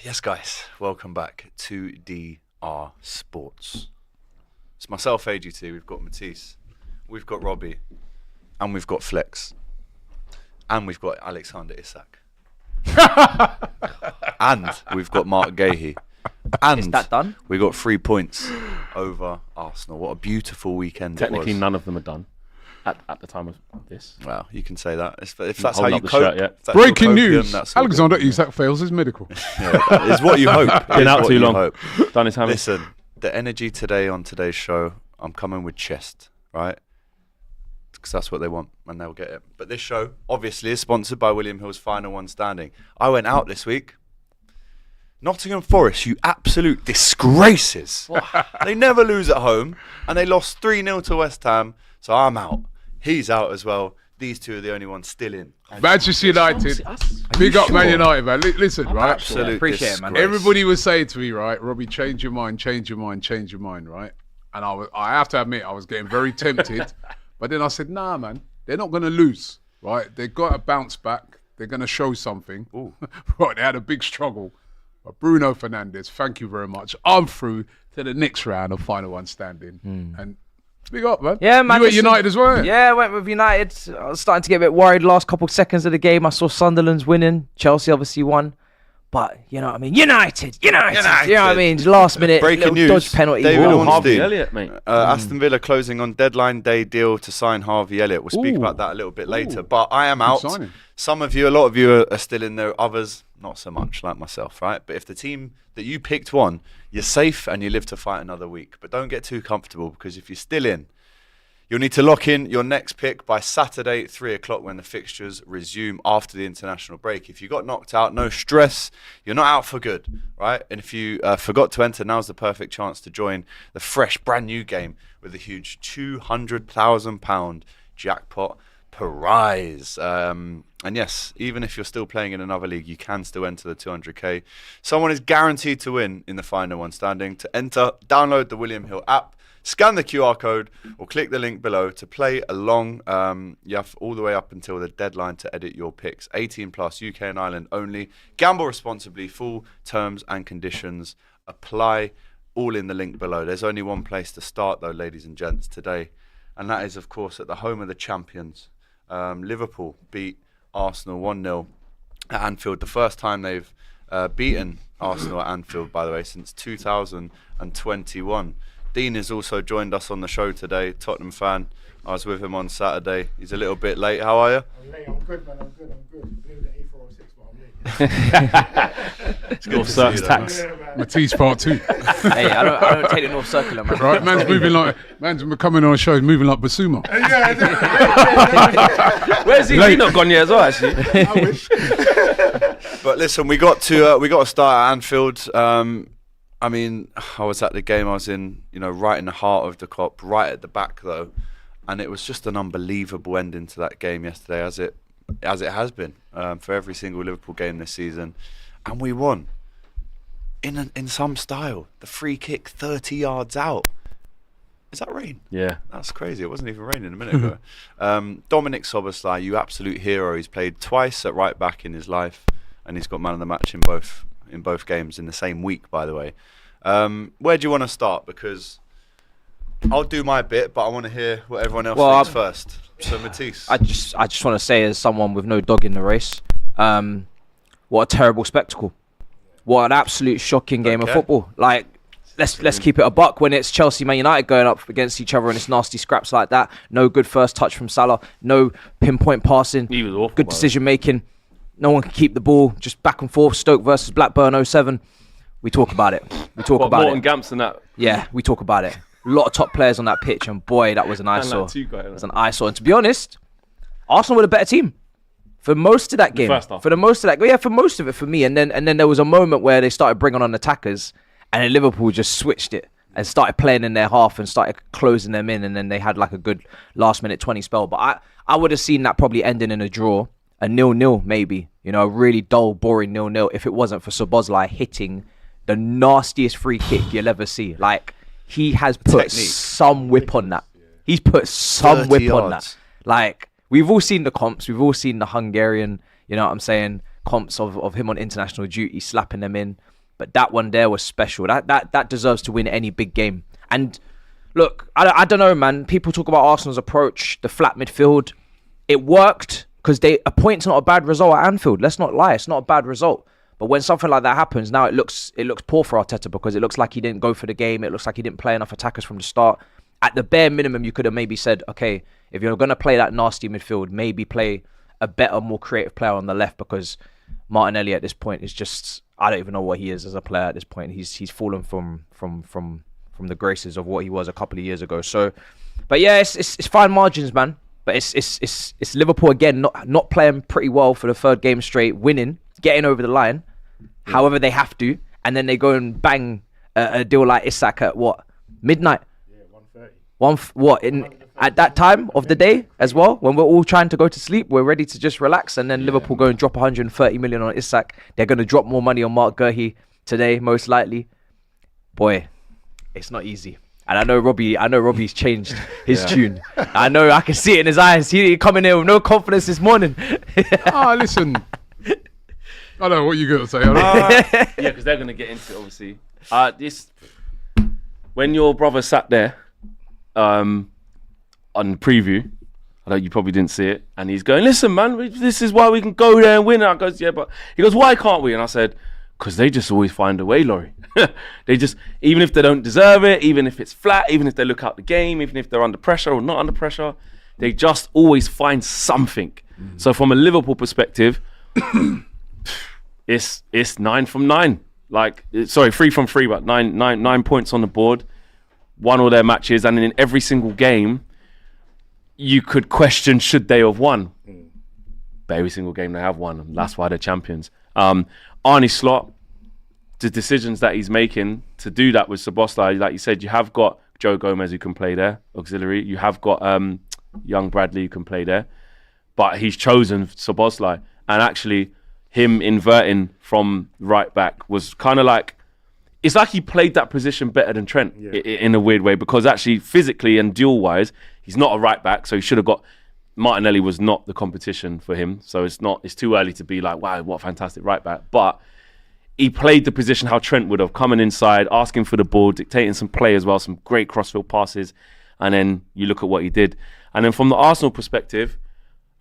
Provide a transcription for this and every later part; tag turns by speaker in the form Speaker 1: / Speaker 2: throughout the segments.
Speaker 1: Yes, guys, welcome back to DR Sports. It's myself, AGT, we've got Matisse, we've got Robbie, and we've got Flex, and we've got Alexander Isak, and we've got Mark Gahey, and
Speaker 2: Is that done?
Speaker 1: we got 3 points over Arsenal. What a beautiful weekend
Speaker 3: Technically,
Speaker 1: it was.
Speaker 3: none of them are done at the time of this.
Speaker 1: Well, you can say that. If that's how
Speaker 3: Holding
Speaker 1: you
Speaker 3: up the
Speaker 1: cope.
Speaker 3: shirt, yeah.
Speaker 1: if that's your
Speaker 4: Breaking
Speaker 1: copium,
Speaker 4: news.
Speaker 1: that's all
Speaker 4: Alexander
Speaker 1: good.
Speaker 4: Isak fails his medical.
Speaker 1: Yeah, it's what you hope.
Speaker 3: Been
Speaker 1: It's
Speaker 3: out
Speaker 1: what
Speaker 3: too
Speaker 1: you
Speaker 3: long.
Speaker 1: hope.
Speaker 3: Done his hammy.
Speaker 1: Listen, the energy today on today's show, I'm coming with chest, right? Because that's what they want, and they'll get it. But this show, obviously, is sponsored by William Hill's Final One Standing. I went out this week. Nottingham Forest, you absolute disgraces. They never lose at home, and they lost 3-0 to West Ham, so I'm out. He's out as well. These two are the only ones still in.
Speaker 4: Manchester United. Big up Man United, man. Listen, right?
Speaker 1: Absolute
Speaker 2: Appreciate it, man.
Speaker 1: disgrace.
Speaker 4: Everybody was saying to me, right, Robbie, change your mind, right? And I have to admit, I was getting very tempted. But then I said, nah, man, they're not going to lose, right? They've got to bounce back. They're going to show something. Right, they had a big struggle. But Bruno Fernandes, thank you very much. I'm through to the next round of Final One Standing. And big up, man.
Speaker 2: Yeah, man.
Speaker 4: You at United as well?
Speaker 2: Yeah, I went with United. I was starting to get a bit worried last couple of seconds of the game. I saw Sunderland's winning. Chelsea obviously won. But, you know what I mean? United. You know what I mean? Last minute,
Speaker 1: Breaking
Speaker 2: little
Speaker 1: news.
Speaker 2: dodge penalty.
Speaker 1: David
Speaker 2: Whoa.
Speaker 1: Ornstein.
Speaker 3: Harvey Elliott, mate.
Speaker 1: Aston Villa closing on deadline day deal to sign Harvey Elliott. We'll speak about that a little bit later. But I am out.
Speaker 4: signing.
Speaker 1: Some of you, a lot of you are still in there. Others, not so much, like myself, right? But if the team that you picked won, you're safe and you live to fight another week. But don't get too comfortable, because if you're still in, you'll need to lock in your next pick by Saturday, 3 o'clock, when the fixtures resume after the international break. If you got knocked out, no stress. You're not out for good, right? And if you forgot to enter, now's the perfect chance to join the fresh, brand new game with a huge £200,000 jackpot prize. And yes, even if you're still playing in another league, you can still enter the 200k. Someone is guaranteed to win in the Final One Standing. To enter, download the William Hill app, scan the QR code, or click the link below to play along. You have all the way up until the deadline to edit your picks. 18 plus, UK and Ireland only. Gamble responsibly. Full terms and conditions apply. All in the link below. There's only one place to start, though, ladies and gents, today. And that is, of course, at the home of the champions. Liverpool beat Arsenal 1-0 at Anfield. The first time they've beaten Arsenal at Anfield, by the way, since 2021. Dean has also joined us on the show today, Tottenham fan. I was with him on Saturday. He's a little bit late. How are you?
Speaker 5: I'm late. I'm good, man. I'm good. Maybe the A406, but I'm late.
Speaker 1: It's good
Speaker 3: North
Speaker 1: to
Speaker 3: Circ's
Speaker 1: see you,
Speaker 3: tax.
Speaker 5: Yeah, man.
Speaker 4: Matisse part 2.
Speaker 2: Hey, I don't take the North Circular, man.
Speaker 4: Right, man's coming on a show, moving like Basuma.
Speaker 3: Where's he? He's not gone yet as well, actually.
Speaker 5: I wish.
Speaker 1: But listen, we got to start at Anfield. I mean, I was at the game. I was in, right in the heart of the Kop, right at the back though, and it was just an unbelievable ending to that game yesterday, as it has been for every single Liverpool game this season, and we won in some style. The free kick, 30 yards out. Is that rain?
Speaker 3: Yeah.
Speaker 1: That's crazy. It wasn't even raining a minute ago. Dominic Szoboszlai, you absolute hero. He's played twice at right back in his life, and he's got man of the match in both games in the same week, by the way. Where do you want to start? Because I'll do my bit, but I want to hear what everyone else thinks first. So Matisse.
Speaker 2: I just want to say, as someone with no dog in the race, what a terrible spectacle. What an absolute shocking game of football. Like, let's keep it a buck when it's Chelsea Man United going up against each other and it's nasty scraps like that. No good first touch from Salah. No pinpoint passing.
Speaker 3: He was awful.
Speaker 2: Good decision making. No one can keep the ball. Just back and forth. Stoke versus Blackburn 07. We talk about it.
Speaker 3: Morton Gamps and that.
Speaker 2: Yeah, we talk about it. A lot of top players on that pitch, and boy, that was an eyesore. It was an eyesore. And to be honest, Arsenal were the better team for most of that game. For most of it for me. And then there was a moment where they started bringing on attackers, and then Liverpool just switched it and started playing in their half and started closing them in, and then they had like a good last minute 20 spell. But I would have seen that probably ending in a draw, a 0-0 maybe. A really dull, boring 0-0 if it wasn't for Szoboszlai hitting the nastiest free kick you'll ever see. Like, he has put some whip on that. He's put some whip on that. Like, we've all seen the comps. We've all seen the Hungarian, you know what I'm saying, comps of him on international duty, slapping them in. But that one there was special. That deserves to win any big game. And look, I don't know, man. People talk about Arsenal's approach, the flat midfield. It worked because a point's not a bad result at Anfield. Let's not lie. It's not a bad result. But when something like that happens, now it looks poor for Arteta because it looks like he didn't go for the game. It looks like he didn't play enough attackers from the start. At the bare minimum, you could have maybe said, okay, if you're going to play that nasty midfield, maybe play a better, more creative player on the left, because Martinelli at this point is just, I don't even know what he is as a player at this point. He's fallen from the graces of what he was a couple of years ago. So, but yeah, it's fine margins, man. But it's Liverpool again, not playing pretty well for the third game straight, winning, getting over the line, however they have to, and then they go and bang a deal like Isak at what, midnight? Yeah, 1:30. At that time of the day as well, when we're all trying to go to sleep, we're ready to just relax, and then Liverpool go and drop 130 million on Isak. They're going to drop more money on Mark Guehi today, most likely. Boy, it's not easy. And I know Robbie's changed his tune. I know, I can see it in his eyes. He coming in with no confidence this morning.
Speaker 4: Listen. I don't know what you're going to say.
Speaker 3: Yeah, because they're going to get into it, obviously. When your brother sat there on preview, I know you probably didn't see it, and he's going, listen, man, this is why we can go there and win. And I goes, yeah, but he goes, why can't we? And I said, because they just always find a way, Laurie. They just, even if they don't deserve it, even if it's flat, even if they look out the game, even if they're under pressure or not under pressure, they just always find something. So from a Liverpool perspective, it's 9 from 9. Like, sorry, 3 from 3, but 9 points on the board. Won all their matches, and in every single game, you could question should they have won. But every single game they have won, and that's why they're champions. Arne Slot, the decisions that he's making to do that with Szoboszlai, like you said, you have got Joe Gomez who can play there, auxiliary. You have got young Bradley who can play there, but he's chosen Szoboszlai, and actually him inverting from right back was kind of like, it's like he played that position better than Trent in a weird way, because actually physically and duel-wise, he's not a right back, so he should have got. Martinelli was not the competition for him, so it's too early to be like, wow, what a fantastic right back. But he played the position how Trent would have, coming inside, asking for the ball, dictating some play as well, some great crossfield passes, and then you look at what he did. And then from the Arsenal perspective,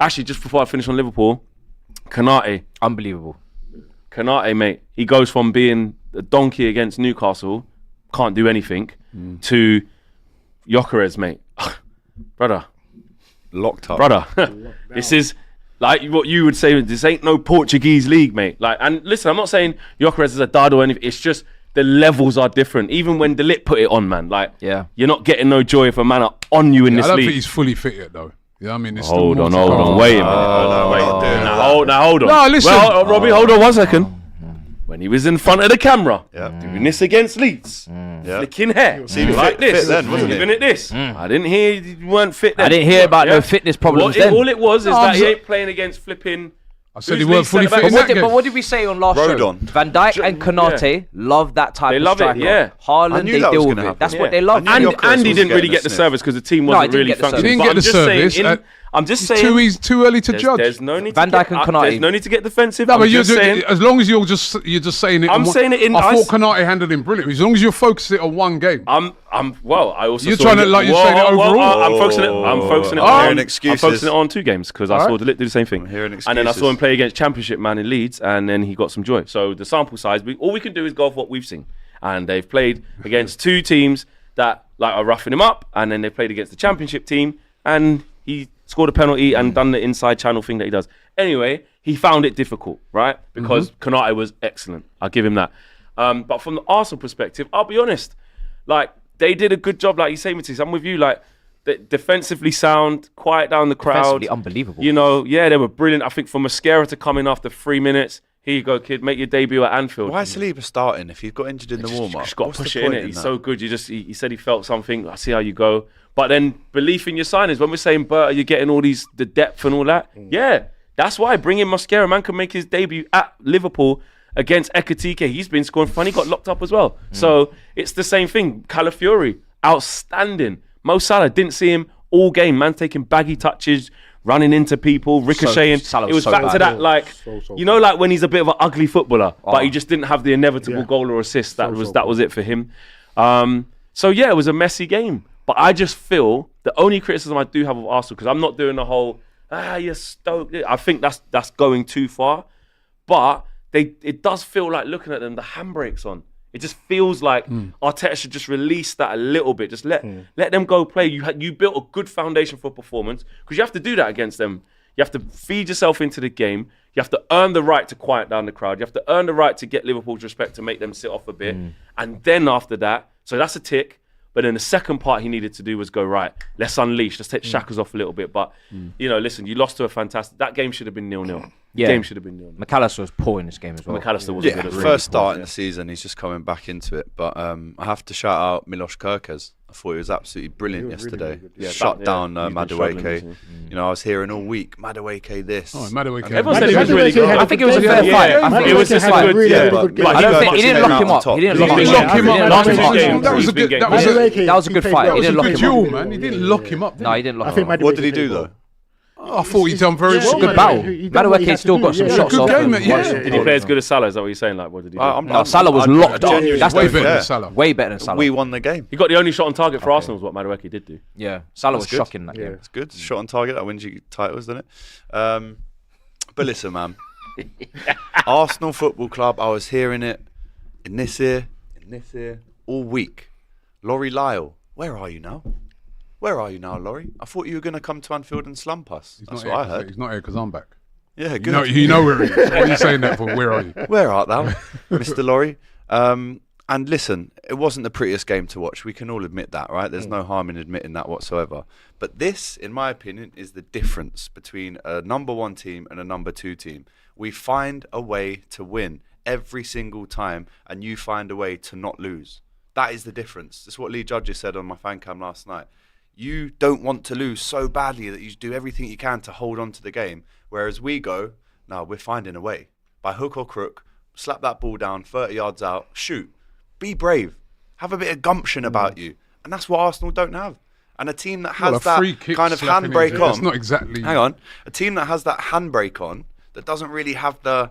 Speaker 3: actually, just before I finish on Liverpool, Konate.
Speaker 2: Unbelievable.
Speaker 3: Konate, mate, he goes from being a donkey against Newcastle, can't do anything, to Gyökeres, mate. Brother.
Speaker 1: Locked up.
Speaker 3: Brother. This is like what you would say, this ain't no Portuguese league, mate. Like, and listen, I'm not saying Gyökeres is a dud or anything, it's just the levels are different. Even when De Ligt put it on, man, like, you're not getting no joy if a man are on you in this league.
Speaker 4: I don't think he's fully fit yet, though. Yeah, I mean, it's
Speaker 3: hold on, wait a minute. Now hold on.
Speaker 4: No, listen.
Speaker 3: Well, Robbie, hold on 1 second. When he was in front of the camera, doing this against Leeds, flicking hair, like this, even at this. I didn't hear you weren't fit then.
Speaker 2: I didn't hear about no fitness problems then.
Speaker 3: All it was is that he ain't playing against flipping.
Speaker 4: I said he weren't fully fit.
Speaker 2: But what did we say on last show? Van Dijk and Konate love that type of striker.
Speaker 3: They love it, yeah.
Speaker 2: Haaland, they deal with it. That's what they love.
Speaker 3: And he didn't really get the service because the team wasn't really functioning.
Speaker 4: He didn't get the service.
Speaker 3: I'm just saying,
Speaker 4: too early to judge.
Speaker 3: There's no need
Speaker 2: Van Dijk and Konate.
Speaker 3: There's no need to get defensive.
Speaker 4: No, but as long as you're just saying it.
Speaker 3: I'm saying it in.
Speaker 4: I thought Konate handled him brilliantly. As long as you're focusing it on one game.
Speaker 3: Well, I also.
Speaker 4: You're trying to you're saying it overall.
Speaker 3: I'm focusing it on. I'm focusing it on 2 games because I saw De Ligt do the same thing. And then I saw him play against Championship man in Leeds, and then he got some joy. So the sample size, all we can do is go off what we've seen, and they've played against 2 teams that like are roughing him up, and then they played against the Championship team, and he scored a penalty and done the inside channel thing that he does. Anyway, he found it difficult, right? Because Konate was excellent. I'll give him that. But from the Arsenal perspective, I'll be honest, like, they did a good job, like you say, Matisse. I'm with you, like, defensively sound, quiet down the crowd.
Speaker 2: Defensively unbelievable.
Speaker 3: You know, they were brilliant. I think for Mascara to come in after 3 minutes, here you go, kid, make your debut at Anfield.
Speaker 1: Why is Saliba starting if he's got injured in the warm-up?
Speaker 3: Just got to push it in it. He's so good. He said he felt something. I see how you go. But then belief in your signings. When we're saying, Bert, you're getting all the depth and all that. Yeah, that's why. Bring in Mascara. Man can make his debut at Liverpool against Ekitike. He's been scoring fun. He got locked up as well. So it's the same thing. Calafiori, outstanding. Mo Salah, didn't see him all game. Man taking baggy touches, running into people, ricocheting.
Speaker 2: Salah
Speaker 3: It was
Speaker 2: so
Speaker 3: back
Speaker 2: bad.
Speaker 3: to that, like, you know, like when he's a bit of an ugly footballer, but he just didn't have the inevitable
Speaker 6: Yeah.
Speaker 3: goal or assist. That was it for him. So yeah, it was a messy game. But I just feel the only criticism I do have of Arsenal, because I'm not doing the whole you're stoked. I think that's going too far. But it does feel like, looking at them, the handbrake's on. It just feels like Arteta should just release that a little bit. Just let them go play. You built a good foundation for performance, because you have to do that against them. You have to feed yourself into the game. You have to earn the right to quiet down the crowd. You have to earn the right to get Liverpool's respect, to make them sit off a bit. And then after that, so that's a tick. But then the second part he needed to do was go, right, let's unleash. Let's take shackles off a little bit. But, you know, listen, you lost to a fantastic... That game should have been 0-0.
Speaker 2: Yeah.
Speaker 3: Game should have been 0-0.
Speaker 2: McAllister was poor in this game as well.
Speaker 3: McAllister wasn't
Speaker 1: Yeah,
Speaker 3: good.
Speaker 1: first start in the season, he's just coming back into it. But I have to shout out Milos Kerkez. I thought he was absolutely brilliant
Speaker 6: He was really,
Speaker 3: Yeah,
Speaker 1: yesterday.
Speaker 6: really good.
Speaker 1: Shut down
Speaker 3: he's been struggling,
Speaker 1: Madueke.
Speaker 3: isn't
Speaker 1: You know, I was hearing all week, Madueke this.
Speaker 4: Oh, Madueke.
Speaker 3: Everyone said he was
Speaker 6: Madueke
Speaker 3: really good.
Speaker 6: had
Speaker 2: I think it was a fair
Speaker 6: game.
Speaker 2: fight.
Speaker 3: Yeah,
Speaker 2: I think
Speaker 3: it was just a
Speaker 6: had
Speaker 3: good...
Speaker 6: really,
Speaker 3: yeah.
Speaker 6: really good game.
Speaker 3: But
Speaker 2: I don't
Speaker 3: got
Speaker 2: think
Speaker 3: much
Speaker 2: he didn't
Speaker 3: in
Speaker 2: lock
Speaker 3: there
Speaker 2: him
Speaker 3: now.
Speaker 2: up. He didn't
Speaker 4: He
Speaker 2: lock
Speaker 4: didn't
Speaker 2: him
Speaker 4: lock
Speaker 2: up.
Speaker 4: him up.
Speaker 2: He didn't
Speaker 4: That
Speaker 2: lock
Speaker 4: was
Speaker 2: him
Speaker 4: a
Speaker 2: up.
Speaker 4: good- that was a good- that was a-
Speaker 6: Madueke,
Speaker 2: That was a good
Speaker 6: he
Speaker 2: fight.
Speaker 6: played
Speaker 2: He didn't
Speaker 6: well.
Speaker 2: lock
Speaker 4: Good
Speaker 2: him up.
Speaker 4: duel, man. He didn't lock him up.
Speaker 2: No, he didn't lock
Speaker 6: I
Speaker 2: him
Speaker 6: think
Speaker 2: up.
Speaker 1: What did he
Speaker 6: Madueke
Speaker 1: do,
Speaker 6: played
Speaker 1: though?
Speaker 4: I thought he done very
Speaker 6: well.
Speaker 4: well.
Speaker 2: Good battle.
Speaker 6: He done what he
Speaker 2: Madueke
Speaker 6: had
Speaker 2: still
Speaker 6: to
Speaker 2: got
Speaker 6: do,
Speaker 2: some
Speaker 6: yeah.
Speaker 2: shots
Speaker 4: Good
Speaker 2: off.
Speaker 4: game,
Speaker 2: and
Speaker 4: yeah.
Speaker 2: once-
Speaker 3: Did he play as good as Salah? Is that what you're saying? Like, what did he do?
Speaker 2: No, Salah was locked up. That's
Speaker 4: Way
Speaker 2: the
Speaker 4: better
Speaker 1: yeah.
Speaker 4: than Salah.
Speaker 2: way better than Salah.
Speaker 1: We won the game.
Speaker 3: He got the only shot on target for Arsenal, is what Madueke did do.
Speaker 2: Yeah, Salah was
Speaker 1: That's good.
Speaker 2: shocking in that
Speaker 6: Yeah.
Speaker 2: game.
Speaker 1: It's good. Shot on target. That wins you titles, doesn't it? But listen, man. Arsenal Football Club, I was hearing it in this ear, all week. Laurie Lyle, where are you now? Where are you now, Laurie? I thought you were going to come to Anfield and slump us. That's what I heard.
Speaker 4: He's not here because I'm back.
Speaker 1: Yeah, good.
Speaker 4: You know where he is. What are you saying that for? Where are you?
Speaker 1: Where art thou, Mr. Laurie? And listen, it wasn't the prettiest game to watch. We can all admit that, right? There's no harm in admitting that whatsoever. But this, in my opinion, is the difference between a number one team and a number two team. We find a way to win every single time, and you find a way to not lose. That is the difference. That's what Lee Judges said on my fan cam last night. You don't want to lose so badly that you do everything you can to hold on to the game. Whereas we go, no, we're finding a way. By hook or crook, slap that ball down, 30 yards out, shoot. Be brave. Have a bit of gumption about you. And that's what Arsenal don't have. And a team that has
Speaker 4: Well, a free
Speaker 1: that
Speaker 4: kick
Speaker 1: kind of
Speaker 4: slapping
Speaker 1: handbrake
Speaker 4: in,
Speaker 1: on.
Speaker 4: that's not exactly...
Speaker 1: Hang on. A team that has that handbrake on, that doesn't really have the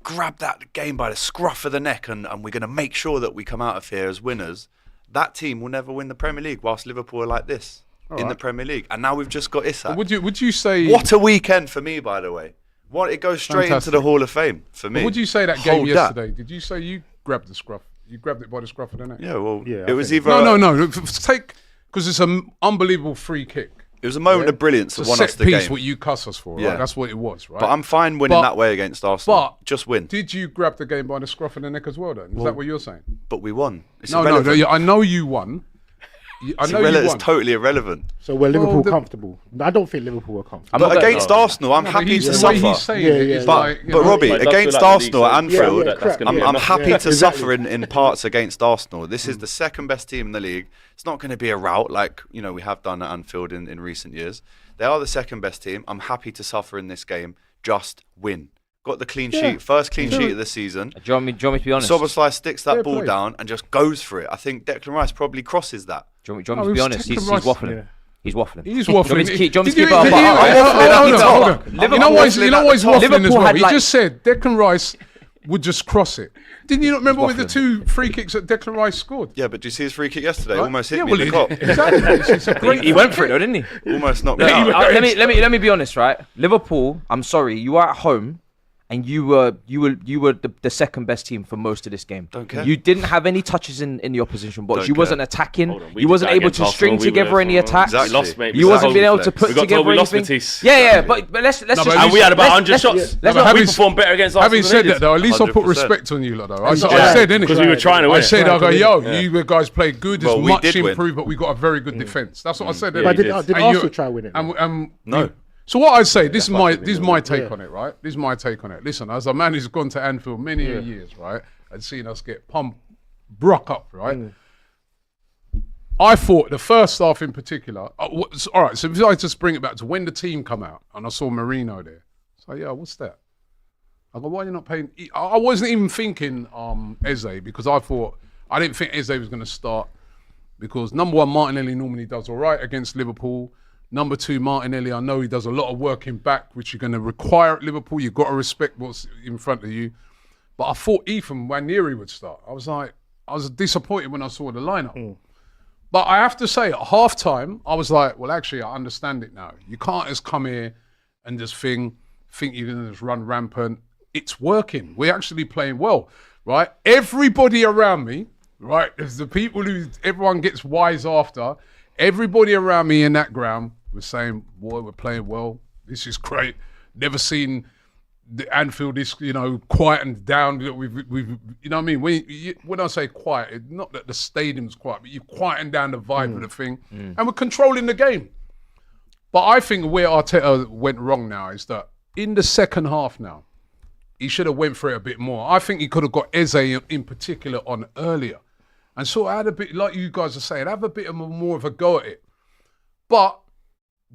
Speaker 1: grab that game by the scruff of the neck and we're going to make sure that we come out of here as winners. That team will never win the Premier League whilst Liverpool are like this in the Premier League. And now we've just got Isak.
Speaker 4: Would you say...
Speaker 1: What a weekend for me, by the way. It goes straight into the Hall of Fame for me.
Speaker 4: Would you say that game
Speaker 1: Hold
Speaker 4: yesterday? Did you say you grabbed the scruff? You grabbed it by the scruff of the neck?
Speaker 1: Yeah, well,
Speaker 6: Yeah,
Speaker 1: it
Speaker 6: I
Speaker 1: was
Speaker 6: think-
Speaker 1: either...
Speaker 4: No. Because it's an unbelievable free kick.
Speaker 1: It was a moment of brilliance
Speaker 4: It's
Speaker 1: that
Speaker 4: a
Speaker 1: won us
Speaker 4: set
Speaker 1: the
Speaker 4: piece,
Speaker 1: game.
Speaker 4: what you cuss us for,
Speaker 1: Yeah.
Speaker 4: right? That's what it was, right?
Speaker 1: But I'm fine winning that way against Arsenal.
Speaker 4: But
Speaker 1: just win.
Speaker 4: Did you grab the game by the scruff of the neck as well, then? Is that what you're saying?
Speaker 1: But we won. It's
Speaker 4: No,
Speaker 1: irrelevant.
Speaker 4: I know you won. I know you
Speaker 1: It's
Speaker 4: won.
Speaker 1: totally irrelevant.
Speaker 6: So were Liverpool
Speaker 4: the-
Speaker 6: comfortable? I don't think Liverpool were comfortable.
Speaker 1: But against Arsenal, I'm happy to
Speaker 4: The way he's
Speaker 1: suffer.
Speaker 4: saying
Speaker 6: Yeah,
Speaker 4: it
Speaker 6: yeah,
Speaker 4: is
Speaker 6: yeah.
Speaker 1: But,
Speaker 4: like... you
Speaker 1: but
Speaker 4: know,
Speaker 1: Robbie,
Speaker 3: But it does
Speaker 1: against
Speaker 3: feel like the
Speaker 1: Arsenal at
Speaker 3: league's-
Speaker 1: Anfield,
Speaker 6: Yeah, crap,
Speaker 3: gonna be
Speaker 1: I'm
Speaker 3: enough.
Speaker 1: happy
Speaker 6: Yeah,
Speaker 1: to
Speaker 6: exactly.
Speaker 1: suffer in parts against Arsenal. This is the second best team in the league. It's not going to be a rout like we have done at Anfield in recent years. They are the second best team. I'm happy to suffer in this game. Just win. Got the clean sheet, first clean sheet of the season.
Speaker 2: Do you want me to be honest?
Speaker 1: Soboslai sticks that
Speaker 4: Fair
Speaker 1: ball
Speaker 4: play.
Speaker 1: down and just goes for it. I think Declan Rice probably crosses that.
Speaker 2: Do you want me to be
Speaker 4: it was
Speaker 2: honest? He's
Speaker 4: Declan Rice.
Speaker 2: waffling.
Speaker 6: Yeah.
Speaker 2: He's waffling.
Speaker 4: He's
Speaker 2: Do you want me
Speaker 4: waffling.
Speaker 2: to keep- do you want me to
Speaker 4: Did
Speaker 2: keep it up?
Speaker 4: did
Speaker 2: Hold on.
Speaker 4: hold on. You know why he's waffling as
Speaker 2: Liverpool
Speaker 4: well?
Speaker 2: had
Speaker 4: He
Speaker 2: like-
Speaker 4: just said Declan Rice would just cross it. Didn't you not remember with the
Speaker 2: waffling.
Speaker 4: 2 free kicks that Declan Rice scored?
Speaker 1: Yeah, but do you see his free kick yesterday?
Speaker 4: Right?
Speaker 1: Almost hit
Speaker 4: Yeah,
Speaker 1: me in the
Speaker 4: well,
Speaker 1: cop.
Speaker 4: Exactly. It's a great...
Speaker 2: He went for it though, didn't he?
Speaker 1: Almost knocked me
Speaker 2: Look,
Speaker 1: out.
Speaker 2: let me be honest, right? Liverpool, I'm sorry, you are at home, and you were the second best team for most of this game.
Speaker 1: Don't care.
Speaker 2: You didn't have any touches in the opposition box.
Speaker 1: Don't
Speaker 2: You
Speaker 1: care.
Speaker 2: wasn't attacking.
Speaker 3: Hold on, we
Speaker 2: You
Speaker 3: did
Speaker 2: wasn't
Speaker 3: that
Speaker 2: able
Speaker 3: against
Speaker 2: to string
Speaker 3: Arsenal. We
Speaker 2: together
Speaker 3: were-
Speaker 2: any attacks.
Speaker 1: Exactly.
Speaker 3: We lost, mate.
Speaker 2: You wasn't being able to
Speaker 1: Flex.
Speaker 2: put
Speaker 3: We got
Speaker 2: together
Speaker 3: told we lost
Speaker 2: anything.
Speaker 3: Matisse.
Speaker 2: Yeah, but let's
Speaker 4: No,
Speaker 2: just.
Speaker 4: but
Speaker 3: And we had about 100
Speaker 2: let's-
Speaker 3: shots.
Speaker 2: let's
Speaker 4: but
Speaker 2: not-
Speaker 4: having-
Speaker 3: We performed better against Arsenal.
Speaker 4: Having
Speaker 3: than
Speaker 4: said
Speaker 3: they
Speaker 4: that,
Speaker 3: did.
Speaker 4: though, at least I put
Speaker 1: 100%.
Speaker 4: respect on you lot, though. I
Speaker 6: Yeah.
Speaker 4: said, innit?
Speaker 3: Because we were trying to win.
Speaker 4: I said, I go, yo, you guys played good. There's
Speaker 1: Well, we
Speaker 4: much
Speaker 1: did win.
Speaker 4: improved, but we got a very good defence. That's what I said.
Speaker 3: Yeah,
Speaker 6: But
Speaker 3: you
Speaker 6: did
Speaker 3: did.
Speaker 6: did
Speaker 4: And
Speaker 6: Arsenal
Speaker 4: you-
Speaker 6: try winning?
Speaker 1: No.
Speaker 4: So what I'd say, this is my
Speaker 6: Yeah.
Speaker 4: take on it, right? This is my take on it. Listen, as a man who's gone to Anfield many years, right, and seen us get pumped, brock up, right? I thought the first half in particular. All right, so if I just bring it back to when the team come out and I saw Marino there. So yeah, what's that? I go, why are you not paying? I wasn't even thinking Eze because I didn't think Eze was going to start. because number one, Martinelli normally does all right against Liverpool. Number two, Martinelli, I know he does a lot of work in back, which you're going to require at Liverpool. You've got to respect what's in front of you. But I thought Ethan Nwaneri would start. I was disappointed when I saw the lineup. But I have to say, at half-time, I was like, well, actually, I understand it now. You can't just come here and just think you're going to just run rampant. It's working. We're actually playing well, right? Everybody around me, right, as the people who everyone gets wise after, everybody around me in that ground was saying, boy, we're playing well. This is great. Never seen the Anfield is, quietened down. We've you know what I mean? When I say quiet, not that the stadium's quiet, but you quieten down the vibe of the thing. And we're controlling the game. But I think where Arteta went wrong now is that in the second half now, he should have went for it a bit more. I think he could have got Eze in particular on earlier. And sort of had a bit, like you guys are saying, have a bit more of a go at it. But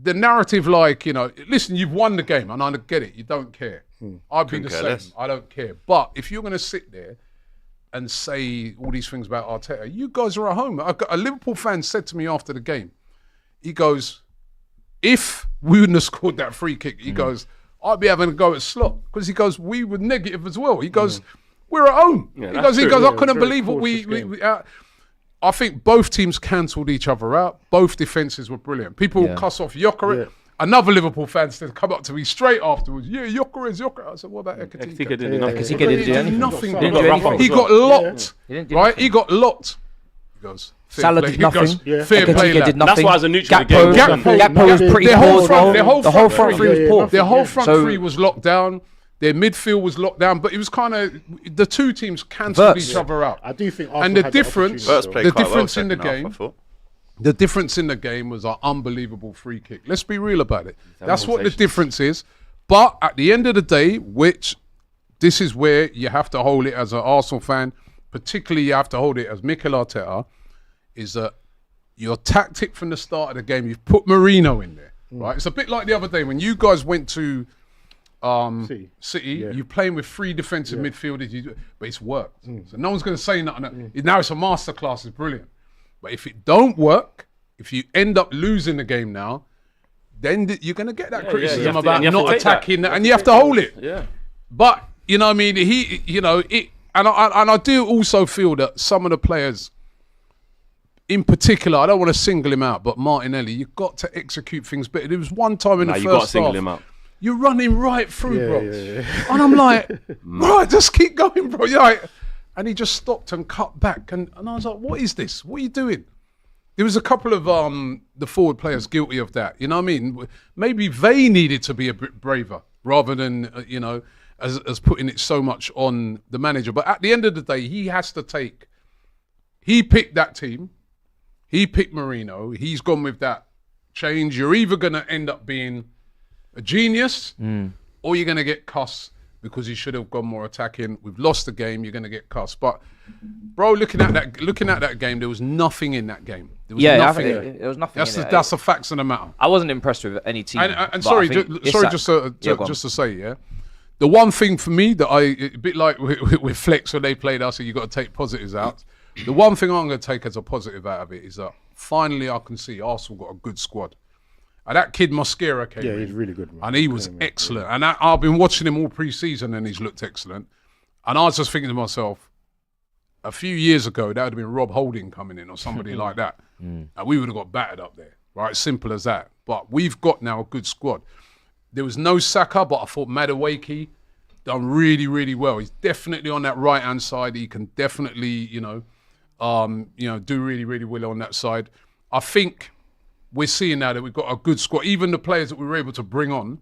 Speaker 4: the narrative, listen, you've won the game, and I get it. You don't care. I'd be the same. I don't care. But if you're going to sit there and say all these things about Arteta, you guys are at home. A Liverpool fan said to me after the game, he goes, if we wouldn't have scored that free kick, he goes, I'd be having a go at Slot. Because he goes, we were negative as well. He goes, we're at home.
Speaker 3: Yeah,
Speaker 4: he goes, I couldn't believe what we I think both teams cancelled each other out. Both defences were brilliant. People cuss off Gyökeres. Yeah. Another Liverpool fan said, come up to me straight afterwards. Yeah, Gyökeres. I said, what about Ekatike?
Speaker 2: Ekatike didn't do anything.
Speaker 4: Nothing. He got locked. Right? He got locked. He goes,
Speaker 2: Salah did nothing.
Speaker 4: Fair play,
Speaker 2: did nothing.
Speaker 3: That's why as a neutral
Speaker 2: Gakpo was pretty poor. The whole front three was poor.
Speaker 4: Their whole front three was locked down. Their midfield was locked down, but it was kind of the two teams cancelled each other out.
Speaker 6: I do think,
Speaker 4: and the difference in the game, the difference in the game was an unbelievable free kick. Let's be real about it. That's what the difference is. But at the end of the day, which this is where you have to hold it as an Arsenal fan, particularly you have to hold it as Mikel Arteta, is that your tactic from the start of the game, you've put Mourinho in there, right? It's a bit like the other day when you guys went to City, you're playing with three defensive midfielders, but it's worked. So no one's going to say nothing. Now it's a masterclass, it's brilliant. But if it don't work, if you end up losing the game now, then you're going to get that criticism about not attacking, and you have to hold it.
Speaker 3: Yeah.
Speaker 4: But, you know what I mean, and I do also feel that some of the players, in particular, I don't want to single him out, but Martinelli, you've got to execute things better. There was one time in the first half. You've got to single him out. You're running right through, bro. And I'm like, right, just keep going, bro. And he just stopped and cut back. And I was like, what is this? What are you doing? There was a couple of the forward players guilty of that. You know what I mean? Maybe they needed to be a bit braver rather than, as putting it so much on the manager. But at the end of the day, he picked that team. He picked Mourinho. He's gone with that change. You're either going to end up being a genius, or you're going to get cussed because you should have gone more attacking. We've lost the game. You're going to get cussed. But, bro, looking at that game, there was nothing in that game. There was nothing. There was nothing. That's the facts of the matter.
Speaker 2: I wasn't impressed with any team.
Speaker 4: And sorry, just to say, the one thing for me that a bit like with Flex when they played us, and you got to take positives out. The one thing I'm going to take as a positive out of it is that finally I can see Arsenal got a good squad. And that kid Mosquera came in.
Speaker 6: Yeah, he's really good, man.
Speaker 4: And he was excellent. And I've been watching him all pre-season and he's looked excellent. And I was just thinking to myself, a few years ago, that would have been Rob Holding coming in or somebody like that. And we would have got battered up there, right? Simple as that. But we've got now a good squad. There was no Saka, but I thought Madueke done really, really well. He's definitely on that right-hand side. He can definitely, do really, really well on that side. I think we're seeing now that we've got a good squad. Even the players that we were able to bring on,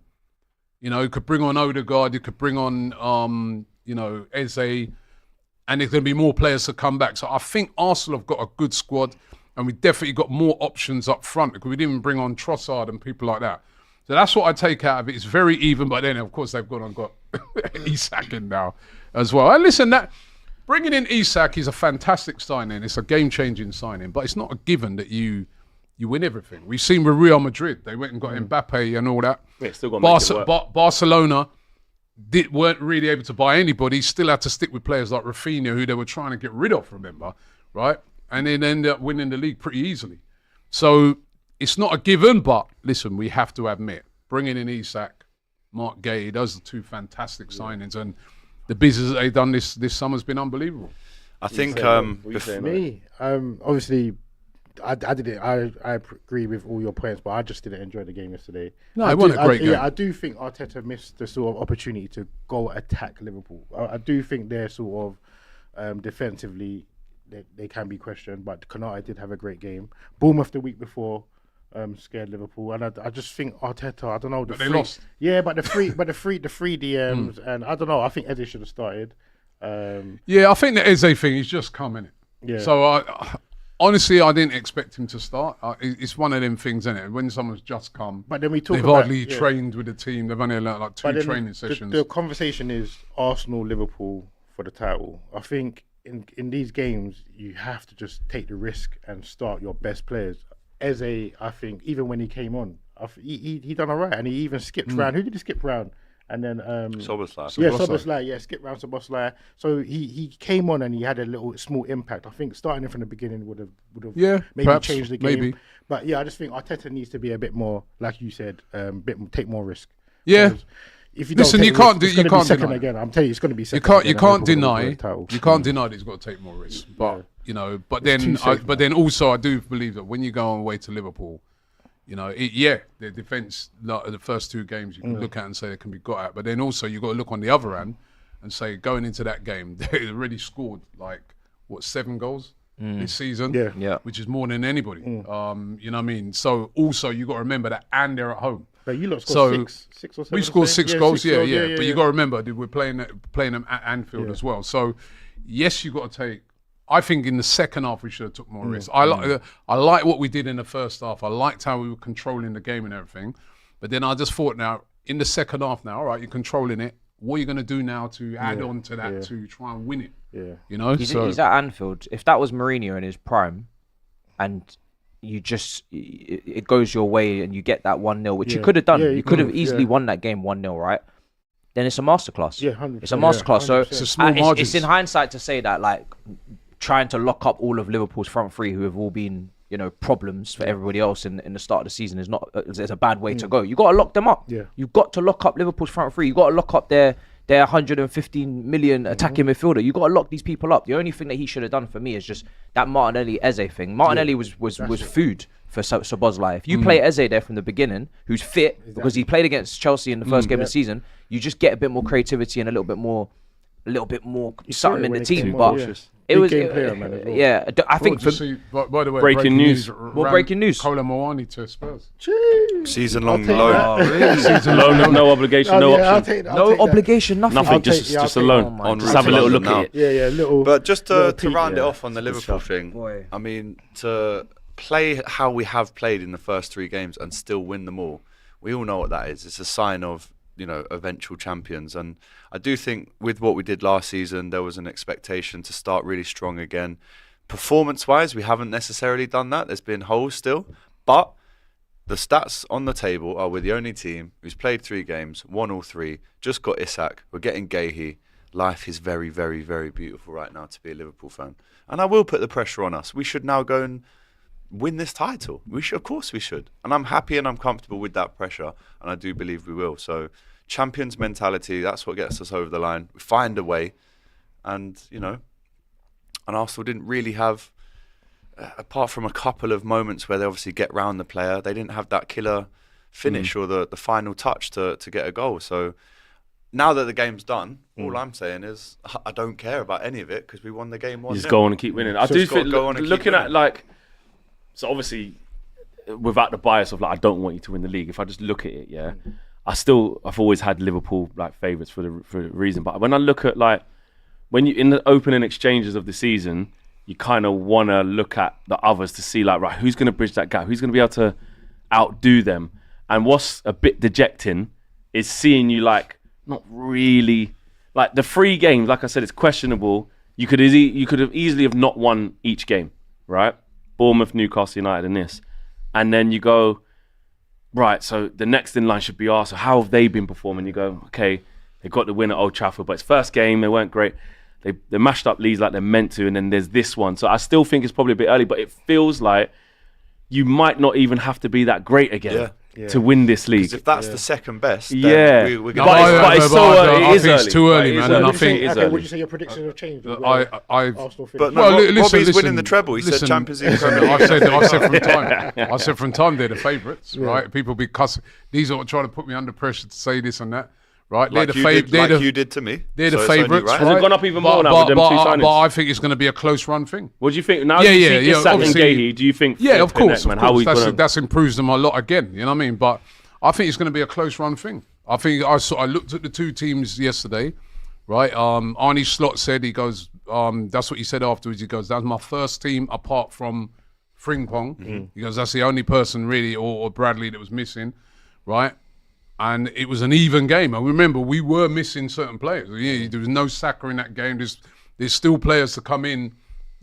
Speaker 4: you could bring on Odegaard, you could bring on, Eze, and there's going to be more players to come back. So I think Arsenal have got a good squad, and we definitely got more options up front because we didn't bring on Trossard and people like that. So that's what I take out of it. It's very even, but then, of course, they've gone and got Isak in now as well. And listen, bringing in Isak is a fantastic signing. It's a game-changing signing, but it's not a given that you win everything. We've seen with Real Madrid. They went and got Mbappe and all that.
Speaker 3: Yeah, still got to make it work.
Speaker 4: Barcelona weren't really able to buy anybody. Still had to stick with players like Rafinha, who they were trying to get rid of, remember? Right? and then ended up winning the league pretty easily. So it's not a given, but listen, we have to admit, bringing in Isak, Mark Gay, those are two fantastic signings, and the business that they've done this summer's been unbelievable.
Speaker 1: I think
Speaker 6: me, obviously, I did it. I agree with all your points, but I just didn't enjoy the game yesterday.
Speaker 4: No, it wasn't a great game.
Speaker 6: Yeah, I do think Arteta missed the sort of opportunity to go attack Liverpool. I do think they're sort of defensively they can be questioned, but Konate did have a great game. Bournemouth the week before scared Liverpool, and I just think Arteta. I don't know.
Speaker 4: But they lost.
Speaker 6: Yeah, but the three DMs, and I don't know. I think Eze should have started.
Speaker 4: Yeah, I think the Eze thing is just coming.
Speaker 6: Yeah.
Speaker 4: So honestly, I didn't expect him to start. It's one of them things, isn't it? When someone's just come,
Speaker 6: but then we talk
Speaker 4: they've
Speaker 6: about,
Speaker 4: hardly trained with the team. They've only had like 2 training sessions.
Speaker 6: The conversation is Arsenal, Liverpool for the title. I think in these games, you have to just take the risk and start your best players. Eze, I think, even when he came on, he done all right, and he even skipped round. Who did he skip round? And then
Speaker 1: Szoboszlai.
Speaker 6: Yeah, Szoboszlai. Yeah, skip round Szoboszlai. So he came on and he had a little small impact. I think starting him from the beginning would have maybe
Speaker 4: perhaps,
Speaker 6: changed the game.
Speaker 4: Maybe.
Speaker 6: But yeah, I just think Arteta needs to be a bit more, like you said, take more risk.
Speaker 4: Yeah.
Speaker 6: If you
Speaker 4: listen, you can't deny
Speaker 6: again. I'm telling you, it's going to be second.
Speaker 4: You can't deny that he's got to take more risks. But but then also I do believe that when you go on the way to Liverpool, their defence, like the first 2 games you can look at and say they can be got at. But then also you got to look on the other end and say going into that game they already scored 7 goals this season, which is more than anybody. You know what I mean? So also you got to remember that, and they're at home.
Speaker 6: But you lot scored six or 7.
Speaker 4: We scored 6 goals, yeah. But you got to remember, we're playing them at Anfield as well. So yes, you got to take. I think in the second half we should have took more risks. I like what we did in the first half. I liked how we were controlling the game and everything. But then I just thought, now in the second half, all right, you're controlling it. What are you going to do now to add on to that to try and win it? Yeah,
Speaker 2: He's at Anfield. If that was Mourinho in his prime, and you just it goes your way and you get that 1-0, which you could have done. You could have easily won that game 1-0, right? Then it's a masterclass. Yeah, 100%. It's a masterclass. So
Speaker 4: it's a small margin.
Speaker 2: It's in hindsight to say that trying to lock up all of Liverpool's front three, who have all been problems for everybody else in the start of the season, is a bad way to go. You got to lock them up. Yeah. You've got to lock up Liverpool's front three. You got to lock up their 115 million attacking midfielder. You got to lock these people up. The only thing that he should have done for me is just that Martinelli Eze thing. Martinelli was food for Szoboszlai. If you play Eze there from the beginning, who's fit because he played against Chelsea in the first game of the season, you just get a bit more creativity and a little bit more something in the team. But it was
Speaker 6: player, man, as well.
Speaker 2: Yeah. I think
Speaker 4: by the way,
Speaker 3: breaking news.
Speaker 2: What breaking news?
Speaker 4: Kola Moani to Spurs.
Speaker 1: Season-long loan.
Speaker 3: Really? Season-long, no obligation, no option.
Speaker 2: No obligation, nothing. Just a loan. Just have a little look at it.
Speaker 6: Yeah, little.
Speaker 1: But just to round it off on the Liverpool thing, I mean, to play how we have played in the first 3 games and still win them all, we all know what that is. It's a sign of eventual champions. And I do think with what we did last season, there was an expectation to start really strong again. Performance-wise, we haven't necessarily done that. There's been holes still. But the stats on the table are we're the only team who's played 3 games, won all 3, just got Isak, we're getting Gahey. Life is very, very, very beautiful right now to be a Liverpool fan. And I will put the pressure on us. We should now go and win this title. Of course we should. And I'm happy and I'm comfortable with that pressure. And I do believe we will. So champions mentality, that's what gets us over the line. We find a way. And, and Arsenal didn't really have, apart from a couple of moments where they obviously get round the player, they didn't have that killer finish or the final touch to get a goal. So now that the game's done, all I'm saying is I don't care about any of it because we won the game 1-0.
Speaker 3: You just go on and keep winning. I do think looking at so obviously without the bias of I don't want you to win the league. If I just look at it, I've always had Liverpool favourites for the reason. But when I look at when you in the opening exchanges of the season, you kind of want to look at the others to see right, who's going to bridge that gap, who's going to be able to outdo them. And what's a bit dejecting is seeing you not really the 3 games. Like I said, it's questionable. You could have easily have not won each game, right? Bournemouth, Newcastle United, and this, and then you go right. So the next in line should be Arsenal. How have they been performing? You go, okay, they got the win at Old Trafford, but it's first game, they weren't great. they mashed up Leeds like they're meant to, and then there's this one. So I still think it's probably a bit early, but it feels like you might not even have to be that great again to win this league.
Speaker 1: Because if that's the second best, then we're going to...
Speaker 3: But it's so early.
Speaker 4: I think it's too early, man. And I think...
Speaker 6: Okay, would you say your predictions have changed?
Speaker 1: But no, Robbie's winning the treble. He said Champions League.
Speaker 4: I said from time they're the favourites, right? People be cussing. These are trying to put me under pressure to say this and that. Right,
Speaker 1: like you did to me.
Speaker 4: They're the favourites.
Speaker 1: Right.
Speaker 3: Has it gone up even more now with them 2 signings?
Speaker 4: But I think it's going to be a close run thing.
Speaker 3: What do you think now? Isak and Gahey, do you think?
Speaker 4: Yeah, of course. That's improves them a lot again. You know what I mean? But I think it's going to be a close run thing. I think I looked at the 2 teams yesterday. Right, Arnie Slot said, he goes, that's what he said afterwards. He goes, that's my first team apart from Frimpong. Mm-hmm. He goes, that's the only person really, or Bradley that was missing. Right. And it was an even game. And remember, we were missing certain players. There was no Saka in that game. There's still players to come in.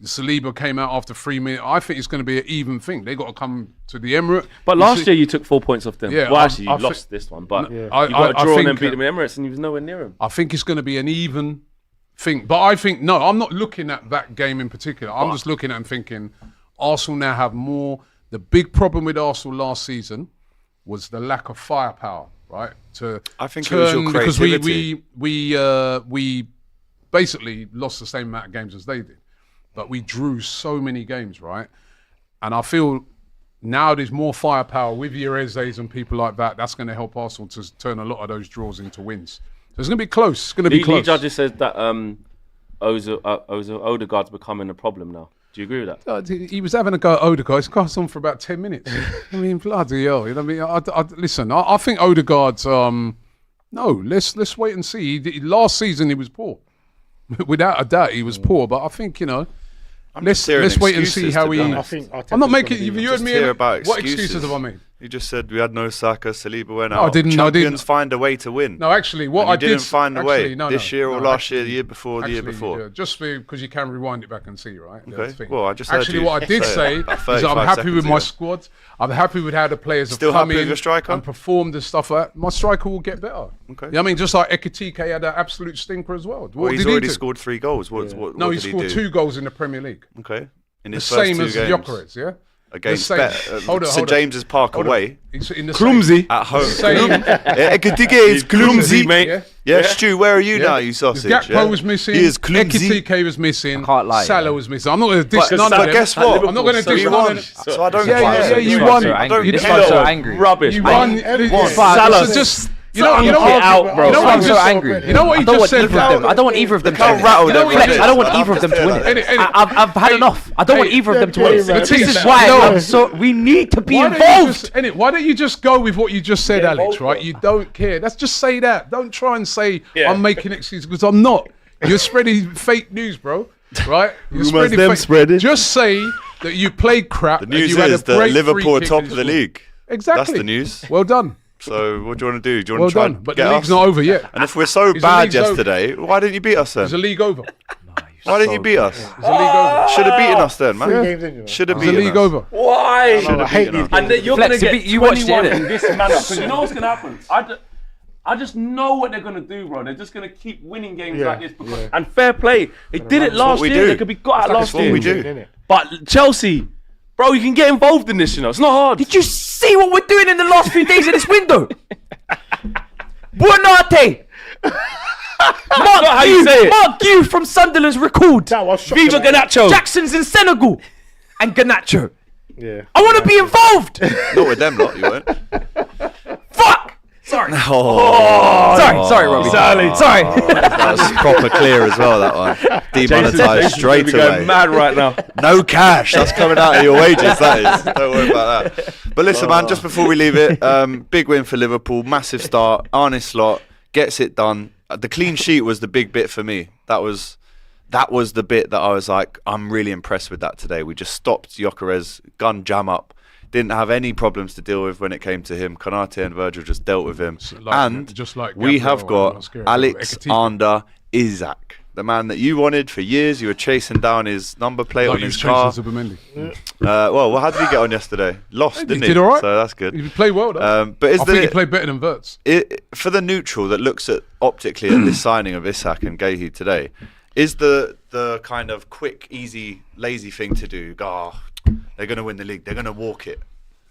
Speaker 4: Saliba came out after 3 minutes. I think it's going to be an even thing. They got to come to the Emirates.
Speaker 3: But last year you took 4 points off them.
Speaker 4: Yeah,
Speaker 3: well, actually, you lost this one. But you got a draw and then beat them in Emirates, and you was nowhere near them.
Speaker 4: I think it's going to be an even thing. But I think, no, I'm not looking at that game in particular. I'm just looking at and thinking, Arsenal now have more. The big problem with Arsenal last season was the lack of firepower. Right,
Speaker 1: I think it was your creativity.
Speaker 4: Because we basically lost the same amount of games as they did, but we drew so many games, right? And I feel now there's more firepower with Jerezes and people like that. That's going to help Arsenal to turn a lot of those draws into wins. So it's going to be close. It's going to be close.
Speaker 3: Lee Judges says that Odegaard's becoming a problem now. Do you agree with that?
Speaker 4: He was having a go at Odegaard. It's cost on for about 10 minutes. I mean, bloody hell. You know what I mean? Listen, I think Odegaard's... no, let's wait and see. Last season, he was poor. Without a doubt, he was poor. But I think, let's wait and see how he... I'm not making... You heard me... What excuses have I made?
Speaker 1: You just said we had no Saka, Saliba went out.
Speaker 4: I didn't
Speaker 1: find a way to win.
Speaker 4: No, actually, what I
Speaker 1: didn't find a way this year or last year, the year before, the year before.
Speaker 4: Just because you can rewind it back and see, right?
Speaker 1: Okay. Well, I just
Speaker 4: actually what I did say is I'm happy with my squad. I'm happy with how the players have come in and performed and stuff like that. My striker will get better. Okay. I mean, just like Ekitike had an absolute stinker as well.
Speaker 1: He's already scored 3 goals.
Speaker 4: No, he scored 2 goals in the Premier League.
Speaker 1: Okay. In
Speaker 4: his first 2 games. The same as Gyökeres, yeah?
Speaker 1: Against St James's Park away.
Speaker 3: Clumsy.
Speaker 1: At home. Ekitike is clumsy, mate. Yeah, Stu, where are you now, you sausage?
Speaker 4: Gakpo was missing.
Speaker 1: He is clumsy.
Speaker 4: Ekitike was missing.
Speaker 2: I can't lie.
Speaker 4: Salah was missing. I'm not going to diss none of them.
Speaker 1: But guess what?
Speaker 4: I'm not going to diss none of them.
Speaker 1: So I don't...
Speaker 4: Yeah, you won.
Speaker 2: This one's so angry.
Speaker 3: Rubbish.
Speaker 4: You won.
Speaker 3: Salah
Speaker 4: just...
Speaker 2: You know what? I'm so angry.
Speaker 4: You know what he just said?
Speaker 2: I don't want either of them to win it. I don't want either of them to win it. I've had enough. I don't want either of them to win it. This is why we need to be involved.
Speaker 4: Why don't you just go with what you just said, Alex, right? You don't care. Let's just say that. Don't try and say I'm making excuses because I'm not. You're spreading fake news, bro. Right? You're spreading. Just say that you played crap.
Speaker 1: The news is that Liverpool are top of the league.
Speaker 4: Exactly.
Speaker 1: That's the news.
Speaker 4: Well done.
Speaker 1: So what do you want to do? Do you want to try and
Speaker 4: but the league's not over yet.
Speaker 1: And if we're so bad yesterday, why didn't you beat us then?
Speaker 4: Is the league over?
Speaker 1: Why didn't you beat us?
Speaker 4: Is the league over?
Speaker 1: Should have beaten us then, man.
Speaker 6: 3 games in, you know.
Speaker 1: Should have
Speaker 4: beaten us. Is the league over?
Speaker 3: Why?
Speaker 6: I hate these games.
Speaker 3: And then you're going to get 21 in this manner. Because you know what's going to happen? I just know what they're going to do, bro. They're just going to keep winning games like this. And fair play. They did it last year. They could be got out last year.
Speaker 1: That's what we do.
Speaker 3: But Chelsea... Bro, you can get involved in this, It's not hard.
Speaker 2: Did you see what we're doing in the last few days of this window? Buonanotte! Mark Gu from Sunderland's recalled.
Speaker 3: Viva Garnacho.
Speaker 2: Jackson's in Senegal. And Garnacho.
Speaker 6: Yeah.
Speaker 2: I want to be involved.
Speaker 1: Not with them lot, you weren't.
Speaker 2: Fuck! Sorry. Sorry, Robbie. Sorry.
Speaker 1: That's proper clear as well, that one. Demonetised straight away.
Speaker 3: Going mad right now.
Speaker 1: No cash. That's coming out of your wages, that is. Don't worry about that. But listen, man, just before we leave it, big win for Liverpool. Massive start. Arne Slot gets it done. The clean sheet was the big bit for me. That was the bit that I was like, I'm really impressed with that today. We just stopped Gyökeres, gun jam up. Didn't have any problems to deal with when it came to him. Konate and Virgil just dealt with him. We have got Alexander Isak, the man that you wanted for years. You were chasing down his number plate on his car. Well, how did he get on yesterday? Lost, didn't he?
Speaker 4: Did all right.
Speaker 1: So that's good.
Speaker 4: He played well, though.
Speaker 1: But
Speaker 4: I think he played better than Wirtz.
Speaker 1: For the neutral that looks at optically at this signing of Isak and Gahey today, is the kind of quick, easy, lazy thing to do. They're going to win the league. They're going to walk it.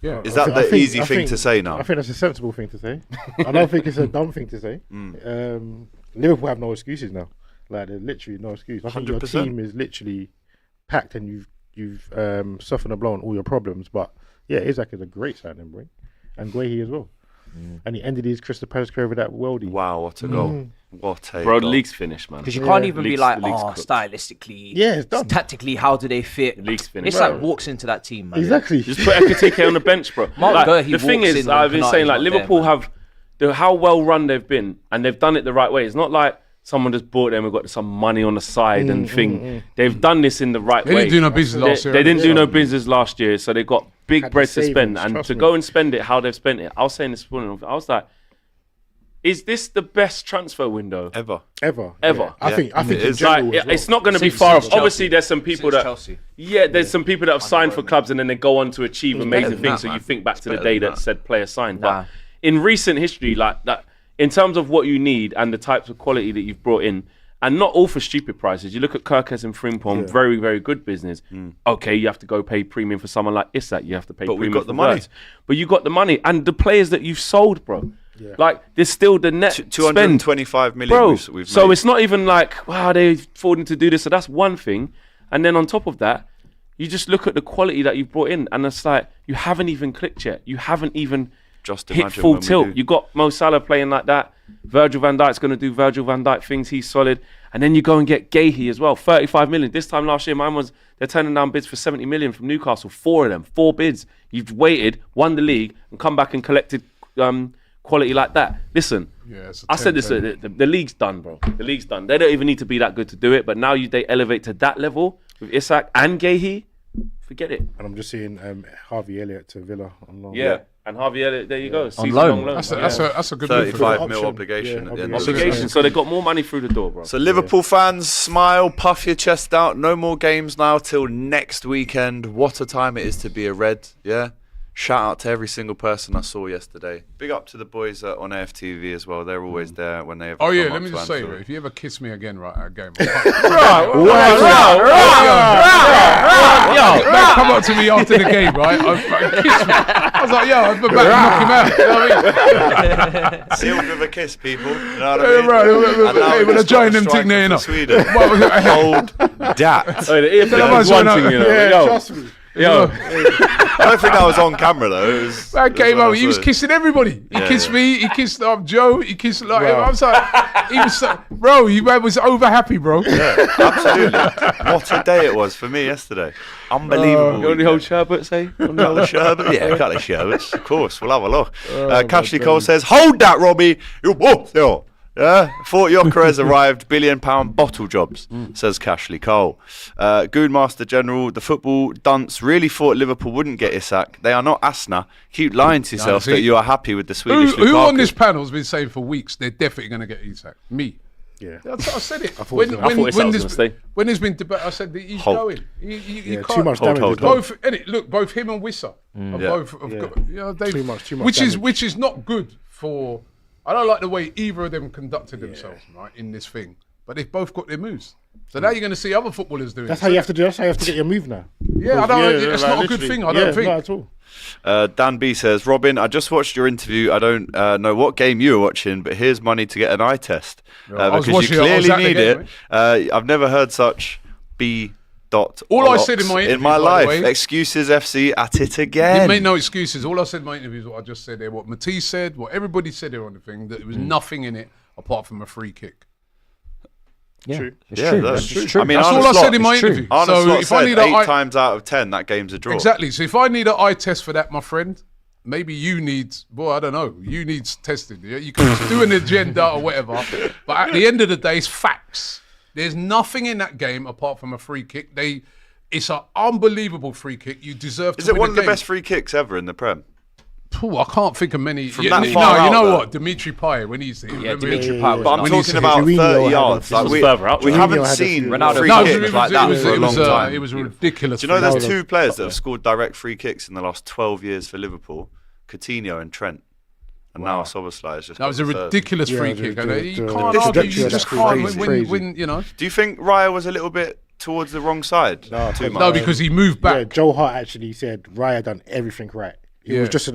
Speaker 4: Yeah.
Speaker 1: Is that the easy thing to say now?
Speaker 6: I think that's a sensible thing to say. I don't think it's a dumb thing to say. Liverpool have no excuses now. Like, there's literally no excuse. I think 100%. Your team is literally packed, and you've softened the blow on all your problems. But yeah, Isak is a great signing, bro, and Guehi as well. And he ended his Crystal Palace career with that worldie.
Speaker 1: Wow, what a goal! What a
Speaker 3: bro,
Speaker 1: goal.
Speaker 3: The league's finished, man.
Speaker 2: Because you can't even be like, stylistically,
Speaker 6: it's done.
Speaker 2: Tactically, how do they fit?
Speaker 3: The league's finished.
Speaker 2: It's like walks into that team, man.
Speaker 6: Exactly.
Speaker 3: Just put Ekitike on the bench, bro. The thing is, I've been saying, like, Liverpool have how well run they've been, and they've done it the right way. It's not like someone just bought them and got some money on the side and thing. They've done this in the right way.
Speaker 4: They didn't do no business last year.
Speaker 3: They didn't do no business last year, so they got big bread to spend. And to go and spend it how they've spent it, I was saying this morning, I was like, is this the best transfer window
Speaker 1: ever?
Speaker 6: Yeah. I think
Speaker 3: it's like, it's not going to be far off. Obviously, there's some people there's some people that have signed for clubs and then they go on to achieve amazing things. So you think back to the day that said player signed. But in recent history, like that, in terms of what you need and the types of quality that you've brought in, and not all for stupid prices. You look at Kirkes and Frimpong, very, very good business. Okay, you have to go pay premium for someone like Isak. You have to pay premium for the money. But you got the money and the players that you've sold, bro. Yeah. Like, there's still the net
Speaker 1: 225 million,
Speaker 3: bro.
Speaker 1: We've made.
Speaker 3: So it's not even like, wow, they're affording to do this. So that's one thing. And then on top of that, you just look at the quality that you've brought in, and it's like, you haven't even clicked yet. You haven't even just hit full tilt. You got Mo Salah playing like that. Virgil van Dijk's going to do Virgil van Dijk things. He's solid. And then you go and get Guehi as well. 35 million. This time last year, they're turning down bids for 70 million from Newcastle. 4 of them. 4 bids. You've waited, won the league, and come back and collected quality like that. Listen, I said this, the league's done, bro. The league's done. They don't even need to be that good to do it, but now they elevate to that level with Isak and Guehi. Forget it.
Speaker 6: And I'm just seeing Harvey Elliott to Villa on loan.
Speaker 3: Yeah, and Harvey Elliott, there you go.
Speaker 2: On loan.
Speaker 3: That's
Speaker 4: a good move.
Speaker 1: 35 mil obligation. At the end of the
Speaker 3: obligation, so they got more money through the door, bro.
Speaker 1: So Liverpool fans, smile, puff your chest out. No more games now till next weekend. What a time it is to be a Red, yeah? Shout out to every single person I saw yesterday. Big up to the boys on AFTV as well. They're always there when they ever come
Speaker 4: let
Speaker 1: up
Speaker 4: me
Speaker 1: to
Speaker 4: just say,
Speaker 1: Anfield.
Speaker 4: if you ever kiss me again at a game, come up to me after the game, right? Kiss me. I was like, I'm about to knock him out.
Speaker 1: Seal with a kiss, people. You know what I mean?
Speaker 4: Right, when I join them thing there, enough.
Speaker 1: Sweden. Hold that.
Speaker 6: Trust me.
Speaker 3: Yo,
Speaker 1: I don't think that was on camera though.
Speaker 4: That came out. He was kissing everybody. He kissed me. He kissed Joe. He kissed I was like, he was bro. He was over happy, bro.
Speaker 1: Yeah, absolutely. What a day it was for me yesterday. Unbelievable.
Speaker 3: You want the whole sherbet, say?
Speaker 1: Couple of sherbet? Yeah, a couple of sherbets. Of course, we'll have a look. Cashley Cole says, "Hold that, Robbie. Yeah, thought your career's arrived. £1 billion bottle jobs," says Cashley Cole. Goodmaster General, the football dunce really thought Liverpool wouldn't get Isak. They are not Asna. Keep lying to yourself that you are happy with the Swedish Lukaku.
Speaker 4: Who on this panel has been saying for weeks they're definitely going to get Isak? Me.
Speaker 6: Yeah,
Speaker 4: that's what I said it.
Speaker 6: When
Speaker 4: there's been debate, I said that he's going. He can't.
Speaker 6: Too much damage.
Speaker 4: Both him and Wissa have got
Speaker 6: too much.
Speaker 4: Which is not good for. I don't like the way either of them conducted themselves, right, in this thing. But they've both got their moves. So now you're going to see other footballers doing it.
Speaker 6: That's how you have to do. That's how you have to get your move now.
Speaker 4: Yeah, it's not a good thing. I don't think.
Speaker 6: Not at all.
Speaker 1: Dan B says, "Robin, I just watched your interview. I don't know what game you were watching, but here's money to get an eye test because you clearly need it. I've never heard such
Speaker 4: all I said in my
Speaker 1: life.
Speaker 4: way,
Speaker 1: Excuses FC at it again.
Speaker 4: Didn't make no excuses. All I said in my interview is what I just said there, what Mateta said, what everybody said there on the thing, that there was nothing in it apart from a free kick.
Speaker 2: Yeah,
Speaker 6: true.
Speaker 1: That's true. I mean,
Speaker 4: that's all I said in my interview.
Speaker 1: So if I need 8 times out of 10, that game's a draw.
Speaker 4: Exactly. So if I need an eye test for that, my friend, maybe you need, I don't know, you need testing. Yeah? You can do an agenda or whatever, but at the end of the day, it's facts. There's nothing in that game apart from a free kick. It's an unbelievable free kick. You deserve to win the game.
Speaker 1: Is it one of the best free kicks ever in the Prem?
Speaker 4: I can't think of many.
Speaker 1: From that far out,
Speaker 4: you know what? Dimitri Payet, when he's
Speaker 2: Dimitri Payet.
Speaker 1: But I'm talking about 30 yards. Like we haven't seen free kicks like that for a long time.
Speaker 4: It was ridiculous.
Speaker 1: Do you know there's 2 players that have scored direct free kicks in the last 12 years for Liverpool? Coutinho and Trent. And now Szoboszlai is just.
Speaker 4: That was a ridiculous free kick. You can't
Speaker 1: the
Speaker 4: argue. You
Speaker 1: trajectory
Speaker 4: just
Speaker 1: of that
Speaker 4: can't win. You know.
Speaker 1: Do you think Raya was a little bit towards the wrong side?
Speaker 4: No, because he moved back.
Speaker 6: Yeah, Joe Hart actually said Raya done everything right. It was just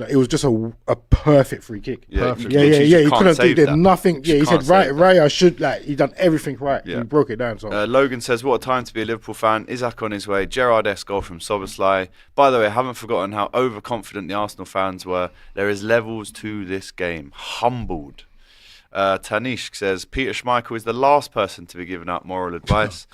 Speaker 6: a perfect free kick.
Speaker 1: Yeah,
Speaker 6: He couldn't do. There's nothing. Yeah, he said Raya should he done everything right. Yeah. He broke it down. So
Speaker 1: Logan says, "What a time to be a Liverpool fan." Isak on his way. Gerrard-esque goal from Szoboszlai. By the way, I haven't forgotten how overconfident the Arsenal fans were. There is levels to this game. Humbled. Tanishk says, Peter Schmeichel is the last person to be given out moral advice.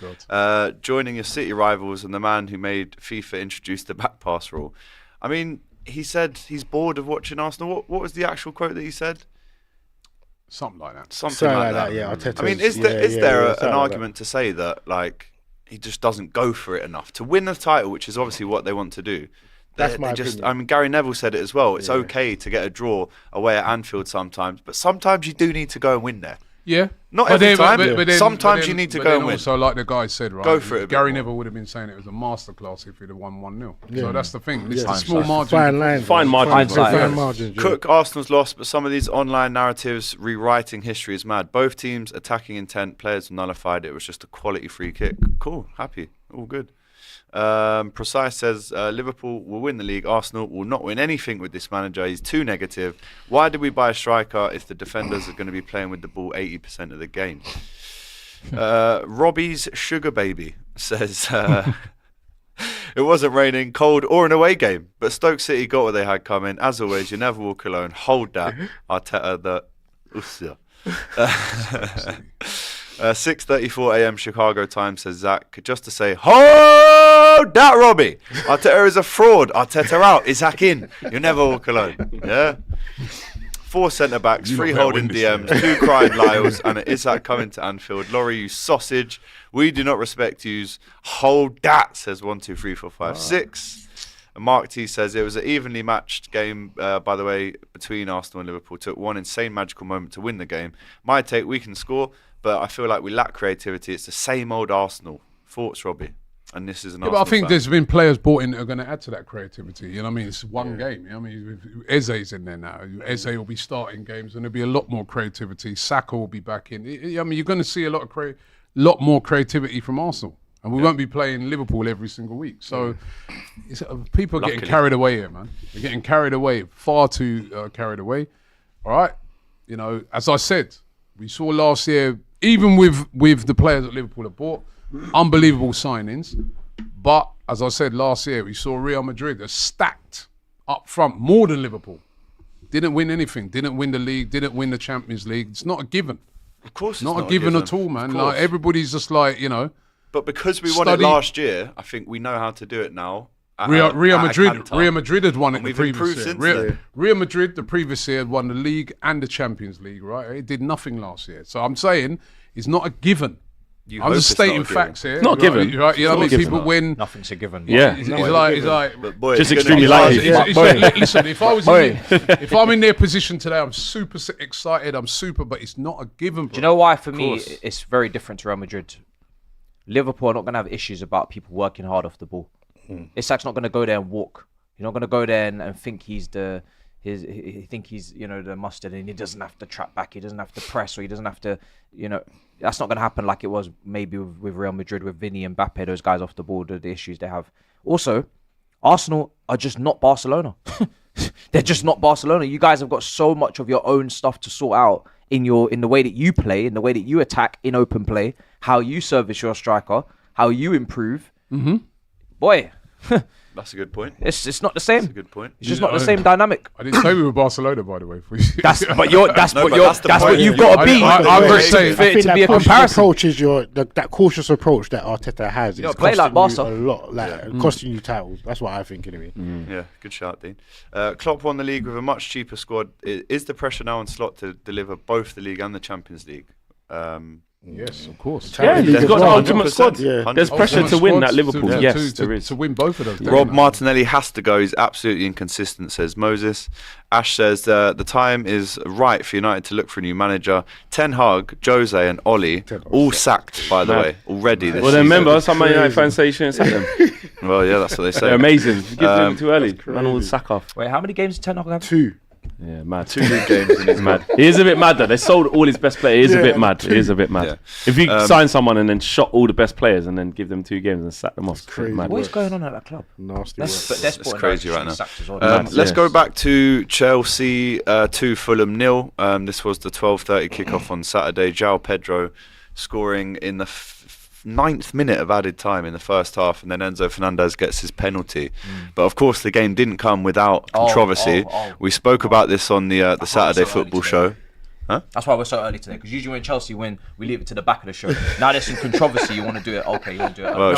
Speaker 1: Joining your City rivals and the man who made FIFA introduce the back pass rule. I mean, he said he's bored of watching Arsenal. What was the actual quote that he said?
Speaker 4: Something like that.
Speaker 1: Something like that.
Speaker 6: Yeah,
Speaker 1: I mean, is there an argument to say that he just doesn't go for it enough to win the title, which is obviously what they want to do?
Speaker 6: That's my opinion.
Speaker 1: I mean, Gary Neville said it as well. It's okay to get a draw away at Anfield sometimes, but sometimes you do need to go and win there.
Speaker 4: Yeah.
Speaker 1: Not every time, but sometimes you need to go and win.
Speaker 4: Also, like the guy said, right?
Speaker 1: Go for it.
Speaker 4: Gary Neville would have been saying it was a masterclass if he'd have won 1-0.
Speaker 1: Yeah.
Speaker 4: So that's the thing. It's a small margin.
Speaker 6: Fine
Speaker 1: margins. Cook, Arsenal's lost, but some of these online narratives rewriting history is mad. Both teams attacking intent, players nullified. It was just a quality free kick. Cool, happy, all good. Precise says Liverpool will win the league. Arsenal will not win anything with this manager. He's too negative. Why did we buy a striker if the defenders are going to be playing with the ball 80% of the game? Robbie's sugar baby says it wasn't raining, cold or an away game, but Stoke City got what they had coming. As always, you never walk alone. Hold that, Arteta. The 6:34 a.m. Chicago time, says Zach. Just to say, hold that, Robbie. Arteta is a fraud. Arteta out. Isak in. You never walk alone. Yeah. 4 centre backs, 3 holding DMs, 2 crying Lyles, and an Isak coming to Anfield. Laurie, you sausage. We do not respect yous. Hold that, says 1, 2, 3, 4, 5, 6. And Mark T says it was an evenly matched game, by the way, between Arsenal and Liverpool. Took one insane magical moment to win the game. My take, we can score, but I feel like we lack creativity. It's the same old Arsenal. Thoughts, Robbie? And this is an Arsenal
Speaker 4: but I think
Speaker 1: fan.
Speaker 4: there's been players brought in that are going to add to that creativity. You know what I mean? It's one game. You know what I mean? Eze's in there now. Eze will be starting games and there'll be a lot more creativity. Saka will be back in. I mean, you're going to see a lot more creativity from Arsenal. And we won't be playing Liverpool every single week. So people are getting carried away here, man. They're getting carried away, far too carried away. All right? You know, as I said, we saw last year, even with the players that Liverpool have bought, unbelievable signings. But as I said last year, we saw Real Madrid are stacked up front more than Liverpool. Didn't win anything. Didn't win the league. Didn't win the Champions League. It's not a given.
Speaker 1: Of course, it's
Speaker 4: not a given at all, man. Like everybody's just like, you know.
Speaker 1: But because we won it last year, I think we know how to do it now.
Speaker 4: Real Madrid had won it the previous year. Real Madrid the previous year had won the league and the Champions League, right? It did nothing last year. So I'm saying it's not a given. I'm just stating facts here.
Speaker 3: It's not given.
Speaker 4: Right? You know what I mean? People win.
Speaker 2: Nothing's a given.
Speaker 3: Yeah.
Speaker 4: It's like
Speaker 1: boy,
Speaker 3: just extremely likely.
Speaker 4: Listen, if I'm in their position today, I'm super excited. But it's not a given.
Speaker 2: Do you know why? For me, it's very different to Real Madrid. Liverpool are not going to have issues about people working hard off the ball. Isak's not going to go there and walk. He's not going to go there and think he's the mustard, and he doesn't have to trap back. He doesn't have to press, or he doesn't have to, that's not going to happen like it was maybe with Real Madrid with Vinny and Mbappe. Those guys off the ball, the issues they have. Also, Arsenal are just not Barcelona. They're just not Barcelona. You guys have got so much of your own stuff to sort out in the way that you play, in the way that you attack in open play, how you service your striker, how you improve. Boy,
Speaker 1: that's a good point.
Speaker 2: It's not the same.
Speaker 1: That's a good point.
Speaker 2: It's just not the same dynamic.
Speaker 4: I didn't say we were Barcelona, by the way.
Speaker 2: That's what you've got to be. To be a comparison.
Speaker 6: Approach is that cautious approach that Arteta has. It's
Speaker 2: play like Barca.
Speaker 6: A lot, costing you titles. That's what I think anyway.
Speaker 1: Yeah, good shout, Dean. Klopp won the league with a much cheaper squad. Is the pressure now on Slot to deliver both the league and the Champions League?
Speaker 4: Yes, of course.
Speaker 3: Yeah, he's got the ultimate squad.
Speaker 6: Yeah.
Speaker 3: There's pressure to win that Liverpool. Yes, there is.
Speaker 4: To win both of those.
Speaker 1: Rob Martinelli has to go. He's absolutely inconsistent, says Moses. Ash says the time is right for United to look for a new manager. Ten Hag, Jose and Oli all sacked, by the way, already this
Speaker 3: then
Speaker 1: season.
Speaker 3: remember, some Man United fans say you shouldn't sack them.
Speaker 1: Well, yeah, that's what they say.
Speaker 3: They're amazing. You give them too early. Man, all the sack off.
Speaker 2: Wait, how many games did Ten Hag have?
Speaker 6: 2.
Speaker 3: Yeah, mad.
Speaker 1: 2 league games and he's
Speaker 3: Mad. He is a bit mad though. They sold all his best players. He is a bit mad. He is a bit mad.
Speaker 1: Yeah.
Speaker 3: If you sign someone and then shot all the best players and then give them 2 games and sack them off, it's
Speaker 6: crazy.
Speaker 3: mad.
Speaker 2: What is going on at that club?
Speaker 6: Nasty.
Speaker 2: That's
Speaker 1: crazy right now.
Speaker 2: Well,
Speaker 1: Let's go back to Chelsea 2, Fulham 0. This was the 12:30 kickoff on Saturday. João Pedro scoring in the 9th minute of added time in the first half, and then Enzo Fernandez gets his penalty. But of course, the game didn't come without controversy. We spoke about this on the Saturday football show. Huh?
Speaker 2: That's why we're so early today, because usually when Chelsea win, we leave it to the back of the show. Now there's some controversy, you want to do it. Okay, you want to do it.
Speaker 1: Well,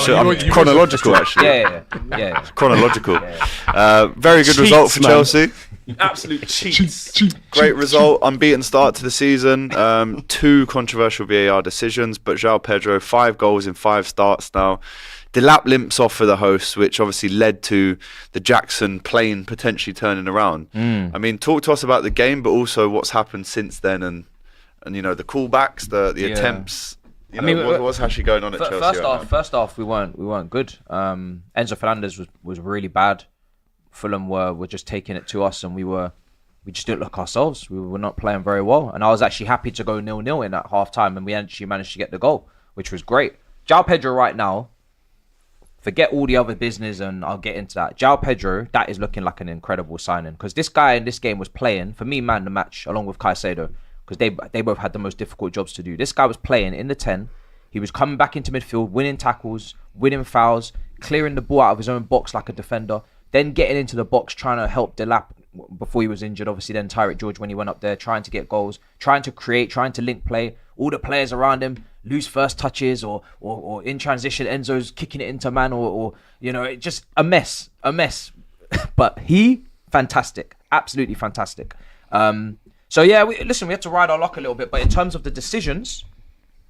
Speaker 1: chronological, actually.
Speaker 2: Yeah.
Speaker 1: Chronological. Very good result for Chelsea.
Speaker 3: Absolute cheats.
Speaker 1: Great result, unbeaten start to the season. 2 controversial VAR decisions, but João Pedro 5 goals in 5 starts now. Delap limps off for the hosts, which obviously led to the Jackson plane potentially turning around. I mean, talk to us about the game, but also what's happened since then, and you know, the callbacks, the attempts. You know, what's actually going on at Chelsea?
Speaker 2: First off, we weren't good. Enzo Fernandez was really bad. Fulham were just taking it to us, and we just didn't look ourselves. We were not playing very well, and I was actually happy to go 0-0 in at half time, and we actually managed to get the goal, which was great. João Pedro right now, forget all the other business, and I'll get into that. João Pedro, that is looking like an incredible signing, because this guy in this game was playing, for me, man the match, along with Caicedo, because they both had the most difficult jobs to do. This guy was playing in the 10. He was coming back into midfield, winning tackles, winning fouls, clearing the ball out of his own box like a defender, then getting into the box, trying to help Delap before he was injured. Obviously, then Tyreek George when he went up there, trying to get goals, trying to create, trying to link play. All the players around him lose first touches, or in transition, Enzo's kicking it into man, or you know, it just a mess. But he, fantastic, absolutely fantastic. So yeah, we had to ride our luck a little bit, but in terms of the decisions,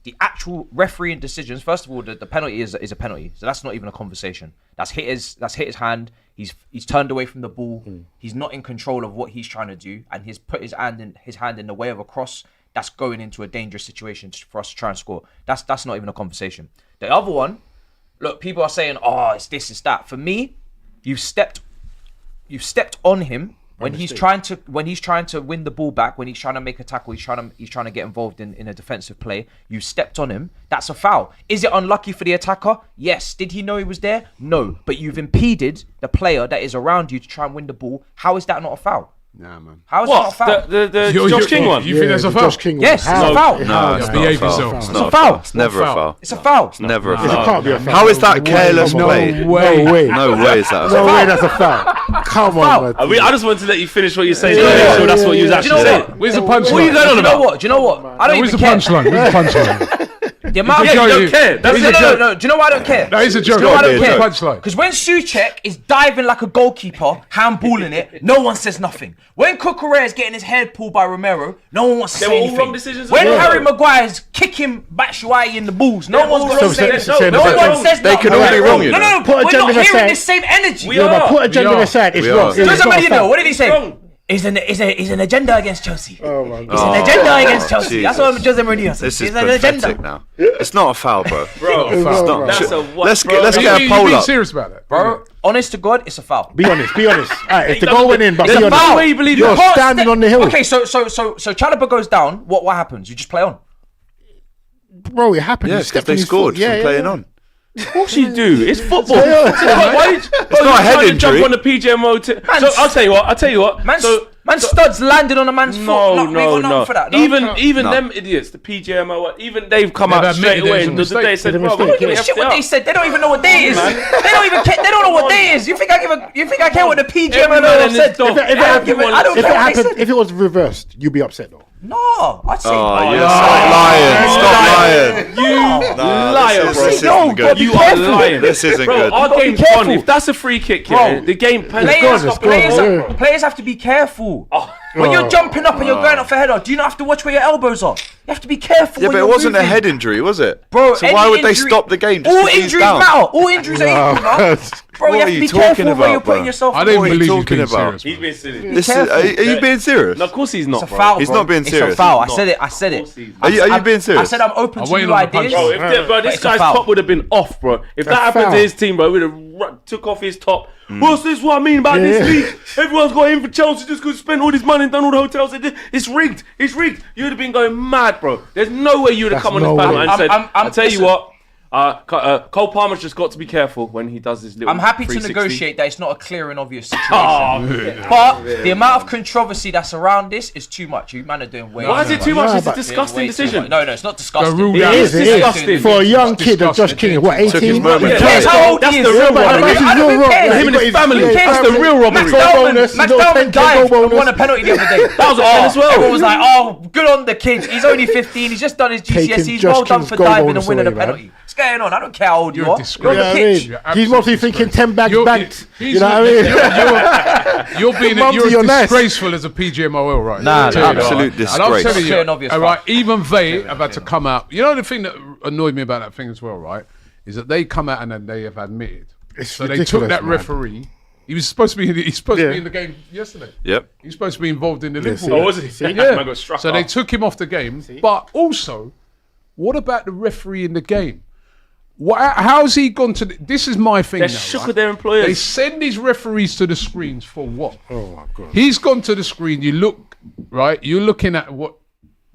Speaker 2: the actual refereeing decisions, first of all, the penalty is a penalty, so that's not even a conversation. That's hit his hand. He's turned away from the ball. He's not in control of what he's trying to do, and he's put his hand in the way of a cross that's going into a dangerous situation for us to try and score. That's not even a conversation. The other one, look, people are saying, oh, it's this, it's that. For me, you've stepped on him. When he's trying to win the ball back, when he's trying to make a tackle, he's trying to get involved in a defensive play. You stepped on him. That's a foul. Is it unlucky for the attacker? Yes. Did he know he was there? No. But you've impeded the player that is around you to try and win the ball. How is that not a foul?
Speaker 4: Nah, man.
Speaker 2: How is that not a foul?
Speaker 3: The Josh King one?
Speaker 4: You think that's a foul?
Speaker 2: Yes, it's a foul.
Speaker 1: No, it's not a foul.
Speaker 2: It's a foul.
Speaker 1: It's never a foul.
Speaker 2: It's a foul.
Speaker 1: It's never a
Speaker 6: It
Speaker 1: foul.
Speaker 6: can't be a foul.
Speaker 1: How is that careless play?
Speaker 6: No way.
Speaker 1: No way is that a
Speaker 6: No
Speaker 1: foul.
Speaker 6: way that's a foul. Come on, man.
Speaker 3: I just wanted to let you finish what you're saying.
Speaker 2: Yeah.
Speaker 3: So that's what you was
Speaker 2: Do you know
Speaker 3: actually saying.
Speaker 2: what?
Speaker 4: Where's the punchline?
Speaker 3: What are you going on about?
Speaker 2: Do you know what? I don't
Speaker 4: Where's
Speaker 2: even
Speaker 4: the
Speaker 2: care.
Speaker 4: punchline? Where's the punchline?
Speaker 2: The amount
Speaker 3: Yeah, you don't care. That's
Speaker 4: He's a
Speaker 3: it.
Speaker 4: joke.
Speaker 2: No. Do you know why I don't care?
Speaker 4: That is a joke.
Speaker 2: Do you know why I don't
Speaker 1: Yeah,
Speaker 2: care?
Speaker 1: joke.
Speaker 4: Punchline.
Speaker 2: Because when Souček is diving like a goalkeeper, handballing it, no one says nothing. When Cucurella is getting his head pulled by Romero, no one wants to
Speaker 3: They
Speaker 2: say
Speaker 3: were all
Speaker 2: anything.
Speaker 3: wrong decisions
Speaker 2: When
Speaker 3: as well.
Speaker 2: Harry Maguire's kicking Batshuayi in the balls, no one's going to say
Speaker 6: so-
Speaker 2: anything.
Speaker 6: so-
Speaker 2: No one says
Speaker 1: They
Speaker 2: nothing.
Speaker 1: can all be wrong, you
Speaker 2: No,
Speaker 1: know.
Speaker 2: but we're not
Speaker 6: agenda
Speaker 2: hearing
Speaker 6: aside.
Speaker 2: the same energy.
Speaker 3: We
Speaker 6: Yeah,
Speaker 3: are.
Speaker 6: but put agenda
Speaker 4: We are.
Speaker 6: aside. It's
Speaker 1: We
Speaker 6: wrong.
Speaker 1: are.
Speaker 6: It's
Speaker 2: Jose
Speaker 6: not a
Speaker 2: Mourinho,
Speaker 6: foul.
Speaker 2: what did he say?
Speaker 3: Wrong.
Speaker 2: Is an agenda against Chelsea.
Speaker 6: Oh my
Speaker 2: It's
Speaker 6: God.
Speaker 2: an agenda against Chelsea.
Speaker 1: Jesus.
Speaker 2: That's what Jose Mourinho says.
Speaker 1: This is
Speaker 2: It's an agenda.
Speaker 1: pathetic now. It's not a foul, bro.
Speaker 3: Bro,
Speaker 1: It's not.
Speaker 3: that's a what,
Speaker 1: Let's
Speaker 3: bro?
Speaker 1: get
Speaker 4: Are
Speaker 1: a
Speaker 4: you
Speaker 1: poll
Speaker 4: being
Speaker 1: up.
Speaker 4: serious about that?
Speaker 2: Bro, honest to God, it's a foul.
Speaker 6: Be honest. Alright, if the goal went in, but
Speaker 3: There's
Speaker 6: be
Speaker 3: a
Speaker 6: honest.
Speaker 3: foul where you believe
Speaker 6: You're
Speaker 3: it.
Speaker 2: Can't
Speaker 6: standing
Speaker 2: step-
Speaker 6: on the hill.
Speaker 2: Okay, so Chalobah goes down. What happens? You just play on.
Speaker 6: Bro, it happened.
Speaker 1: Yeah,
Speaker 6: He
Speaker 1: because
Speaker 6: stepped
Speaker 1: they
Speaker 6: on his
Speaker 1: scored
Speaker 6: foot.
Speaker 1: from playing on.
Speaker 3: Of course you do. It's football.
Speaker 1: It's not a head injury.
Speaker 3: Jump on the PGMO. So I'll tell you what.
Speaker 2: Man studs landed on a man's foot.
Speaker 3: No.
Speaker 2: We got nothing for that. No?
Speaker 3: Even
Speaker 1: No.
Speaker 3: them idiots, the PGMO, even they've come
Speaker 4: They've
Speaker 3: out straight
Speaker 4: admitted
Speaker 3: away
Speaker 4: it
Speaker 3: and
Speaker 4: was a
Speaker 3: they
Speaker 4: mistake.
Speaker 3: said,
Speaker 6: It's a
Speaker 3: bro,
Speaker 6: mistake,
Speaker 3: we're
Speaker 2: Give
Speaker 3: gonna
Speaker 2: a
Speaker 3: have
Speaker 2: shit
Speaker 3: to
Speaker 2: what they
Speaker 3: out.
Speaker 2: said. They don't even know what day is. They don't even care. They don't know what day is. You think I care what the
Speaker 3: Every
Speaker 2: PGMO
Speaker 3: man and
Speaker 2: said?
Speaker 3: his dog.
Speaker 2: I don't care what they said.
Speaker 6: If it was reversed, you'd be upset though.
Speaker 2: No, I'd say
Speaker 1: Oh,
Speaker 2: no.
Speaker 1: yeah, stop lying. Stop lying.
Speaker 3: You
Speaker 1: Nah,
Speaker 3: liar,
Speaker 1: this
Speaker 3: bro.
Speaker 1: isn't
Speaker 2: No,
Speaker 1: good.
Speaker 3: You
Speaker 2: Be
Speaker 3: are
Speaker 2: careful.
Speaker 3: lying.
Speaker 1: This isn't
Speaker 3: Bro,
Speaker 1: good.
Speaker 3: our
Speaker 2: Be
Speaker 3: game's
Speaker 2: careful.
Speaker 3: gone. If that's a free kick, yeah,
Speaker 2: Bro.
Speaker 3: the game
Speaker 2: Players have to be careful. When you're jumping up and you're going up for header, do you not have to watch where your elbows are? You have to be careful.
Speaker 1: Yeah,
Speaker 2: when
Speaker 1: but it
Speaker 2: you're
Speaker 1: wasn't a
Speaker 2: moving.
Speaker 1: head injury, was it?
Speaker 2: Bro,
Speaker 1: so
Speaker 2: any
Speaker 1: why would they
Speaker 2: injury-
Speaker 1: stop the game? Just
Speaker 2: All
Speaker 1: 'cause he's
Speaker 2: injuries
Speaker 1: down?
Speaker 2: matter. All injuries are equal now. Bro, you have to be careful where you're putting yourself.
Speaker 4: I don't believe he's
Speaker 1: talking
Speaker 4: being
Speaker 1: about?
Speaker 4: serious.
Speaker 3: He's being silly.
Speaker 1: Are you being serious?
Speaker 3: No, of course he's not,
Speaker 2: It's a
Speaker 3: bro.
Speaker 2: foul,
Speaker 1: He's
Speaker 2: bro.
Speaker 1: not being serious.
Speaker 2: It's a foul. I
Speaker 3: He's
Speaker 2: said
Speaker 3: not.
Speaker 2: it. I said
Speaker 3: Of course
Speaker 2: it.
Speaker 3: he's not.
Speaker 1: Are you being serious?
Speaker 2: I said I'm open
Speaker 4: I'm
Speaker 2: to
Speaker 4: waiting
Speaker 2: new
Speaker 4: on the punch.
Speaker 2: ideas.
Speaker 3: Bro, this
Speaker 2: it's a
Speaker 3: guy's
Speaker 2: foul.
Speaker 3: top would have been off, bro. If that happened
Speaker 6: foul.
Speaker 3: to his team, bro, we would have took off his top. What's this? What I mean about this league? Everyone's got in for Chelsea just because spent all this money and done all the hotels. It's rigged. It's rigged. You would have been going mad, bro. There's no way you would have come on this panel and said, I'll tell you what. Cole Palmer's just got to be careful when he does this little.
Speaker 2: I'm happy to
Speaker 3: 360.
Speaker 2: negotiate that it's not a clear and obvious situation. But the amount of controversy that's around this is too much. You man are doing way.
Speaker 3: Why is it too much? It's a
Speaker 6: but-
Speaker 3: disgusting decision.
Speaker 2: No, it's not disgusting.
Speaker 4: The rule
Speaker 3: It is disgusting.
Speaker 6: For a young kid of Josh King, what,
Speaker 1: Took his
Speaker 6: 18?
Speaker 1: moment.
Speaker 2: That's how old
Speaker 3: That's
Speaker 2: he
Speaker 3: the
Speaker 2: is.
Speaker 3: real
Speaker 2: I
Speaker 3: robbery.
Speaker 2: don't care.
Speaker 3: Him and his family.
Speaker 2: Who cares?
Speaker 3: That's the real robbery.
Speaker 2: Max
Speaker 6: bonus, no
Speaker 2: Dellman
Speaker 6: 10K
Speaker 2: dived
Speaker 6: bonus.
Speaker 2: and won a penalty the other day.
Speaker 3: That was a pen as well.
Speaker 2: Everyone was like, "Oh, good on the kid. He's only 15. He's just done his
Speaker 6: Taking
Speaker 2: GCSEs.
Speaker 6: Josh
Speaker 2: Well done
Speaker 6: King's
Speaker 2: for
Speaker 6: goal
Speaker 2: diving and
Speaker 6: bonus
Speaker 2: winning a
Speaker 6: away, man.
Speaker 2: penalty." What's going on? I don't care how old you
Speaker 4: You're a
Speaker 2: are.
Speaker 4: disgrace.
Speaker 2: You're on the
Speaker 6: You know what I
Speaker 2: pitch.
Speaker 6: mean?
Speaker 4: You're
Speaker 6: He's mostly
Speaker 4: absolutely
Speaker 6: thinking 10 bags banked.
Speaker 4: He's
Speaker 6: You know what I mean?
Speaker 4: You're
Speaker 6: You're nice.
Speaker 4: disgraceful as a PGMOL right
Speaker 2: Nah,
Speaker 4: now.
Speaker 2: nah,
Speaker 4: I'll tell you
Speaker 1: absolute
Speaker 4: that. And I'm
Speaker 1: disgrace.
Speaker 4: telling
Speaker 2: Clear and obvious
Speaker 4: all right,
Speaker 2: fact.
Speaker 4: even they have had to come out. You know the thing that annoyed me about that thing as well, right? Is that they come out and then they have admitted.
Speaker 6: It's
Speaker 4: So they took
Speaker 6: ridiculous,
Speaker 4: that
Speaker 6: man.
Speaker 4: referee. He was supposed to be. He's supposed to be in the game yesterday.
Speaker 1: Yep.
Speaker 4: He's supposed to be involved in the Liverpool.
Speaker 6: see.
Speaker 3: Oh, was he?
Speaker 4: Yeah.
Speaker 3: Man got struck
Speaker 4: So they
Speaker 3: off.
Speaker 4: took him off the game. But also, what about the referee in the game? How's he gone to? This is my thing.
Speaker 3: They're
Speaker 4: now,
Speaker 3: shook
Speaker 4: right?
Speaker 3: with their employers.
Speaker 4: They send these referees to the screens for what?
Speaker 6: Oh, my God.
Speaker 4: He's gone to the screen. You look, right? You're looking at what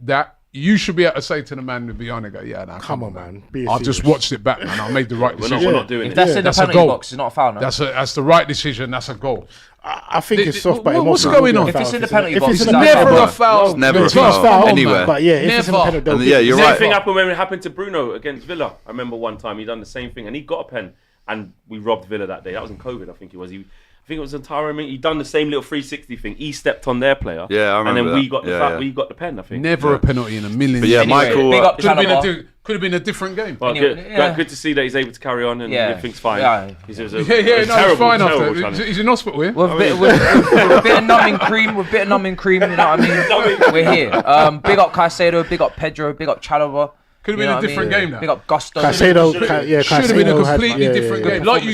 Speaker 4: that you should be able to say to the man behind and go, yeah, nah,
Speaker 6: Come on, man. Be
Speaker 4: I just
Speaker 6: serious.
Speaker 4: watched it back, man. I made the right decision.
Speaker 3: We're not doing
Speaker 2: If
Speaker 3: it.
Speaker 2: that's in the
Speaker 4: That's a
Speaker 2: penalty
Speaker 4: goal.
Speaker 2: box, it's not a foul. No?
Speaker 4: That's the right decision. That's a goal.
Speaker 6: I think it's soft, but it
Speaker 4: What's
Speaker 6: must be
Speaker 4: going
Speaker 6: a
Speaker 4: on?
Speaker 6: foul
Speaker 2: If it's in the
Speaker 6: it's
Speaker 2: penalty
Speaker 6: if
Speaker 2: box,
Speaker 6: it's
Speaker 2: it's
Speaker 6: in the
Speaker 2: not a
Speaker 6: penalty
Speaker 4: Never a
Speaker 6: box.
Speaker 4: foul.
Speaker 1: It's never a
Speaker 6: It's not
Speaker 1: foul.
Speaker 6: foul
Speaker 1: Anywhere.
Speaker 6: But yeah, if it's in the
Speaker 4: Never.
Speaker 6: penalty,
Speaker 1: And yeah, you're
Speaker 3: Same
Speaker 1: right.
Speaker 3: thing happened when it happened to Bruno against Villa. I remember one time he done the same thing and he got a pen and we robbed Villa that day. That was in COVID, I think it was. I think it was Antara. He done the same little 360 thing. He stepped on their player.
Speaker 1: Yeah, I
Speaker 3: And
Speaker 1: remember
Speaker 3: then we
Speaker 1: that.
Speaker 3: got the
Speaker 1: Yeah,
Speaker 3: foul,
Speaker 1: yeah.
Speaker 3: we got the pen. I think.
Speaker 4: Never a penalty in a million.
Speaker 1: But yeah,
Speaker 4: years.
Speaker 1: Michael.
Speaker 2: big up
Speaker 4: Could have been
Speaker 2: Chalobah.
Speaker 4: could have been a different game.
Speaker 3: Well,
Speaker 2: Anyway,
Speaker 3: good,
Speaker 2: yeah.
Speaker 3: good to see that he's able to carry on and
Speaker 2: Yeah.
Speaker 3: everything's fine.
Speaker 2: Yeah.
Speaker 3: He's a
Speaker 4: No, it's
Speaker 3: terrible,
Speaker 4: fine
Speaker 3: terrible
Speaker 4: after.
Speaker 3: challenge.
Speaker 4: He's in hospital here.
Speaker 2: With a bit of numbing cream, you know what I mean? We're here. Big up Caicedo, big up Pedro, big up Chalobah.
Speaker 4: Could have been a different game now.
Speaker 2: Big up Gusto.
Speaker 6: Caicedo,
Speaker 4: Should have been a
Speaker 6: Caicedo had-
Speaker 4: completely
Speaker 6: yeah,
Speaker 4: different
Speaker 6: yeah,
Speaker 4: game.
Speaker 6: yeah.
Speaker 4: Like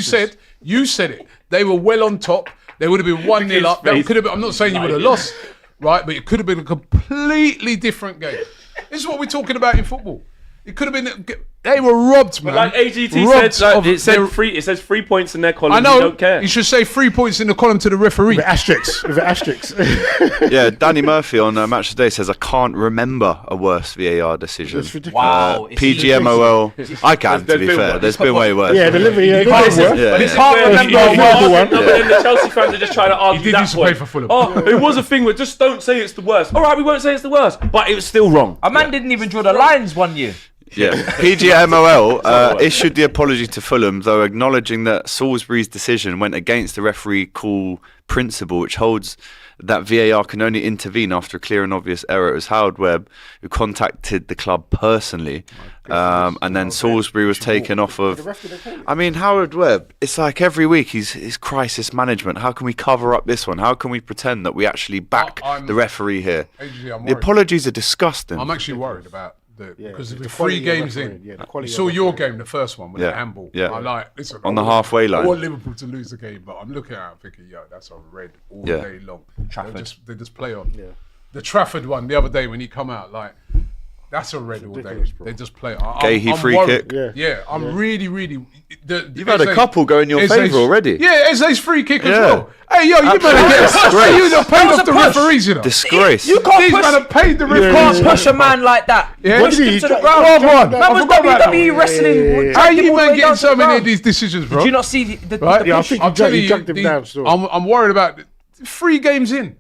Speaker 4: you said it. They were well on top. They would have been 1-0 up. That could have been, I'm not saying you would have lost, right? But it could have been a completely different game. This is what we're talking about in football. It could have been. They were robbed, man.
Speaker 3: Like AGT
Speaker 4: Robbed
Speaker 3: said,
Speaker 4: of
Speaker 3: it
Speaker 4: their-
Speaker 3: says 3 points in their column.
Speaker 4: I know.
Speaker 3: You don't care.
Speaker 4: You should say 3 points in the column to the referee.
Speaker 6: With asterisks. With asterisks.
Speaker 1: Yeah, Danny Murphy on Match Today says I can't remember a worse VAR decision.
Speaker 6: It's ridiculous.
Speaker 2: Wow. it's
Speaker 1: PGMOL. I can, to
Speaker 3: There's
Speaker 1: be
Speaker 3: been
Speaker 1: fair.
Speaker 3: worse.
Speaker 1: There's been way worse.
Speaker 6: Yeah, the Liverpool. Yeah,
Speaker 2: can't
Speaker 6: the Liverpool.
Speaker 1: Yeah,
Speaker 2: But
Speaker 1: yeah.
Speaker 2: it's can't remember
Speaker 6: Yeah,
Speaker 2: a
Speaker 6: yeah,
Speaker 2: worse-
Speaker 6: one.
Speaker 3: No, but then the Chelsea fans are just trying to argue
Speaker 4: did
Speaker 3: that
Speaker 4: used to
Speaker 3: point.
Speaker 4: play for Fulham.
Speaker 3: Oh, it was a thing where just don't say it's the worst. All right, we won't say it's the worst, but it was still wrong.
Speaker 2: A man didn't even draw the lines one year.
Speaker 1: Yeah, PGMOL issued the apology to Fulham, though acknowledging that Salisbury's decision went against the referee call principle, which holds that VAR can only intervene after a clear and obvious error. It was Howard Webb who contacted the club personally, and then Salisbury was taken off of. I mean, Howard Webb, it's like every week he's crisis management. How can we cover up this one? How can we pretend that we actually back the referee here?
Speaker 4: Actually, I'm
Speaker 1: The
Speaker 4: worried.
Speaker 1: apologies are disgusting.
Speaker 4: I'm actually worried about because
Speaker 6: the
Speaker 4: the
Speaker 6: quality
Speaker 4: 3
Speaker 6: of
Speaker 4: games
Speaker 6: refereeing,
Speaker 4: in.
Speaker 6: yeah, the
Speaker 4: You
Speaker 6: quality
Speaker 4: saw
Speaker 6: of
Speaker 4: your
Speaker 6: refereeing.
Speaker 4: game, the first one with
Speaker 1: Yeah,
Speaker 4: the handball.
Speaker 1: yeah.
Speaker 4: I like listen,
Speaker 1: On the
Speaker 4: I want-
Speaker 1: halfway line.
Speaker 4: I want Liverpool to lose the game, but I'm looking at it thinking, yo, that's a red all
Speaker 1: Yeah.
Speaker 4: day long.
Speaker 2: Trafford.
Speaker 4: They just play on. Yeah. The Trafford one the other day when he come out, like that's a red all day.
Speaker 6: ridiculous, bro.
Speaker 4: They just play.
Speaker 1: Gahey
Speaker 4: I'm
Speaker 1: free
Speaker 4: worried.
Speaker 1: kick.
Speaker 6: Yeah.
Speaker 4: I'm really.
Speaker 1: You've had a couple go in your favour already.
Speaker 4: Yeah, Eze's free kick as
Speaker 1: Yeah.
Speaker 4: well. Hey, yo, you better get
Speaker 1: Disgrace.
Speaker 4: you done paid
Speaker 2: was
Speaker 4: off
Speaker 2: a
Speaker 4: the
Speaker 2: push.
Speaker 4: referees, you know.
Speaker 1: Disgrace.
Speaker 2: You can't
Speaker 4: These
Speaker 2: push,
Speaker 4: men have paid the
Speaker 2: you
Speaker 4: referees.
Speaker 2: can't push a man like that.
Speaker 4: Yeah.
Speaker 6: What did he
Speaker 2: to the
Speaker 6: do?
Speaker 2: ground.
Speaker 4: Go on.
Speaker 2: Man
Speaker 4: I
Speaker 2: was
Speaker 4: forgot about that
Speaker 2: WWE
Speaker 4: one.
Speaker 2: wrestling.
Speaker 4: How
Speaker 2: dragged him
Speaker 4: you
Speaker 2: all the
Speaker 4: man
Speaker 2: way
Speaker 4: getting
Speaker 2: down
Speaker 4: so
Speaker 2: to the
Speaker 4: many of
Speaker 2: ground.
Speaker 4: these decisions, bro?
Speaker 2: Do you not see the
Speaker 4: Right?
Speaker 6: Yeah, I
Speaker 2: push?
Speaker 6: think
Speaker 4: I'm telling
Speaker 6: he
Speaker 4: you,
Speaker 6: dragged him down still.
Speaker 4: I'm worried about 3 games in,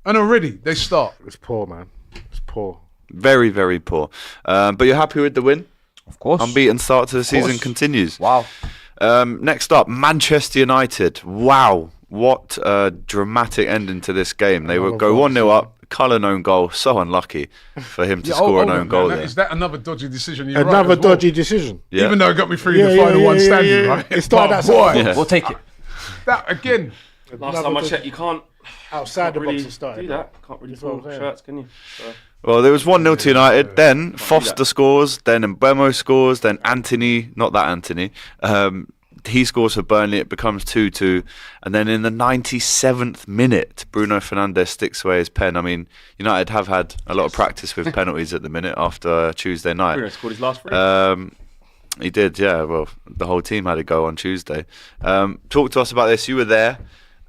Speaker 4: and already they start.
Speaker 6: It's poor, man. It's poor.
Speaker 1: Very, very poor. But you're happy with the win?
Speaker 2: Of course.
Speaker 1: Unbeaten start to the season continues.
Speaker 2: Wow.
Speaker 1: Next up, Manchester United. Wow, what a dramatic ending to this game. They would go 1-0 up. Cullen own goal. So unlucky for him to score an own goal there.
Speaker 4: Is that another dodgy decision? You're
Speaker 6: Another
Speaker 4: right as well.
Speaker 6: dodgy decision.
Speaker 1: Yeah.
Speaker 4: Even though it got me through the final one standing, right?
Speaker 6: It started
Speaker 4: But
Speaker 6: at
Speaker 4: boy,
Speaker 6: some-
Speaker 1: Yeah.
Speaker 2: We'll take it.
Speaker 4: that again.
Speaker 3: Last time I checked, you can't
Speaker 6: Outside the
Speaker 3: really
Speaker 6: box it started.
Speaker 3: do that. Can't really
Speaker 6: That's what I'm
Speaker 3: pull
Speaker 6: saying.
Speaker 3: shirts, can you? So,
Speaker 1: Well, there was 1-0 to United. Then Foster scores. Then Mbemo scores. Then Anthony, not that Anthony, he scores for Burnley, it becomes 2-2, and then in the 97th minute, Bruno Fernandes sticks away his pen. I mean, United have had a lot of practice with penalties at the minute after Tuesday night.
Speaker 3: Bruno scored his last 3.
Speaker 1: He did, yeah. Well, the whole team had a go on Tuesday. Talk to us about this. You were there.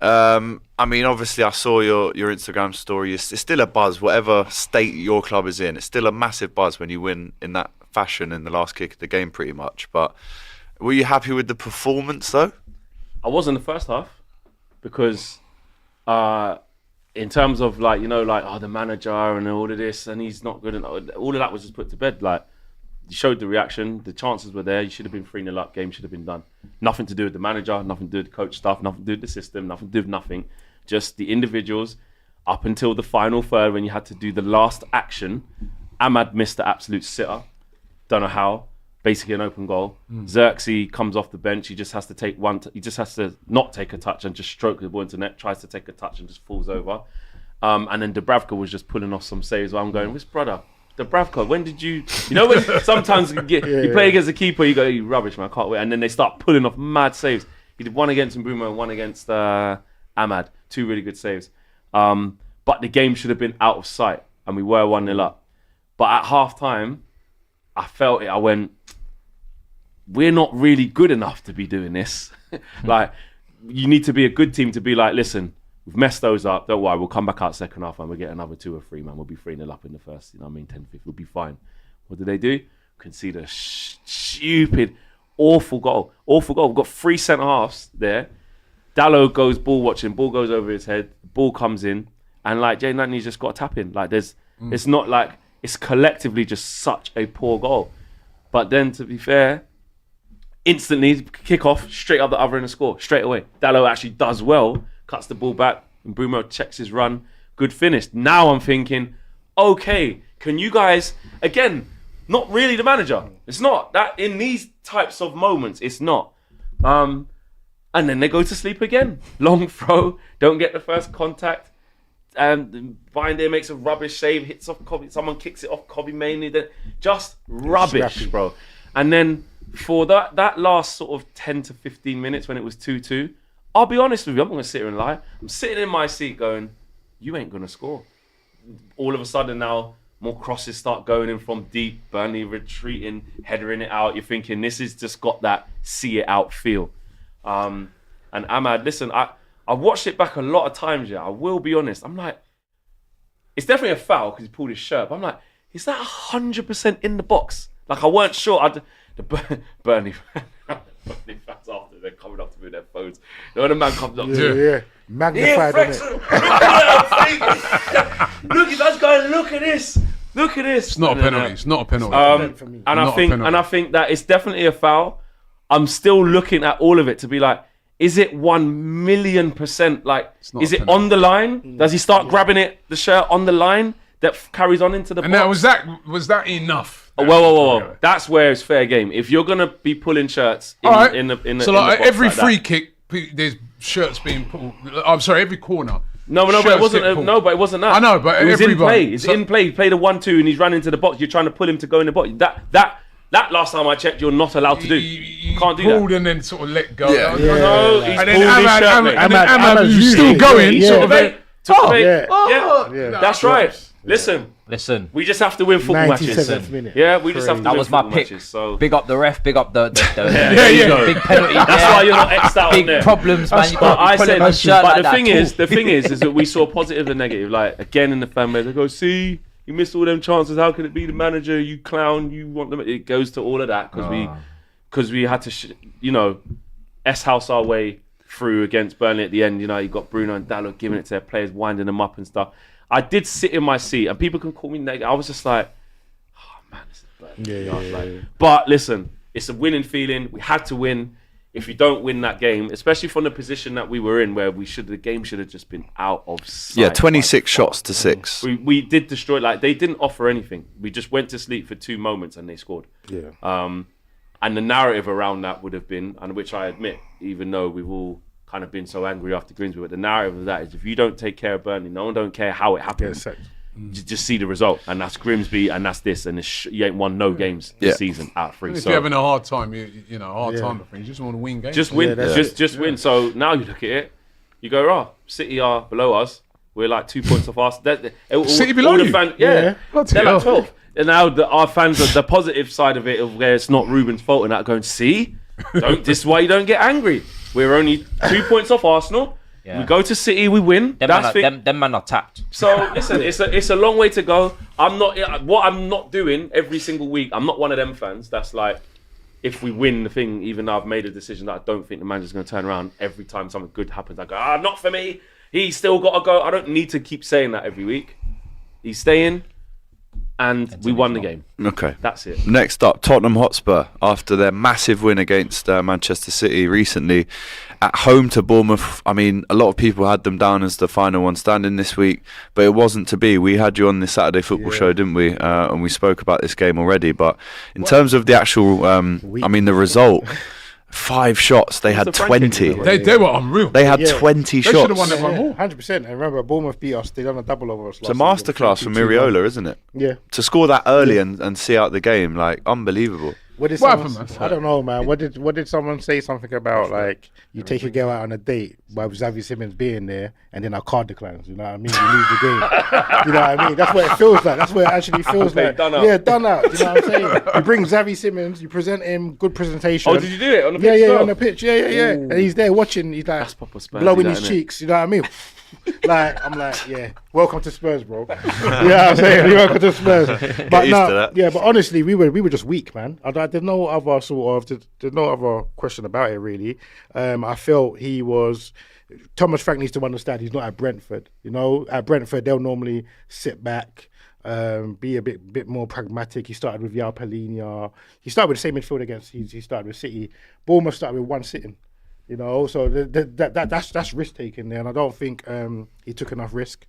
Speaker 1: I mean, obviously, I saw your Instagram story. It's still a buzz, whatever state your club is in. It's still a massive buzz when you win in that fashion in the last kick of the game, pretty much. But were you happy with the performance, though?
Speaker 3: I was in the first half because, in terms of the manager and all of this, and he's not good enough. All of that was just put to bed. Like, you showed the reaction, the chances were there. You should have been 3-0 up. Game should have been done. Nothing to do with the manager, nothing to do with the coach staff, nothing to do with the system, nothing to do with nothing. Just the individuals up until the final third when you had to do the last action. Ahmad missed the absolute sitter. Don't know how. Basically an open goal. Xerxes comes off the bench. He just has to take he just has to not take a touch and just stroke the ball into net. Tries to take a touch and just falls over. And then Dubravka was just pulling off some saves. I'm going, which brother? Dubravka, when did you know when sometimes you play against a keeper, you go, you rubbish, man, I can't wait. And then they start pulling off mad saves. He did one against Mbeumo and one against Ahmad. 2 really good saves. But the game should have been out of sight and we were 1-0 up. But at half time, I felt it. I went, we're not really good enough to be doing this. Like, you need to be a good team to be like, listen, we've messed those up. Don't worry, we'll come back out second half and we'll get another 2 or 3, man. We'll be 3-0 up in the first, 10-5. We'll be fine. What did they do? Concede a stupid, awful goal. Awful goal. We've got 3 centre halves there. Dalot goes ball watching. Ball goes over his head. Ball comes in. And Jay Nantony's just got a tap in. It's not like, it's collectively just such a poor goal. But then, to be fair, instantly, kick off, straight up the other end and score. Straight away. Dalot actually does well. Cuts the ball back, and Mbeumo checks his run. Good finish. Now I'm thinking, okay, can you guys, again, not really the manager. It's not. That in these types of moments, it's not. And then they go to sleep again. Long throw, don't get the first contact. Binder makes a rubbish save, hits off Kobe, someone kicks it off Kobe mainly. Just rubbish, bro. And then for that last sort of 10 to 15 minutes when it was 2-2, I'll be honest with you, I'm not going to sit here and lie. I'm sitting in my seat going, you ain't going to score. All of a sudden now, more crosses start going in from deep, Burnley retreating, headering it out. You're thinking, this has just got that see it out feel. And Ahmad, listen, I watched it back a lot of times, I will be honest. I'm like, it's definitely a foul because he pulled his shirt. But I'm like, is that 100% in the box? Like, I weren't sure. The Burnley fans after, they're coming up to me with their phones. When a man comes up to you.
Speaker 6: Yeah. Magnified,
Speaker 3: Look, that's going, look at this. Look at this.
Speaker 4: It's not a penalty. It's not a penalty.
Speaker 3: And I think that it's definitely a foul. I'm still looking at all of it to be like, is it 1,000,000% like, is it on the line? Does he start grabbing the shirt on the line that carries on into the box?
Speaker 4: And now, was that enough?
Speaker 3: Whoa. That's where it's fair game. If you're going to be pulling shirts in the
Speaker 4: so like every free kick, there's shirts being pulled. I'm sorry, every corner.
Speaker 3: No, but it wasn't. No, but it wasn't that.
Speaker 4: I know, but
Speaker 3: it was in play.
Speaker 4: everybody.
Speaker 3: It's in play. He played a 1-2 and he's run into the box. You're trying to pull him to go in the box. That last time I checked, you're not allowed to do. You can't do that.
Speaker 4: Pulled and then sort of let go.
Speaker 3: No, he's
Speaker 4: And
Speaker 3: pulled his shirt. mate.
Speaker 4: Ahmad, you still going.
Speaker 3: Yeah. That's right. Listen. We just have to win football matches.
Speaker 6: 97th minute.
Speaker 3: Yeah, we just have to
Speaker 2: That
Speaker 3: win
Speaker 2: was my
Speaker 3: football
Speaker 2: pick.
Speaker 3: matches. So
Speaker 2: Big up the ref, big up the
Speaker 3: big
Speaker 2: penalty.
Speaker 3: That's why you're not X'd out on
Speaker 2: Big
Speaker 3: there.
Speaker 2: problems, man. You
Speaker 3: But I
Speaker 2: can't be
Speaker 3: said,
Speaker 2: pulling a shirt
Speaker 3: but
Speaker 2: like that.
Speaker 3: the thing is that we saw positive and negative. Like, again, in the fan base, they go, see, you missed all them chances. How can it be the manager? You clown. You want them. It goes to all of that because we had to, S-house our way through against Burnley at the end. You got Bruno and Dalot giving it to their players, winding them up and stuff. I did sit in my seat, and people can call me negative. I was just like, oh man, this is bad. Yeah. But listen, it's a winning feeling. We had to win. If you don't win that game, especially from the position that we were in, where the game should have just been out of sight.
Speaker 1: Yeah, 26 shots to 6.
Speaker 3: We did destroy. Like, they didn't offer anything. We just went to sleep for 2 moments and they scored.
Speaker 6: Yeah.
Speaker 3: And the narrative around that would have been, and which I admit, even though we've all kind of been so angry after Grimsby, but the narrative of that is, if you don't take care of Burnley, no one don't care how it happens. just see the result, and that's Grimsby, and that's this, and you ain't won no games this season out of 3.
Speaker 4: If you're having a hard time, time of things, you just want to win games.
Speaker 3: Just win, just win. So now you look at it, you go, City are below us. We're like 2 points off us.
Speaker 4: City below you?
Speaker 3: They're like 12. And now our fans are the positive side of it, of where it's not Ruben's fault, and that going, see, this is why you don't get angry. We're only 2 points off Arsenal. Yeah. We go to City, we win.
Speaker 2: Them man are tapped.
Speaker 3: So listen, it's a long way to go. I'm not doing every single week. I'm not one of them fans that's like, if we win the thing, even though I've made a decision that I don't think the manager's going to turn around, every time something good happens, I go, not for me. He's still got to go. I don't need to keep saying that every week. He's staying. And we won the game.
Speaker 1: Okay.
Speaker 3: That's it.
Speaker 1: Next up, Tottenham Hotspur, after their massive win against Manchester City recently, at home to Bournemouth. I mean, a lot of people had them down as the final one standing this week, but it wasn't to be. We had you on the Saturday football show, didn't we? And we spoke about this game already. But in terms of the actual, the result... 5 shots. They had 20.
Speaker 4: They were unreal.
Speaker 1: They had 20 shots.
Speaker 4: They should have won that one more.
Speaker 6: 100%. And remember, Bournemouth beat us. They done a double over us.
Speaker 1: It's a masterclass from Iriola, isn't it?
Speaker 6: Yeah.
Speaker 1: To score that early and see out the game, like, unbelievable.
Speaker 6: What happened, man? I don't know, man. What did someone say something about, like, you take a girl out on a date by Xavi Simons being there, and then our card declines? You know what I mean? You lose the game. You know what I mean? That's what it feels like. That's what it actually feels like.
Speaker 3: Done out.
Speaker 6: Yeah, done out. You know what I'm saying? You bring Xavi Simons, you present him, good presentation.
Speaker 3: Oh, did you do it on the pitch?
Speaker 6: Yeah, on the pitch. Yeah. And he's there watching. He's like blowing his cheeks. You know what I mean? I'm like, welcome to Spurs, bro. You know what I'm saying? Welcome to Spurs. But but honestly, we were just weak, man. There's no other question about it, really. I felt he was. Thomas Frank needs to understand he's not at Brentford. You know, at Brentford they'll normally sit back, be a bit more pragmatic. He started with Yao Palhinha. He started with the same midfield against. He started with City. Bournemouth started with one sitting. You know, so that's risk taking there, and I don't think he took enough risk.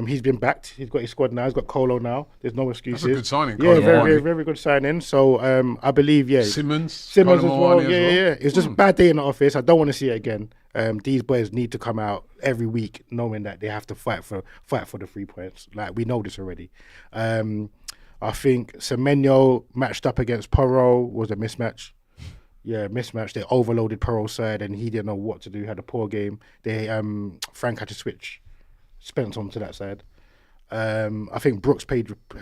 Speaker 6: He's been backed. He's got his squad now. He's got Colo now. There's no excuses.
Speaker 4: That's a good signing.
Speaker 6: Yeah, very good signing. So I believe,
Speaker 4: Simmons
Speaker 6: as well. Yeah. It's just a bad day in the office. I don't want to see it again. These boys need to come out every week knowing that they have to fight for the 3 points. Like, we know this already. I think Semenyo matched up against Porro was a mismatch. Yeah, mismatch. They overloaded Porro's side, and he didn't know what to do. Had a poor game. Frank had to switch Spence onto that side. I think Brooks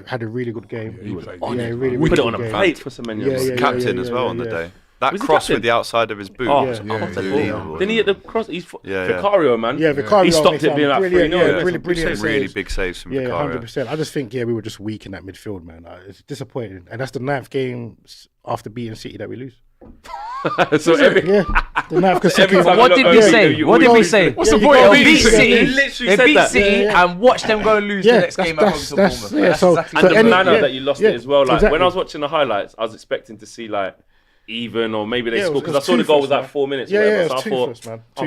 Speaker 6: had a really good game.
Speaker 3: He was
Speaker 6: really
Speaker 3: put it on a plate for Semenyo.
Speaker 1: Captain as well on the day. That cross with the outside of his boot was
Speaker 3: unbelievable. Didn't he hit the cross? Vicario, man.
Speaker 6: Yeah, Vicario.
Speaker 3: He stopped it being like 3-0.
Speaker 6: Brilliant.
Speaker 1: Really big saves from Vicario.
Speaker 6: 100%. I just think, we were just weak in that midfield, man. It's disappointing. And that's the 9th game after beating City that we lose.
Speaker 3: So every
Speaker 2: what did we say?
Speaker 4: What's the point of beating
Speaker 2: City? They beat City and watch them go and lose the next game at home to Bournemouth.
Speaker 3: And the manner that you lost it as well. Like when I was watching the highlights, I was expecting to see like even or maybe they scored because I saw the goal was like 4 minutes. So I thought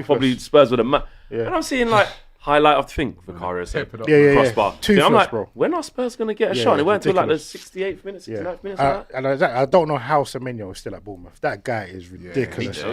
Speaker 3: probably Spurs would have. And I'm seeing like. Highlight of the thing, Vicario said. Crossbar. I'm like, bro. When are Spurs going to get a shot? And it went until like the 68th minute, 69th minute.
Speaker 6: And I don't know how Semenyo is still at Bournemouth. That guy is ridiculous. He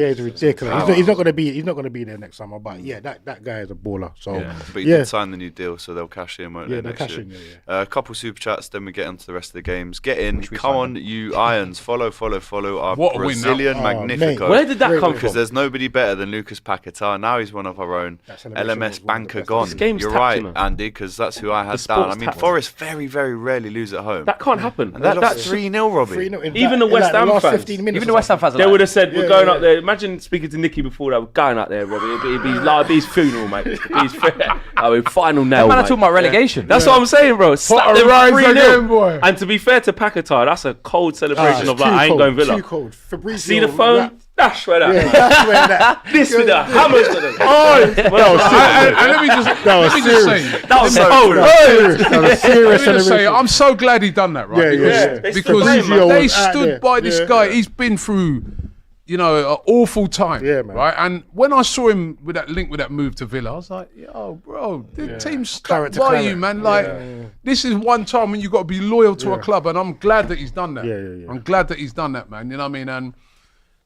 Speaker 6: is ridiculous. He's not going to be. He's not going to be there next summer. But that guy is a baller. So,
Speaker 1: but he did sign the new deal, so they'll cash in, won't they?
Speaker 6: They'll cash in.
Speaker 1: A couple super chats, then we get into the rest of the games. Get in, come on, you Irons. Follow our Brazilian Magnifico.
Speaker 3: Where did that come from?
Speaker 1: Because there's nobody better than Lucas Paquetá. Now he's one of our own. LMS banker gone. You're right, Andy, because that's who I had down. I mean, Forest very, very rarely lose at home.
Speaker 3: That can't happen.
Speaker 1: And that's 3-0, Robbie.
Speaker 3: Even the West Ham fans. They would have said, we're going up there. Imagine speaking to Nicky before that. We're going up there, Robbie. It'd be his funeral, mate. It'd be final nail,
Speaker 2: mate. I'm talking about relegation.
Speaker 3: That's what I'm saying, bro. Slap them 3-0. And to be fair to Paquetá, that's a cold celebration of like, I ain't going Villa.
Speaker 6: Too cold.
Speaker 3: See the phone? Dash where that. This with the hammers.
Speaker 4: Let me just say,
Speaker 3: that was cold.
Speaker 4: Let me just say, I'm so glad he done that, right? Because they stood by this guy. He's been through, an awful time, right? And when I saw him with that link with that move to Villa, I was like, yo, bro, the team's stuck by you, man. Like, this is one time when you got to be loyal to a club, and I'm glad that he's done that. I'm glad that he's done that, man. You know what I mean? And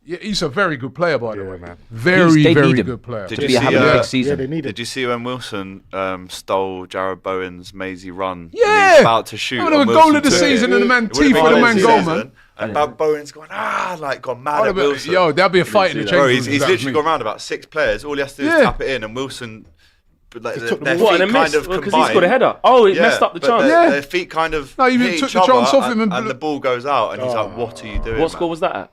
Speaker 4: Yeah, he's a very good player, by the way.
Speaker 6: man.
Speaker 4: Very,
Speaker 2: They
Speaker 4: very
Speaker 2: need him.
Speaker 4: good player.
Speaker 1: Did
Speaker 2: To
Speaker 1: you
Speaker 2: be
Speaker 1: see,
Speaker 2: having a
Speaker 1: uh,
Speaker 2: big season.
Speaker 6: they need
Speaker 1: Did
Speaker 6: it.
Speaker 1: you see when Wilson stole Jared Bowen's mazy run?
Speaker 4: Yeah.
Speaker 1: And he was about to shoot.
Speaker 4: Having a
Speaker 1: and
Speaker 4: goal
Speaker 1: Wilson
Speaker 4: of the
Speaker 1: took
Speaker 4: season
Speaker 1: it.
Speaker 4: and the man
Speaker 1: It would've
Speaker 4: teeth
Speaker 1: been
Speaker 4: for the
Speaker 1: goal
Speaker 4: man
Speaker 1: of
Speaker 4: goal,
Speaker 1: season,
Speaker 4: man.
Speaker 1: And Bowen's gone, gone mad at Wilson.
Speaker 4: Yo, that'd be a fight in the
Speaker 3: see that.
Speaker 4: change
Speaker 1: Bro,
Speaker 4: room.
Speaker 1: he's literally gone round about 6 players. All he has to do is
Speaker 4: Yeah.
Speaker 1: tap it in, and Wilson, like,
Speaker 6: took the
Speaker 1: their
Speaker 6: ball.
Speaker 3: What,
Speaker 1: feet
Speaker 3: and a
Speaker 1: kind
Speaker 3: miss?
Speaker 1: of
Speaker 3: Because
Speaker 1: combine.
Speaker 3: he scored a header. Oh, it
Speaker 1: Yeah,
Speaker 3: messed up the
Speaker 1: but
Speaker 3: chance.
Speaker 1: Their feet kind of
Speaker 4: No, he
Speaker 1: hit
Speaker 4: took
Speaker 1: each
Speaker 4: the chance
Speaker 1: other
Speaker 4: off him
Speaker 1: and
Speaker 4: and
Speaker 1: the ball goes out, and he's like, "What are you doing?"
Speaker 3: What score
Speaker 1: man?"
Speaker 3: was that at?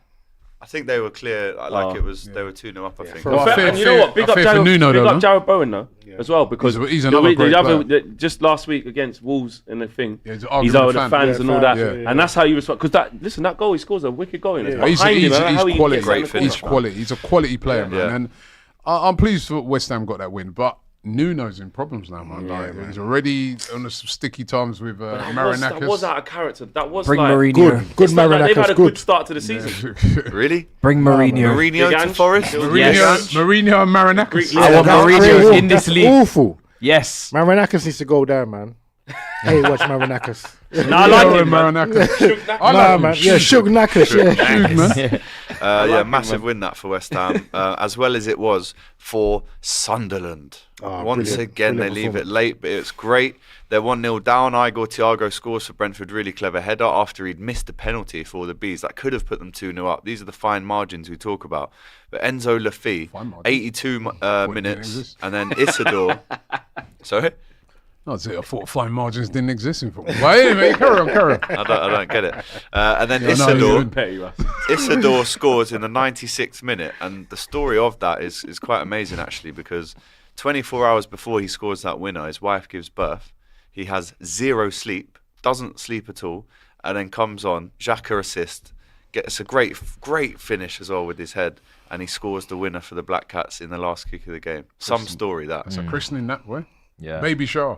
Speaker 1: I think they were clear.
Speaker 3: Oh.
Speaker 1: It was. They were 2-0 up. I think.
Speaker 4: Well,
Speaker 3: Fair-
Speaker 4: fair-
Speaker 3: and you know what? Big
Speaker 4: fair
Speaker 3: up
Speaker 4: for
Speaker 3: Jared,
Speaker 4: Nuno,
Speaker 3: big
Speaker 4: though,
Speaker 3: up
Speaker 4: no?
Speaker 3: Jared Bowen though, as well, because
Speaker 4: He's another great player.
Speaker 3: just last week against Wolves and the thing,
Speaker 4: Yeah, he's
Speaker 3: he's
Speaker 4: arguing
Speaker 3: over
Speaker 4: with
Speaker 3: the
Speaker 4: fans.
Speaker 3: fans
Speaker 6: Yeah,
Speaker 3: and all
Speaker 6: fans,
Speaker 3: that,
Speaker 6: yeah.
Speaker 3: and that's how you respond. Because that goal he scores a wicked goal in it.
Speaker 6: Yeah.
Speaker 4: He's
Speaker 3: Behind him, I don't know how he
Speaker 4: quality.
Speaker 3: gets that in the
Speaker 1: Great
Speaker 4: He's
Speaker 3: corner.
Speaker 4: quality. He's a quality player, man.
Speaker 1: Yeah.
Speaker 4: And I'm pleased that West Ham got that win, but Nuno's in problems now, man. He's already on some sticky times with
Speaker 3: That
Speaker 4: Marinakis.
Speaker 3: was out of character. That was
Speaker 2: Bring
Speaker 3: like
Speaker 2: Mourinho.
Speaker 6: Good
Speaker 3: it's not like they've had
Speaker 6: Marinakis,
Speaker 3: a
Speaker 6: good.
Speaker 3: good start to the season.
Speaker 1: Really?
Speaker 2: Bring Mourinho.
Speaker 1: Mourinho
Speaker 3: Big
Speaker 1: to
Speaker 3: Ange.
Speaker 1: Forest?
Speaker 3: It was-
Speaker 2: Yes.
Speaker 4: Mourinho and Marinakis.
Speaker 3: Yeah.
Speaker 2: I want
Speaker 6: That's
Speaker 2: Mourinho
Speaker 6: awful.
Speaker 2: in this
Speaker 6: That's
Speaker 2: league.
Speaker 6: awful.
Speaker 2: Yes.
Speaker 6: Marinakis needs to go down, man. Hey, watch Marinakis.
Speaker 3: No, I like
Speaker 4: Mourinho
Speaker 3: him, man.
Speaker 4: and Marinakis. I
Speaker 6: Nah,
Speaker 4: like him.
Speaker 6: man. Yeah, Shug Nakas. Yeah.
Speaker 1: Yeah, massive win that for West Ham, as well as it was for Sunderland.
Speaker 6: Oh,
Speaker 1: Once
Speaker 6: brilliant.
Speaker 1: again,
Speaker 6: Brilliant
Speaker 1: they leave it
Speaker 6: performance.
Speaker 1: late, but it's great. They're 1-0 down. Igor Thiago scores for Brentford. Really clever header after he'd missed the penalty for the Bees. That could have put them 2-0 up. These are the fine margins we talk about. But Enzo Laffi,
Speaker 4: Fine margins.
Speaker 1: 82
Speaker 4: didn't
Speaker 1: minutes,
Speaker 4: exist.
Speaker 1: and then Isidore. Sorry?
Speaker 4: I thought fine margins didn't exist in football. But anyway, carry on.
Speaker 1: I don't get it. And then
Speaker 4: Yeah, no,
Speaker 1: Isidore.
Speaker 4: you
Speaker 3: Petty, Russ.
Speaker 1: Isidore scores in the 96th minute, and the story of that is quite amazing actually, because 24 hours before he scores that winner, his wife gives birth. He has 0 sleep, doesn't sleep at all, and then comes on, Xhaka assist, gets a great finish as well with his head, and he scores the winner for the Black Cats in the last kick of the game. Some story that.
Speaker 4: That's a christening that way.
Speaker 2: Yeah.
Speaker 4: Baby Shaw.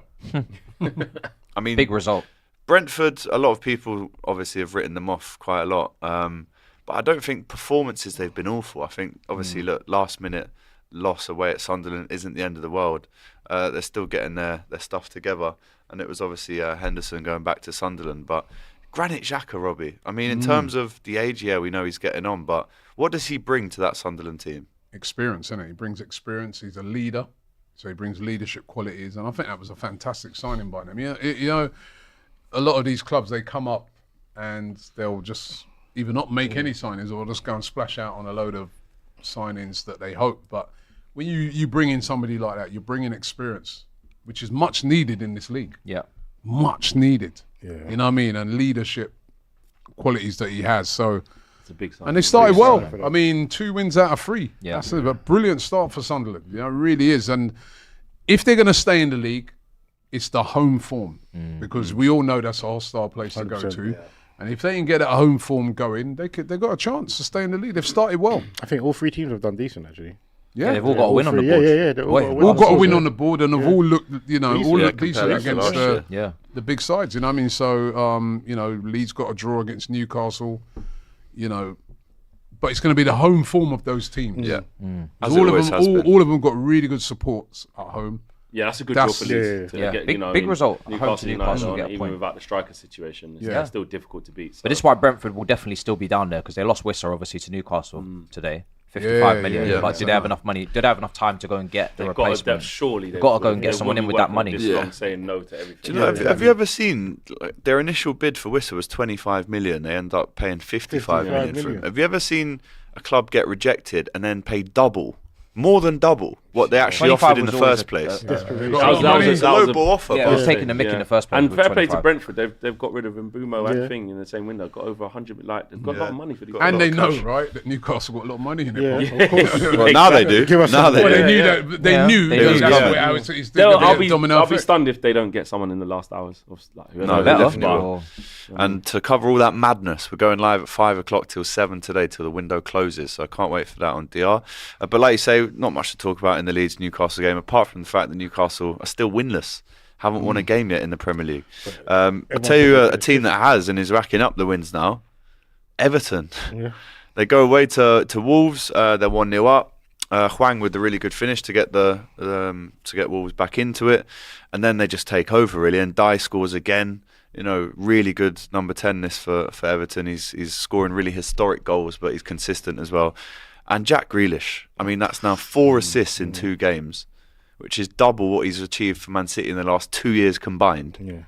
Speaker 1: I mean,
Speaker 2: Big result.
Speaker 1: Brentford, a lot of people obviously have written them off quite a lot. But I don't think performances, they've been awful. I think, obviously, look, last minute loss away at Sunderland isn't the end of the world. They're still getting their stuff together. And it was obviously Henderson going back to Sunderland. But Granit Xhaka, Robbie, I mean, in terms of the age, yeah, we know he's getting on. But what does he bring to that Sunderland team?
Speaker 4: Experience, isn't it? He brings experience. He's a leader. So he brings leadership qualities. And I think that was a fantastic signing by them. You know, a lot of these clubs, they come up and they'll just either not make any signings or just go and splash out on a load of signings that they hope. But when you bring in somebody like that, you're bringing experience, which is much needed in this league.
Speaker 2: Yeah.
Speaker 4: Much needed.
Speaker 6: Yeah.
Speaker 4: You know what I mean? And leadership qualities that he has. So,
Speaker 3: It's a big sign.
Speaker 4: and they started well. I mean, 2 wins out of 3.
Speaker 2: Yeah.
Speaker 4: That's a brilliant start for Sunderland. You know, it really is. And if they're going to stay in the league, it's the home form, because we all know that's a hostile place to go
Speaker 6: 100%,
Speaker 4: to. And if they can get a home form going, they've got a chance to stay in the league. They've started well.
Speaker 6: I think all 3 teams have done decent, actually.
Speaker 2: Yeah, they've all got a win on the
Speaker 6: three,
Speaker 2: board.
Speaker 6: yeah. They've all got a win
Speaker 4: All
Speaker 6: on
Speaker 4: got a
Speaker 6: the
Speaker 4: win
Speaker 6: board,
Speaker 4: on the board, and have all looked, all looked decent
Speaker 1: compared to
Speaker 4: against
Speaker 1: last year.
Speaker 2: Yeah.
Speaker 4: the big sides. You know what I mean? So, Leeds got a draw against Newcastle. But it's going to be the home form of those teams.
Speaker 1: Yeah.
Speaker 4: All of them got really good supports at home.
Speaker 3: Yeah, that's a good draw for
Speaker 4: That's-
Speaker 3: Leeds.
Speaker 2: Yeah.
Speaker 3: to get,
Speaker 2: Big result. Home
Speaker 3: Newcastle
Speaker 2: to
Speaker 3: United,
Speaker 2: Newcastle get a
Speaker 3: even
Speaker 2: point.
Speaker 3: without the striker situation, it's still difficult to beat. So.
Speaker 2: But this is why Brentford will definitely still be down there, because they lost Wissa obviously to Newcastle today. 55 million.
Speaker 4: yeah,
Speaker 2: But did they have enough money? Did they have enough time to go and get the
Speaker 3: they've got to,
Speaker 2: replacement?
Speaker 3: surely they've
Speaker 2: got to go and get someone in with that money.
Speaker 3: This
Speaker 1: Yeah.
Speaker 3: long saying no to everything.
Speaker 1: Do you know, have you ever seen, like, their initial bid for Wissa was 25 million. They end up paying 55 million for him. Have you ever seen a club get rejected and then pay double, more than double, what they actually
Speaker 2: 25
Speaker 1: offered in the
Speaker 2: was always
Speaker 1: first place?
Speaker 6: Desperation.
Speaker 4: Got a lot of
Speaker 3: that was
Speaker 4: money.
Speaker 1: It's a lowball offer,
Speaker 2: Yeah, it
Speaker 1: but
Speaker 2: was taking the mick in the first place.
Speaker 3: And
Speaker 2: with
Speaker 3: fair play to
Speaker 2: 25.
Speaker 3: Brentford, they've got rid of Mbumo
Speaker 6: Yeah.
Speaker 3: and Thing in the same window. Got over 100. Like they've got a lot of money for these.
Speaker 1: Got a
Speaker 4: And
Speaker 1: lot
Speaker 4: they
Speaker 1: of
Speaker 4: know,
Speaker 1: cash.
Speaker 4: right, that Newcastle got a lot of money in it.
Speaker 6: Yeah, of course.
Speaker 1: Well, now they do.
Speaker 6: Give us
Speaker 1: Now
Speaker 6: some-
Speaker 1: they
Speaker 4: Well,
Speaker 1: do.
Speaker 4: they knew
Speaker 3: Yeah.
Speaker 4: that. They
Speaker 2: Yeah.
Speaker 4: knew
Speaker 2: They
Speaker 4: that
Speaker 2: knew
Speaker 4: that's
Speaker 1: coming.
Speaker 4: how it's gonna be a domino
Speaker 3: I'll be
Speaker 4: effect.
Speaker 3: stunned if they don't get someone in the last hours. Of, like, whoever
Speaker 1: No,
Speaker 3: knows.
Speaker 1: they
Speaker 2: Better.
Speaker 1: definitely will.
Speaker 2: Or-
Speaker 1: And to cover all that madness, we're going live at 5 o'clock till 7 today, till the window closes. So I can't wait for that on DR. But like you say, not much to talk about in the Leeds Newcastle game, apart from the fact that Newcastle are still winless, haven't won a game yet in the Premier League. I'll tell you a team that has and is racking up the wins now. Everton.
Speaker 6: Yeah.
Speaker 1: They go away to Wolves. They're 1-0 up. Hwang with the really good finish to get Wolves back into it, and then they just take over really. And Dye scores again really good number 10 this for Everton. He's scoring really historic goals, but he's consistent as well. And Jack Grealish, I mean, that's now 4 assists in 2 games, which is double what he's achieved for Man City in the last 2 years combined.
Speaker 6: Yeah.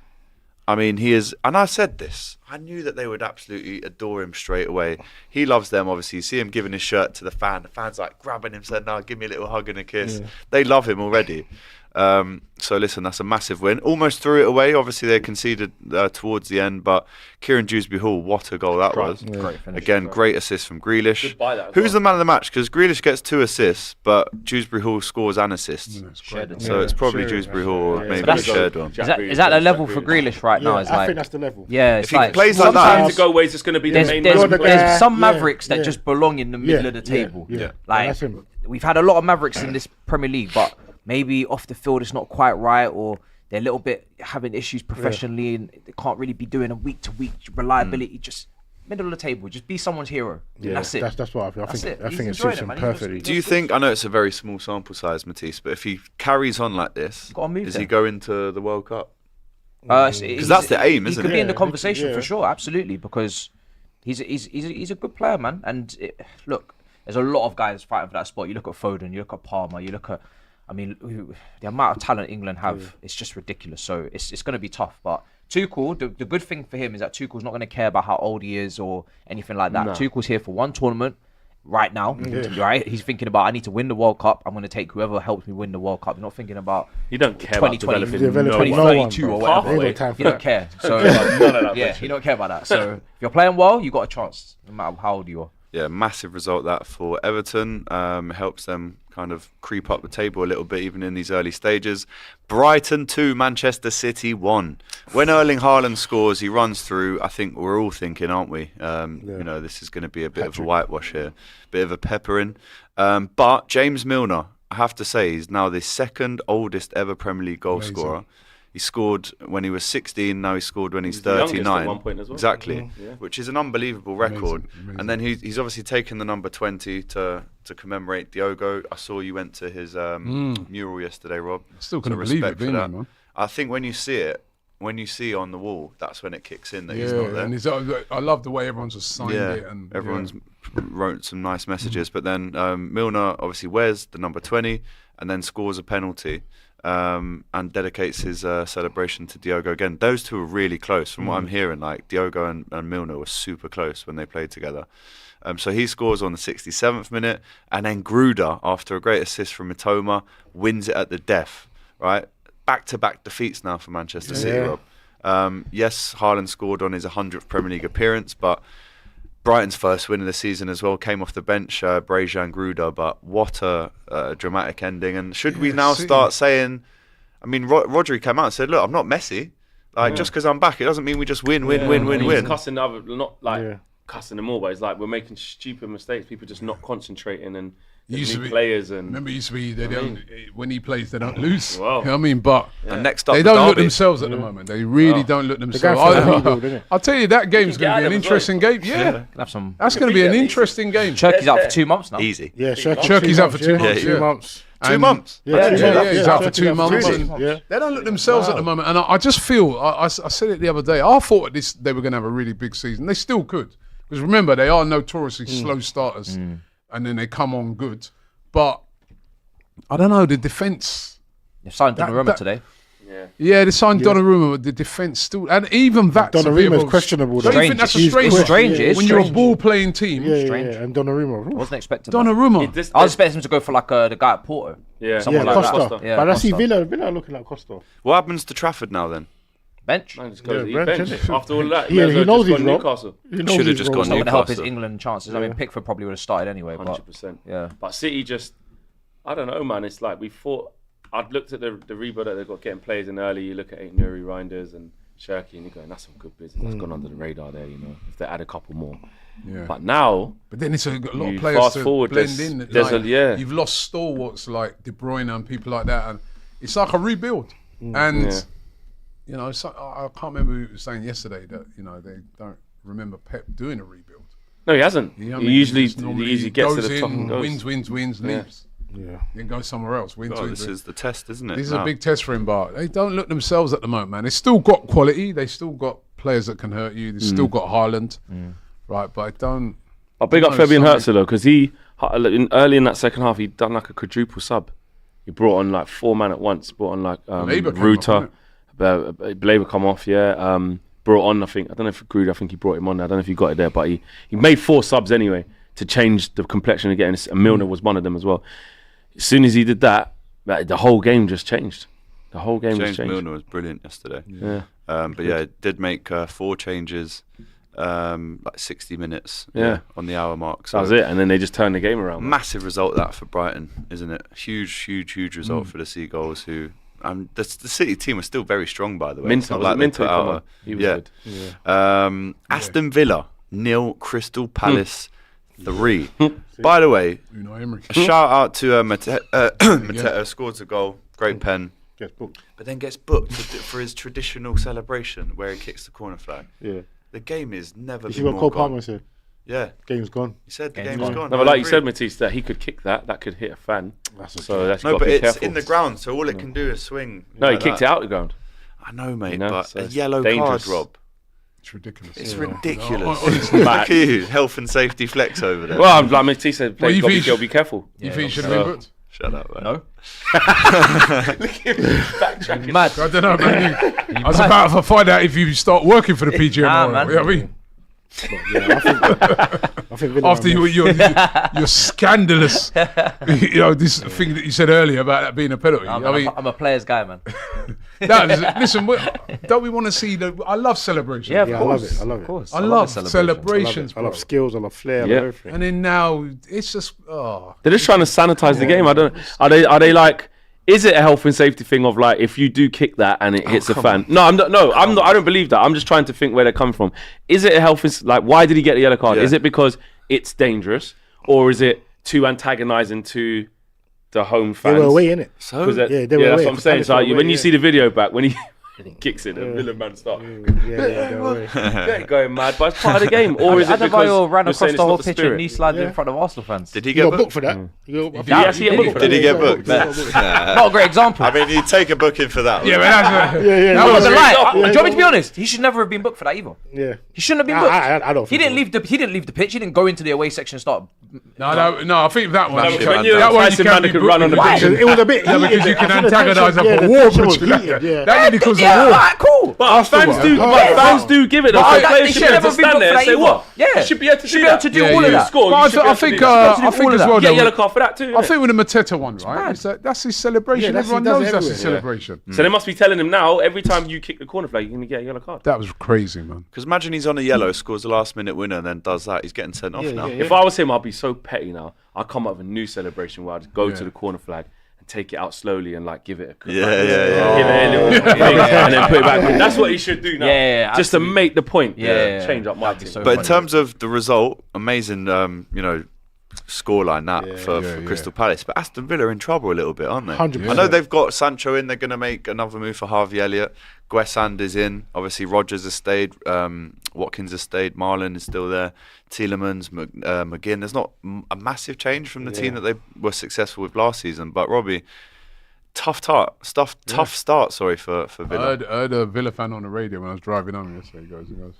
Speaker 1: I mean, he is, and I said this, I knew that they would absolutely adore him straight away. He loves them, obviously. You see him giving his shirt to the fan's like grabbing him, saying, "No, give me a little hug and a kiss." Yeah. They love him already. So listen, that's a massive win. Almost threw it away. Obviously, they conceded towards the end, but Kieran Dewsbury-Hall, what a goal that was.
Speaker 2: Yeah. Great finish.
Speaker 1: Again, great assist from Grealish. Who's the man of the match? Because Grealish gets 2 assists, but Dewsbury-Hall scores and assists. So it's probably Dewsbury-Hall or maybe a shared one.
Speaker 2: Is that the level for Grealish right now?
Speaker 6: I think that's the level.
Speaker 2: Yeah,
Speaker 1: if he plays like that,
Speaker 3: to go away, it's just going to be the main.
Speaker 2: There's some Mavericks that just belong in the middle of the table. Like we've had a lot of Mavericks in this Premier League, but maybe off the field it's not quite right, or they're a little bit having issues professionally and they can't really be doing a week-to-week reliability. Just middle of the table, just be someone's hero. Yeah, that's it.
Speaker 6: That's what I think. I think it suits him perfectly.
Speaker 1: Do you think, I know it's a very small sample size, Matisse, but if he carries on like this, does he go into the World Cup? Because that's the aim, isn't it?
Speaker 2: He could be in the conversation for sure, absolutely, because he's a good player, man. And look, there's a lot of guys fighting for that spot. You look at Foden, you look at Palmer, you look at, I mean, the amount of talent England have, it's just ridiculous. So it's going to be tough. But Tuchel, the good thing for him is that Tuchel's not going to care about how old he is or anything like that. No. Tuchel's here for one tournament right now, right? He's thinking about, I need to win the World Cup. I'm going to take whoever helps me win the World Cup. He's not thinking about
Speaker 3: you don't care about
Speaker 2: 2032 or whatever. You don't care. So you don't care about that. So if you're playing well, you got a chance, no matter how old you are.
Speaker 1: Yeah, massive result that for Everton. Helps them kind of creep up the table a little bit, even in these early stages. Brighton 2, Manchester City 1. When Erling Haaland scores, he runs through. I think we're all thinking, aren't we? This is going to be a bit of a whitewash here, bit of a pepper in. But James Milner, I have to say, he's now the 2nd oldest ever Premier League goal scorer. He scored when he was 16. Now he scored when he's 39.
Speaker 3: At one point as well.
Speaker 1: Exactly, which is an unbelievable record. Amazing. And then he's obviously taken the number 20 to commemorate Diogo. I saw you went to his mural yesterday, Rob.
Speaker 4: Still couldn't believe it being that, man.
Speaker 1: I think when you see on the wall, that's when it kicks in that he's not there.
Speaker 4: And I love the way everyone's just signed it. And
Speaker 1: everyone's wrote some nice messages. But then Milner obviously wears the number 20 and then scores a penalty. And dedicates his celebration to Diogo again. Those two are really close. From what I'm hearing, like Diogo and Milner were super close when they played together. So he scores on the 67th minute, and then Gruder, after a great assist from Mitoma, wins it at the death. Right, back-to-back defeats now for Manchester City. Rob. Yes, Haaland scored on his 100th Premier League appearance, but Brighton's first win of the season as well came off the bench, Brazier and Gruder, but what a dramatic ending. And should we now start saying, I mean, Rodri came out and said, look, I'm not Messi. Just because I'm back, it doesn't mean we just win.
Speaker 3: He's cussing cussing them all, but it's like we're making stupid mistakes. People just not concentrating and players. And
Speaker 4: remember, it used to be when he plays, they don't lose.
Speaker 3: Wow.
Speaker 4: You know what I mean? But
Speaker 1: and next up,
Speaker 4: they don't look themselves at the moment. They really don't look themselves. I'll tell you, that game's going to be an interesting game. Yeah, that's going to be an interesting game.
Speaker 2: Turkey's out for 2 months now.
Speaker 1: Easy.
Speaker 6: Yeah,
Speaker 4: Turkey's out for 2 months.
Speaker 6: 2 months.
Speaker 1: 2 months.
Speaker 4: Yeah, he's out for 2 months. They don't look themselves at the moment. And I just feel, I said it the other day, I thought they were going to have a really big season. They still could. Because remember, they are notoriously slow starters. And then they come on good. But I don't know, the defence.
Speaker 2: They signed Donnarumma today.
Speaker 4: Yeah, they signed Donnarumma, but the defence still, and even that's
Speaker 6: Donnarumma's questionable.
Speaker 4: Don't you think that's a strange?
Speaker 2: It's strange.
Speaker 4: When you're a ball-playing team.
Speaker 6: Yeah, and Donnarumma.
Speaker 2: I wasn't expecting
Speaker 4: Donnarumma.
Speaker 2: I was expecting him to go for like the guy at Porto. Someone like
Speaker 6: Costa.
Speaker 2: that.
Speaker 6: But I see Villa looking like Costa.
Speaker 1: What happens to Trafford now then?
Speaker 2: Bench.
Speaker 3: Bench. After all that,
Speaker 6: he knows he's
Speaker 3: Newcastle.
Speaker 1: Should have just gone Newcastle.
Speaker 2: To help his England chances. I mean, Pickford probably would have started anyway.
Speaker 3: 100%. But City just, I don't know, man. It's like we thought. I'd looked at the rebuild that they've got getting players in early. You look at Nuri Reinders and Shirky, and you're going, that's some good business. That's gone under the radar there, you know. If they add a couple more. Yeah. But now,
Speaker 4: then it's a lot of players to blend in. You've lost stalwarts like De Bruyne and people like that, and it's like a rebuild. And you know, I can't remember who was saying yesterday that they don't remember Pep doing a rebuild.
Speaker 3: No, he hasn't.
Speaker 4: You know
Speaker 3: he usually gets to the top and goes.
Speaker 4: Wins, leaves.
Speaker 6: Yeah.
Speaker 4: Then go somewhere else. Win
Speaker 1: God,
Speaker 4: two.
Speaker 1: this is the test, isn't it?
Speaker 4: This is
Speaker 1: now?
Speaker 4: a big test for him, but they don't look themselves at the moment, man. They still got quality. They still got players that can hurt you. They still got Haaland, right? But I don't.
Speaker 3: But big up
Speaker 4: No,
Speaker 3: Fabian
Speaker 4: sorry.
Speaker 3: Hertz though, because early in that second half, he'd done like a quadruple sub. He brought on like 4 men at once. Brought on like
Speaker 4: Labour came
Speaker 3: Ruta,
Speaker 4: off,
Speaker 3: Labour come off, yeah. Brought on, I don't know if Grude, I think he brought him on. I don't know if you got it there, but he made 4 subs anyway to change the complexion of getting. And Milner was one of them as well. As soon as he did that, the whole game just changed. The whole game just changed.
Speaker 1: Milner was brilliant yesterday.
Speaker 3: Yeah.
Speaker 1: But yeah, it did make 4 changes, like 60 minutes.
Speaker 3: Yeah.
Speaker 1: On the hour mark.
Speaker 3: That was it, and then they just turned the game around.
Speaker 1: Massive result that for Brighton, isn't it? Huge result for the Seagulls, who the City team was still very strong, by the way.
Speaker 3: Minto, Minto come on. He was good.
Speaker 1: Aston Villa 0, Crystal Palace 3. By the way,
Speaker 4: Unai Emery.
Speaker 1: a shout out to Mateta. Mateta scores a goal, great pen,
Speaker 6: Gets booked.
Speaker 1: but then gets booked for his traditional celebration where he kicks the corner flag.
Speaker 6: Yeah.
Speaker 1: The game is never
Speaker 6: You see
Speaker 1: been
Speaker 6: what
Speaker 1: more
Speaker 6: Cole Palmer
Speaker 1: gone.
Speaker 6: said?
Speaker 1: Yeah,
Speaker 6: Game's gone.
Speaker 1: he said the
Speaker 2: Game's
Speaker 1: game's
Speaker 2: gone.
Speaker 1: gone.
Speaker 3: No,
Speaker 1: I
Speaker 3: but like you
Speaker 1: agree.
Speaker 3: said, Matisse, that he could kick that could hit a fan.
Speaker 6: That's
Speaker 3: So that's
Speaker 1: No,
Speaker 3: got
Speaker 1: but
Speaker 3: to be
Speaker 1: it's
Speaker 3: careful.
Speaker 1: in the ground, so all it can do is swing.
Speaker 3: No, he
Speaker 1: like
Speaker 3: kicked
Speaker 1: that.
Speaker 3: it out the ground.
Speaker 1: I know, mate,
Speaker 3: You know,
Speaker 1: but
Speaker 3: so
Speaker 1: a
Speaker 3: it's
Speaker 1: yellow
Speaker 3: dangerous.
Speaker 1: card, Rob.
Speaker 4: It's ridiculous.
Speaker 1: It's
Speaker 4: Yeah.
Speaker 1: ridiculous.
Speaker 4: Honestly.
Speaker 1: Look at you, health and safety flex over there.
Speaker 3: Well, like Matisse said,
Speaker 4: Well, you
Speaker 3: players
Speaker 4: think-
Speaker 3: got to be careful.
Speaker 4: You think he should have been booked?
Speaker 1: Shut up, man.
Speaker 2: No.
Speaker 3: Mad.
Speaker 4: I don't know, man. I was about to find out if you start working for the PGMOL.
Speaker 2: Nah, man.
Speaker 4: You know what I mean?
Speaker 6: Yeah, I think Villa
Speaker 4: After your scandalous, this thing that you said earlier about that being a penalty.
Speaker 2: I'm a player's guy, man.
Speaker 4: Listen, don't we want to see I love celebrations.
Speaker 2: Yeah, of
Speaker 6: Yeah,
Speaker 2: course.
Speaker 6: I love it.
Speaker 2: Of course.
Speaker 4: I love
Speaker 2: the celebration.
Speaker 4: celebrations.
Speaker 6: I love
Speaker 4: bro.
Speaker 6: skills. I love flair. I
Speaker 3: Yeah.
Speaker 6: love everything.
Speaker 4: And then now it's just
Speaker 3: They're just trying to sanitize the game. I don't. Are they like? Is it a health and safety thing of like if you do kick that and it hits a fan? No, I'm not. No, I'm not. I don't believe that. I'm just trying to think where they're coming from. Is it a health and like why did he get the yellow card?
Speaker 1: Yeah.
Speaker 3: Is it because it's dangerous, or is it too antagonising to the home
Speaker 6: They
Speaker 3: fans?
Speaker 6: were away, innit?
Speaker 1: So
Speaker 3: Was it-
Speaker 6: Yeah, they were
Speaker 3: that's
Speaker 6: away.
Speaker 3: what I'm saying.
Speaker 6: Palace
Speaker 3: So
Speaker 6: were
Speaker 3: like,
Speaker 6: away,
Speaker 3: when you
Speaker 6: yeah.
Speaker 3: see the video back, when he kicks it, the villain man start
Speaker 6: Yeah, they were away.
Speaker 3: they're going mad, but it's part of the game. Or is it because
Speaker 2: Adebayor ran
Speaker 3: you're
Speaker 2: across
Speaker 3: saying
Speaker 2: the
Speaker 3: it's
Speaker 2: whole
Speaker 3: not the
Speaker 2: pitch
Speaker 3: spirit?
Speaker 2: and knee slided
Speaker 6: Yeah.
Speaker 2: in front of Arsenal fans.
Speaker 1: did he
Speaker 6: You
Speaker 1: get
Speaker 6: got
Speaker 1: booked?
Speaker 6: booked for that.
Speaker 3: Did he actually get booked for
Speaker 1: Did he get booked?
Speaker 2: Not a great example.
Speaker 1: I mean, you take a booking for that.
Speaker 4: yeah, but that's
Speaker 6: Yeah,
Speaker 4: that
Speaker 2: I'm not
Speaker 4: was
Speaker 2: gonna
Speaker 4: it.
Speaker 2: lie.
Speaker 6: Yeah,
Speaker 2: Do you want me to be
Speaker 6: yeah.
Speaker 2: honest? He should never have been booked for that either.
Speaker 6: Yeah.
Speaker 2: He shouldn't have been booked.
Speaker 6: I don't
Speaker 2: He
Speaker 6: think
Speaker 2: didn't
Speaker 6: so.
Speaker 2: leave the pitch. He didn't go into the away section and start.
Speaker 4: No, I think that one.
Speaker 1: No,
Speaker 4: you
Speaker 1: but
Speaker 4: can-
Speaker 1: when you-
Speaker 4: that one you
Speaker 3: Tyson
Speaker 4: can
Speaker 3: Mann
Speaker 4: be
Speaker 3: could
Speaker 4: booked
Speaker 3: run on the
Speaker 4: with.
Speaker 3: pitch.
Speaker 6: It was a bit
Speaker 4: Yeah,
Speaker 6: heated.
Speaker 4: because you can
Speaker 6: I think the
Speaker 4: antagonise
Speaker 6: tension-
Speaker 4: them for
Speaker 6: the
Speaker 4: war
Speaker 6: tension was
Speaker 4: between that.
Speaker 6: heated, yeah.
Speaker 4: That nearly caused a
Speaker 2: Yeah,
Speaker 4: war.
Speaker 2: alright, cool.
Speaker 3: But fans do,
Speaker 4: Yeah.
Speaker 3: fans do give it. Though.
Speaker 2: But
Speaker 3: So
Speaker 2: that-
Speaker 3: players
Speaker 2: they
Speaker 3: should
Speaker 2: should
Speaker 3: be able to
Speaker 2: never be
Speaker 3: stand
Speaker 2: booked
Speaker 3: there
Speaker 2: for
Speaker 3: and say
Speaker 2: that
Speaker 3: what?
Speaker 2: either. Yeah.
Speaker 3: You should be able to
Speaker 2: Should be able to do all of
Speaker 3: You
Speaker 2: that.
Speaker 3: score.
Speaker 4: But
Speaker 3: You should be
Speaker 4: I
Speaker 3: able to
Speaker 4: think
Speaker 3: do that.
Speaker 4: I
Speaker 2: all
Speaker 4: think
Speaker 2: of
Speaker 4: as
Speaker 2: that.
Speaker 4: well.
Speaker 3: Get a
Speaker 4: though,
Speaker 3: yellow card for that too.
Speaker 4: I
Speaker 3: innit?
Speaker 4: think with the Mateta one, right? That's his celebration.
Speaker 6: Yeah, that's-
Speaker 4: Everyone
Speaker 6: he does
Speaker 4: knows
Speaker 6: it
Speaker 4: that's his
Speaker 6: everywhere,
Speaker 4: celebration.
Speaker 3: So they must be telling him now. Every time you kick the corner flag, you're gonna get a yellow card.
Speaker 4: That was crazy, man.
Speaker 1: Because imagine he's on a yellow, scores the last minute winner, and then does that. He's getting sent off now.
Speaker 3: If I was him, I'd be so petty now. I'd come up with a new celebration where I'd go
Speaker 4: Yeah.
Speaker 3: to the corner flag and take it out slowly and like give it a
Speaker 1: Yeah.
Speaker 3: give it a little thing and then put it back. That's what he should do now.
Speaker 2: Yeah,
Speaker 3: just to make the point.
Speaker 2: Yeah.
Speaker 3: change up my
Speaker 2: That'd be
Speaker 3: team.
Speaker 2: so
Speaker 1: But in
Speaker 2: funny.
Speaker 1: terms of the result, amazing, scoreline that for
Speaker 4: Yeah.
Speaker 1: Crystal Palace. But Aston Villa are in trouble a little bit, aren't they?
Speaker 6: 100%.
Speaker 1: I know they've got Sancho in. They're going to make another move for Harvey Elliott. Guessand is in. Obviously, Rodgers has stayed. Watkins has stayed. Marlon is still there. Tielemans, McGinn. There's not a massive change from the team that they were successful with last season. But Robbie, tough start. Sorry for
Speaker 4: I
Speaker 1: Villa.
Speaker 4: heard a Villa fan on the radio when I was driving home yesterday. He goes,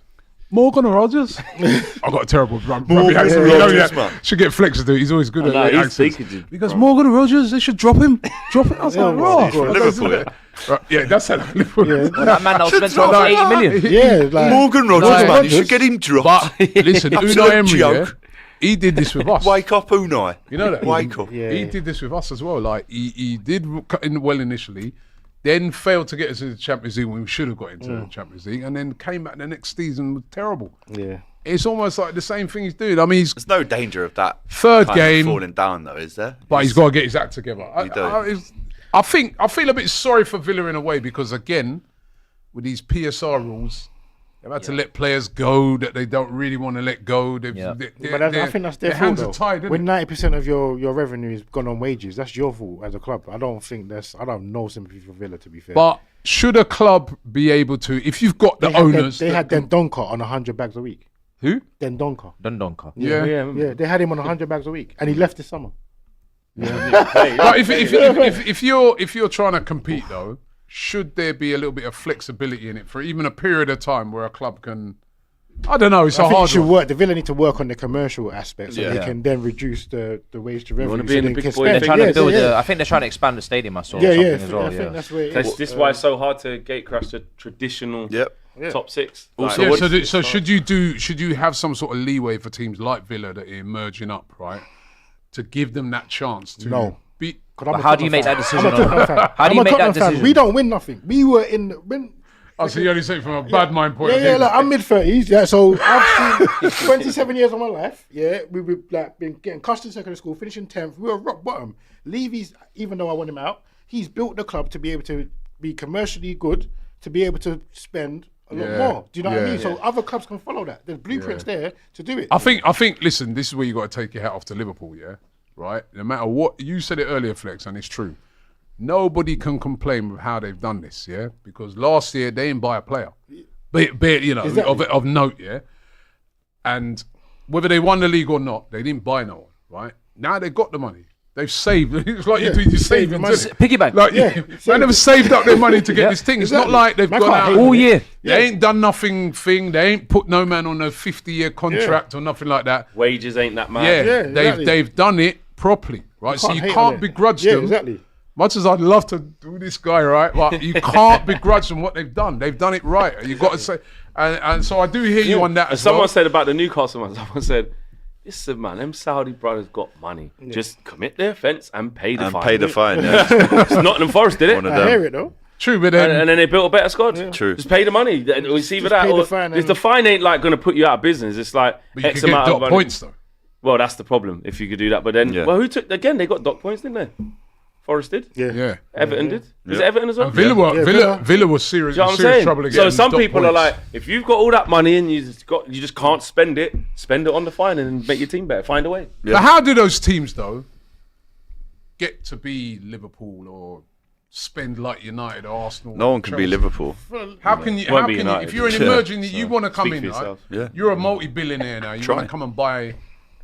Speaker 4: Morgan Rogers? I got a terrible rugby accent. You know
Speaker 1: Rodgers,
Speaker 4: that.
Speaker 1: man.
Speaker 4: Should get Flex to do it. He's always good at
Speaker 3: No,
Speaker 4: the
Speaker 3: he's
Speaker 4: accents.
Speaker 3: thinking-
Speaker 4: He goes, Morgan Rogers, they should drop him. Drop it. I was like,
Speaker 6: well,
Speaker 4: "Raw."
Speaker 6: he's from
Speaker 1: Liverpool, yeah.
Speaker 4: Right, yeah, that's how Liverpool.
Speaker 6: Yeah.
Speaker 2: That man that was spent over 80 million.
Speaker 6: Yeah, like,
Speaker 1: Morgan Rogers,
Speaker 4: Like-
Speaker 1: man. You should get him dropped.
Speaker 4: But listen,
Speaker 1: Absolute
Speaker 4: Unai Emery,
Speaker 1: joke.
Speaker 4: he did this with us.
Speaker 1: Wake up, Unai.
Speaker 4: You know that?
Speaker 1: Wake up.
Speaker 6: yeah.
Speaker 4: He did this with us as well. Like he did cut in well initially, then failed to get us into the Champions League when we should have got into the Champions League, and then came back the next season was terrible.
Speaker 6: Yeah.
Speaker 4: It's almost like the same thing he's doing. I mean, he's
Speaker 1: There's no danger of that
Speaker 4: third
Speaker 1: kind of
Speaker 4: game,
Speaker 1: falling down, though, is there?
Speaker 4: but he's got to get his act together.
Speaker 1: He does.
Speaker 4: I feel a bit sorry for Villa in a way because again, with these PSR rules, they've had to let players go that they don't really want to let go. They've,
Speaker 2: Yeah.
Speaker 6: But I think that's their fault,
Speaker 4: hands
Speaker 6: though.
Speaker 4: are tied. Isn't
Speaker 6: When
Speaker 4: it?
Speaker 6: 90% of your revenue is gone on wages, that's your fault as a club. I don't have no sympathy for Villa, to be fair.
Speaker 4: But should a club be able to, if you've got the owners,
Speaker 6: They
Speaker 4: that
Speaker 6: had
Speaker 4: can-
Speaker 6: Dendonka on 100 bags a week.
Speaker 4: who?
Speaker 6: Dendonka.
Speaker 2: Dundonka.
Speaker 4: Yeah.
Speaker 6: Yeah, they had him on 100 bags a week, and he left this summer.
Speaker 4: But if you're trying to compete though, should there be a little bit of flexibility in it for even a period of time where a club can? I don't know. It's a hard one.
Speaker 6: The Villa need to work on the commercial aspect so they can then reduce the wage to revenue.
Speaker 3: Want to be in the big boy?
Speaker 2: They're trying to build. I think they're trying to expand the stadium. I saw.
Speaker 6: I
Speaker 2: think
Speaker 6: that's where it is.
Speaker 3: This is why it's so hard to gatecrash the traditional top six.
Speaker 1: Also,
Speaker 4: so should you have some sort of leeway for teams like Villa that are emerging up, right, to give them that chance to beat?
Speaker 2: But how do you make that decision? How do you make that decision?
Speaker 6: We don't win nothing. We were in.
Speaker 4: Oh, so you only say it from a bad mind point of view.
Speaker 6: Yeah, like, I'm mid-30s, so I've seen 27 years of my life, we've like, been getting cussed in secondary school, finishing 10th, we were rock bottom. Levy's, even though I want him out, he's built the club to be able to be commercially good, to be able to spend a lot more. Do you know what I mean? So other clubs can follow that. There's blueprints there to do it.
Speaker 4: I think, listen, this is where you got to take your hat off to Liverpool, right? No matter what, you said it earlier, Flex, and it's true. Nobody can complain with how they've done this, because last year they didn't buy a player, of note, and whether they won the league or not, they didn't buy no one, right? Now they got the money, they've saved. It's like you save money,
Speaker 2: piggy bank.
Speaker 4: Like they never saved up their money to get this thing. It's not like they've gone out
Speaker 2: all year.
Speaker 4: They ain't done nothing. They ain't put no man on a 50-year contract or nothing like that.
Speaker 3: Wages ain't that mad.
Speaker 4: They've done it properly, right? So you can't begrudge them.
Speaker 6: Exactly.
Speaker 4: Much as I'd love to do this guy, right? But you can't begrudge them what they've done. They've done it right. You've got to say, and so I do hear you on that. As
Speaker 3: someone said about the Newcastle one. Someone said, "Listen, man, them Saudi brothers got money. Just commit their offence and pay the fine."
Speaker 1: Pay the fine.
Speaker 3: It's Nottingham Forest did it.
Speaker 6: I hear it though.
Speaker 4: True, but then
Speaker 3: and then they built a better squad.
Speaker 1: True.
Speaker 3: Just pay the money. It's either that or the fine ain't like going to put you out of business. It's like
Speaker 4: X amount of points though.
Speaker 3: Well, that's the problem if you could do that. But then, who took again? They got dock points, didn't they? Forest did.
Speaker 4: Yeah.
Speaker 3: Everton did. Was it Everton as well?
Speaker 4: And Villa was serious, trouble again.
Speaker 3: So some people are like, if you've got all that money and you just can't spend it on the fine and make your team better. Find a way.
Speaker 4: But how do those teams though get to be Liverpool or spend like United or Arsenal?
Speaker 1: No one can be Liverpool.
Speaker 4: How can you? If you're an emerging, you want to come in. Right? You're a multi-billionaire now. You want to come and buy.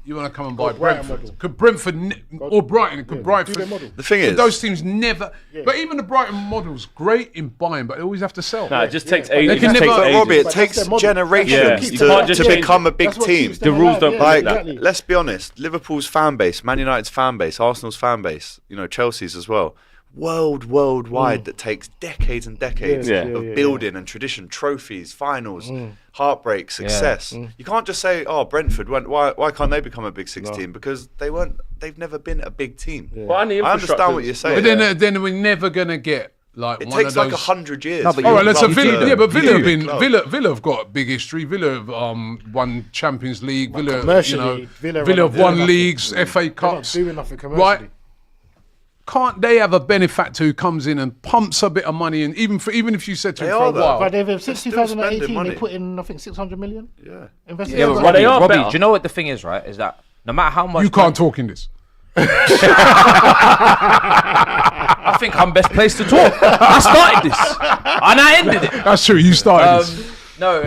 Speaker 4: You want to come and buy Brentford? Could Brentford or Brighton? Could Brighton?
Speaker 1: The thing is,
Speaker 4: those teams never. But even the Brighton model's great in buying, but they always have to sell.
Speaker 3: No, it just takes ages.
Speaker 1: Robbie, it takes generations to become a big team.
Speaker 3: The rules don't
Speaker 1: like that. Let's be honest. Liverpool's fan base, Man United's fan base, Arsenal's fan base, Chelsea's as well. Worldwide that takes decades and decades of building and tradition, trophies, finals, heartbreak, success. You can't just say, "Oh, Brentford, why can't they become a Big Six team?" Because they've never been a big team.
Speaker 3: Well, I
Speaker 1: understand what you're saying,
Speaker 4: but then we're never gonna get like
Speaker 1: it
Speaker 4: one
Speaker 1: takes
Speaker 4: of those.
Speaker 1: like 100 years.
Speaker 4: All right, let's Villa. But Villa have got a big history. Villa have won Champions League. Villa have won leagues, FA Cups.
Speaker 6: They're not doing nothing commercially.
Speaker 4: Right? Can't they have a benefactor who comes in and pumps a bit of money in, even if you said to him for a while?
Speaker 6: But since 2018, they put in, I think, 600 million.
Speaker 2: Yeah, but they are Robbie, do you know what the thing is, right? Is that no matter how much...
Speaker 4: You can't talk in this.
Speaker 2: I think I'm best placed to talk. I started this. And I ended it.
Speaker 4: That's true, you started this.
Speaker 2: No,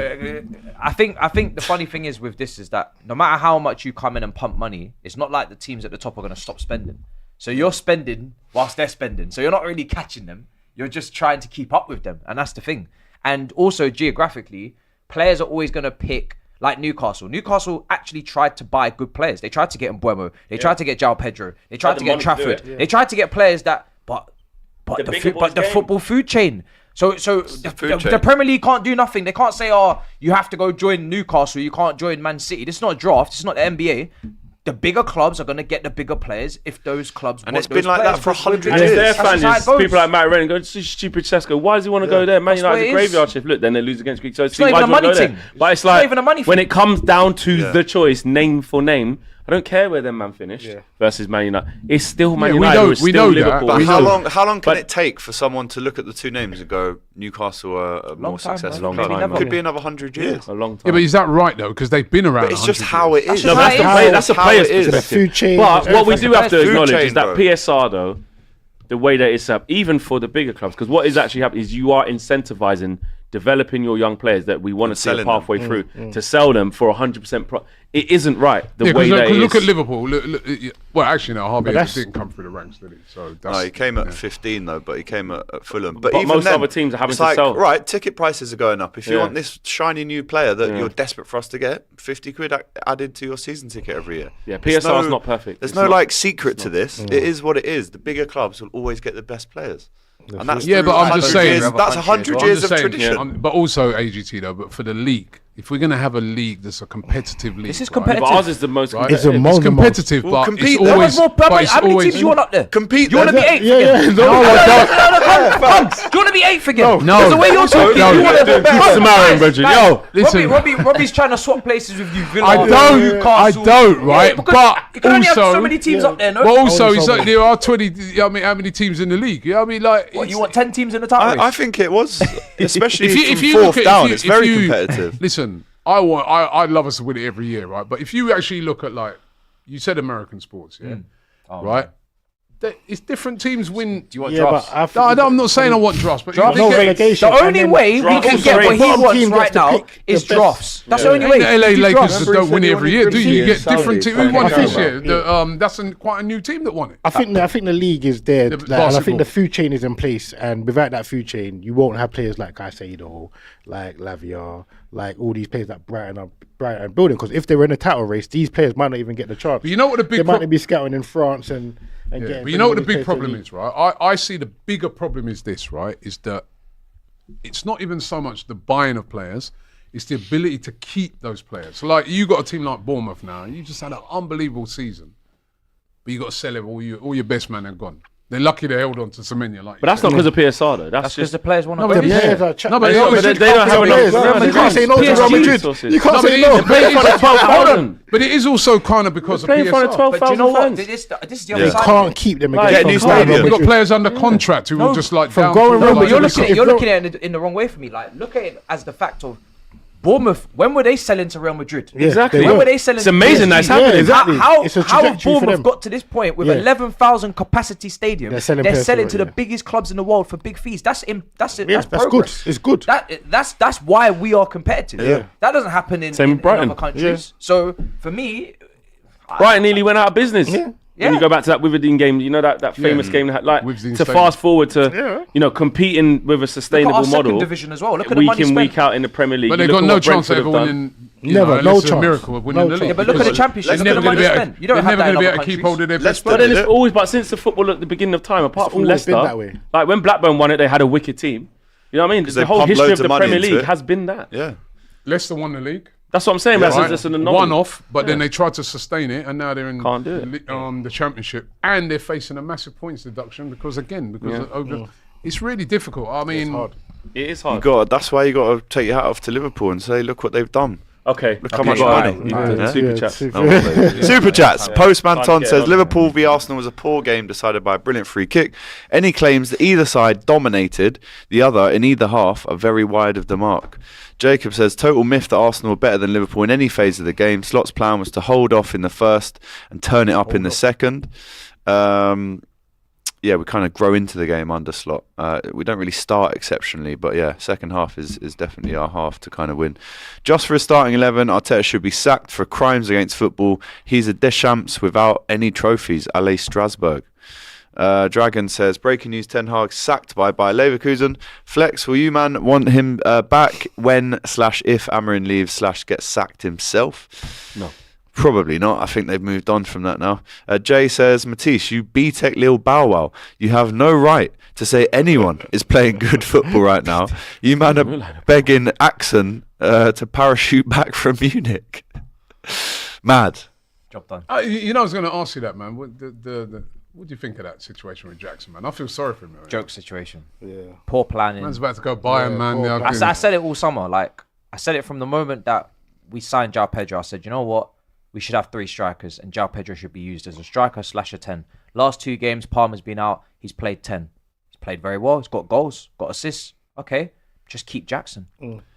Speaker 2: I think the funny thing is with this is that no matter how much you come in and pump money, it's not like the teams at the top are going to stop spending. So you're spending whilst they're spending. So you're not really catching them. You're just trying to keep up with them. And that's the thing. And also geographically, players are always going to pick like Newcastle. Newcastle actually tried to buy good players. They tried to get Mbeumo. They tried to get João Pedro. They tried to get Trafford. They tried to get players that, but the football food chain. So the Premier League can't do nothing. They can't say, "Oh, you have to go join Newcastle. You can't join Man City." This is not a draft. It's not the NBA. The bigger clubs are going to get the bigger players if those clubs want those players.
Speaker 1: And it's been like that for 100 years.
Speaker 3: And if their fans, people like Matt Rennie go, "It's stupid Cesco. Why does he want to go there? Man United's a graveyard shift. Look, then they lose against Greek. So
Speaker 2: it's not even a money thing.
Speaker 3: But it's like, when it comes down to the choice, name for name, I don't care where them man finished versus Man United. It's still Man United.
Speaker 4: We know
Speaker 3: Liverpool.
Speaker 1: But how long can it take for someone to look at the two names and go, Newcastle are a more successful club? Could be another 100 years.
Speaker 3: A long time.
Speaker 4: Yeah, but is that right though? Because they've been around.
Speaker 1: But it's just how it is.
Speaker 3: No, that's the player's perspective. But what we do have to acknowledge is that PSR though, the way that it's up, even for the bigger clubs, because what is actually happening is you are incentivizing developing your young players that we want to see a
Speaker 1: selling
Speaker 3: pathway through to sell them for 100%. It isn't right the way that
Speaker 4: look at Liverpool. Well, actually, no, Harvey didn't come through the ranks, did he? So
Speaker 1: no, he came at 15 though, but he came at Fulham.
Speaker 3: But
Speaker 1: even
Speaker 3: most
Speaker 1: then,
Speaker 3: other teams are having
Speaker 1: it's
Speaker 3: to
Speaker 1: like,
Speaker 3: sell.
Speaker 1: Right, ticket prices are going up. If you want this shiny new player that you're desperate for us to get, 50 quid added to your season ticket every year.
Speaker 3: Yeah, PSR is not perfect.
Speaker 1: There's no secret to this. It is what it is. The bigger clubs will always get the best players. And that's
Speaker 4: but I'm just saying
Speaker 1: that's 100 years of tradition.
Speaker 4: But also AGT though. But for the league, if we're gonna have a league that's a competitive league,
Speaker 2: this is competitive.
Speaker 3: But ours is the most competitive.
Speaker 4: It's competitive, but it's always.
Speaker 2: How many teams you want up there?
Speaker 1: Compete.
Speaker 2: You want to be 8th again?
Speaker 4: No, I don't.
Speaker 2: Come. Do you want to be 8th again?
Speaker 4: No.
Speaker 2: The way you're talking, you want to
Speaker 3: Good Samaritan, Bridget. Yo,
Speaker 4: listen.
Speaker 2: Robbie's trying to swap places with you. Villa,
Speaker 4: I don't, right? But
Speaker 2: you can only have so
Speaker 4: also,
Speaker 2: many teams up there, no?
Speaker 4: but also, it's like there are 20. I mean, how many teams in the league? You know what I mean, like,
Speaker 2: What, you want 10 teams in the title race?
Speaker 1: I think it was, especially
Speaker 4: if you
Speaker 1: from
Speaker 4: look
Speaker 1: fourth
Speaker 4: at-
Speaker 1: down.
Speaker 4: if you-
Speaker 1: It's
Speaker 4: if
Speaker 1: very
Speaker 4: you-
Speaker 1: competitive.
Speaker 4: Listen, I'd love us to win it every year, right? But if you actually look at, like, you said American sports, right? It's different teams win.
Speaker 2: Do you want
Speaker 6: Yeah,
Speaker 2: drafts?
Speaker 6: but I think
Speaker 4: I'm not saying I want drafts, but
Speaker 6: no relegation.
Speaker 2: The only way we can get what he wants right now is drafts. That's the only way.
Speaker 4: The LA
Speaker 2: You do
Speaker 4: Lakers
Speaker 2: drafts.
Speaker 4: just don't win it every year, do you? You get
Speaker 1: Saudi.
Speaker 4: different teams. Who won it
Speaker 6: Okay.
Speaker 4: this year? That's quite a new team that won it.
Speaker 6: I think the league is there,
Speaker 4: The
Speaker 6: like, and I
Speaker 4: basketball.
Speaker 6: think the food chain is in place. And without that food chain, you won't have players like Caicedo, like Lavia, like all these players that Brighton are building. Because if they were in a title race, these players might not even get the chance.
Speaker 4: But you know what the big
Speaker 6: they might not be scouting in France and getting.
Speaker 4: But you know what the
Speaker 6: these
Speaker 4: big
Speaker 6: players to
Speaker 4: problem
Speaker 6: league.
Speaker 4: is, right? I see the bigger problem is this, right? Is that it's not even so much the buying of players, it's the ability to keep those players. So like you got a team like Bournemouth now, you just had an unbelievable season, but you got to sell it. All your best men are gone. They're lucky they held on to Semenya. Like,
Speaker 3: but that's not because of PSR though.
Speaker 2: That's because the players want to
Speaker 4: but
Speaker 2: go.
Speaker 6: The players are
Speaker 4: No, but
Speaker 6: Real
Speaker 4: they
Speaker 6: Madrid
Speaker 3: don't
Speaker 6: can't
Speaker 3: have
Speaker 6: pay
Speaker 3: enough-
Speaker 6: players.
Speaker 3: no,
Speaker 6: Real
Speaker 3: they
Speaker 6: Madrid
Speaker 3: can't.
Speaker 6: say no to Real
Speaker 3: PSG
Speaker 6: Madrid.
Speaker 3: resources.
Speaker 6: You can't
Speaker 4: No,
Speaker 6: say no.
Speaker 4: but it is-
Speaker 3: Hold on.
Speaker 4: but it is also kind of because of
Speaker 3: Playing in front of
Speaker 4: PSR.
Speaker 3: 12,000
Speaker 2: But do you know what?
Speaker 3: fans.
Speaker 2: This is the
Speaker 6: They
Speaker 2: other side.
Speaker 6: can't keep them
Speaker 3: Like,
Speaker 6: against
Speaker 1: get new
Speaker 6: Real
Speaker 1: stadium.
Speaker 6: Madrid.
Speaker 4: We've got players under contract who will just like
Speaker 6: from
Speaker 4: down.
Speaker 6: going
Speaker 2: No,
Speaker 6: Real
Speaker 2: but you're
Speaker 6: Madrid-
Speaker 2: looking at it in the wrong way for me. Like, look at it as the fact of Bournemouth. When were they selling to Real Madrid?
Speaker 6: Yeah,
Speaker 3: Exactly.
Speaker 6: they
Speaker 2: When
Speaker 6: were.
Speaker 2: were they selling?
Speaker 3: It's amazing
Speaker 2: to
Speaker 3: that's
Speaker 2: PSG?
Speaker 3: happening.
Speaker 6: exactly.
Speaker 2: How
Speaker 6: It's a
Speaker 2: have
Speaker 6: trajectory for
Speaker 2: Bournemouth
Speaker 6: them.
Speaker 2: got to this point with
Speaker 6: Yeah.
Speaker 2: 11,000 capacity stadium?
Speaker 6: They're selling
Speaker 2: They're
Speaker 6: players
Speaker 2: selling
Speaker 6: for
Speaker 2: to
Speaker 6: it,
Speaker 2: the
Speaker 6: yeah.
Speaker 2: biggest clubs in the world for big fees. That's
Speaker 6: Yeah,
Speaker 2: that's
Speaker 6: that's good.
Speaker 2: progress.
Speaker 6: It's good.
Speaker 2: That's why we are competitive.
Speaker 6: Yeah.
Speaker 2: That doesn't happen in,
Speaker 3: Same
Speaker 2: in
Speaker 3: with Brighton.
Speaker 2: other countries. So for me,
Speaker 3: Brighton nearly went out of business.
Speaker 6: Yeah.
Speaker 2: Yeah.
Speaker 3: When you go back to that Witherdean game, you know that famous game, that, like
Speaker 4: Witherdean
Speaker 3: to
Speaker 4: Stadium.
Speaker 3: fast forward to competing with a
Speaker 2: look at
Speaker 3: sustainable
Speaker 2: our second
Speaker 3: model
Speaker 2: division as well. Look at the
Speaker 3: week
Speaker 2: money
Speaker 3: in
Speaker 2: spent.
Speaker 3: week out in the Premier League.
Speaker 4: But
Speaker 3: You
Speaker 4: they've
Speaker 3: look
Speaker 4: got
Speaker 3: at
Speaker 4: no
Speaker 3: what
Speaker 4: chance of
Speaker 3: Brentford
Speaker 4: ever
Speaker 3: have done.
Speaker 4: winning.
Speaker 6: Never,
Speaker 4: unless
Speaker 6: no
Speaker 4: it's a
Speaker 6: chance.
Speaker 4: miracle of winning
Speaker 6: No
Speaker 4: the league.
Speaker 6: chance.
Speaker 2: Yeah, but look at the
Speaker 4: Because
Speaker 2: Championship.
Speaker 4: they're
Speaker 2: Look
Speaker 4: never
Speaker 2: at the
Speaker 4: going to be
Speaker 2: money
Speaker 4: able
Speaker 2: spent. You don't
Speaker 4: they're
Speaker 2: have
Speaker 4: never
Speaker 2: that
Speaker 4: going to
Speaker 2: in
Speaker 4: be
Speaker 2: other
Speaker 4: able to keep
Speaker 2: countries.
Speaker 4: hold of their best
Speaker 1: Leicester
Speaker 3: But
Speaker 4: players.
Speaker 3: then it's always, but since the football at the beginning of time, apart from
Speaker 6: always been
Speaker 3: Leicester,
Speaker 6: that way.
Speaker 3: like when Blackburn won it, they had a wicked team. You know what I mean?
Speaker 1: they
Speaker 3: The whole
Speaker 1: pumped
Speaker 3: history
Speaker 1: loads
Speaker 3: of
Speaker 1: of
Speaker 3: the
Speaker 1: money
Speaker 3: Premier
Speaker 1: into
Speaker 3: League
Speaker 1: it.
Speaker 3: has been that.
Speaker 1: Yeah.
Speaker 4: Leicester won the league.
Speaker 3: That's what I'm saying.
Speaker 1: Yeah.
Speaker 3: That's an anomaly.
Speaker 4: One off, but then they tried to sustain it, and now they're in
Speaker 3: Can't do it.
Speaker 4: the championship, and they're facing a massive points deduction because it's really difficult. I mean,
Speaker 3: It is hard.
Speaker 1: That's why you got to take your hat off to Liverpool and say, look what they've done.
Speaker 3: Okay.
Speaker 1: Look how much money.
Speaker 3: Super chats.
Speaker 1: Super chats. Postman
Speaker 3: Time to
Speaker 1: Ton
Speaker 3: get
Speaker 1: says
Speaker 3: on.
Speaker 1: Liverpool v Arsenal was a poor game decided by a brilliant free kick. Any claims that either side dominated the other in either half are very wide of the mark. Jacob says total myth that Arsenal were better than Liverpool in any phase of the game. Slot's plan was to hold off in the first and turn it up in the second. Yeah, we kind of grow into the game under Slot. We don't really start exceptionally, but yeah, second half is definitely our half to kind of win. Just for a starting 11, Arteta should be sacked for crimes against football. He's a Deschamps without any trophies, Allez Strasbourg. Dragon says, breaking news, Ten Hag sacked by Bayer Leverkusen. Flex, will you man want him back when/if Amarin leaves/gets sacked himself?
Speaker 3: No.
Speaker 1: Probably not. I think they've moved on from that now. Jay says, Matisse, you B-Tech Lil Bow Wow. You have no right to say anyone is playing good football right now. You man are begging Axon to parachute back from Munich. Mad.
Speaker 2: Job done.
Speaker 4: I was going to ask you that, man. What do you think of that situation with Jackson, man? I feel sorry for him. Man.
Speaker 2: Joke situation.
Speaker 6: Yeah.
Speaker 2: Poor planning.
Speaker 4: Man's about to go buy him, man.
Speaker 2: I said it all summer. Like, I said it from the moment that we signed João Pedro. I said, you know what? We should have 3 strikers, and João Pedro should be used as a striker/a 10. Last 2 games, Palmer's been out. He's played 10. He's played very well. He's got goals, got assists. Okay, just keep Jackson.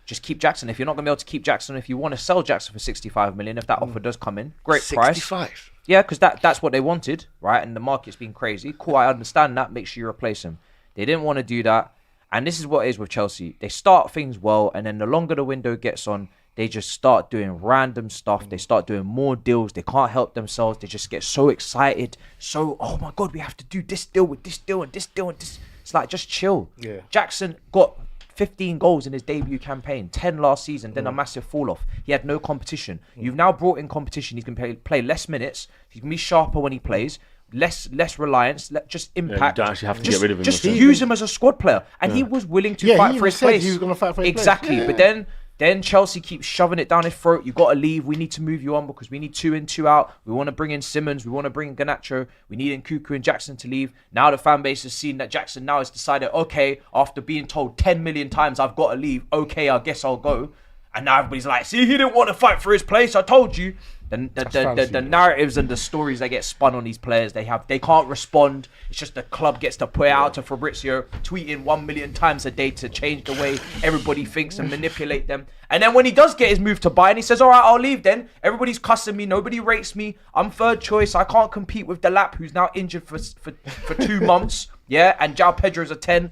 Speaker 2: Just keep Jackson. If you're not going to be able to keep Jackson, if you want to sell Jackson for 65 million, if that offer does come in, great price.
Speaker 1: 65.
Speaker 2: Yeah, because that's what they wanted, right? And the market's been crazy. Cool, I understand that. Make sure you replace him. They didn't want to do that. And this is what it is with Chelsea. They start things well, and then the longer the window gets on, they just start doing random stuff. They start doing more deals. They can't help themselves. They just get so excited. So, oh my God, we have to do this deal with this deal and this deal and this. It's like, just chill.
Speaker 6: Yeah.
Speaker 2: Jackson got 15 goals in his debut campaign, 10 last season, then a massive fall off. He had no competition. You've now brought in competition. He's going to play less minutes. He's going to be sharper when he plays. Less reliance, just impact.
Speaker 3: You don't actually have to get rid of him.
Speaker 2: Just use him as a squad player. And he was willing to fight for his place.
Speaker 6: He was going to fight for his
Speaker 2: exactly.
Speaker 6: place.
Speaker 2: But then Chelsea keeps shoving it down his throat. You got to leave. We need to move you on because we need 2 in, 2 out. We want to bring in Simmons. We want to bring in Garnacho. We need Nkunku and Jackson to leave. Now the fan base has seen that Jackson now has decided, okay, after being told 10 million times I've got to leave, okay, I guess I'll go. And now everybody's like, see, he didn't want to fight for his place. I told you. The narratives and the stories that get spun on these players, they can't respond. It's just the club gets to put it out to Fabrizio, tweeting 1 million times a day to change the way everybody thinks and manipulate them. And then when he does get his move to Bayern, he says, all right, I'll leave then. Everybody's cussing me. Nobody rates me. I'm third choice. I can't compete with Delap, who's now injured for 2 months. Yeah, and João Pedro's a 10.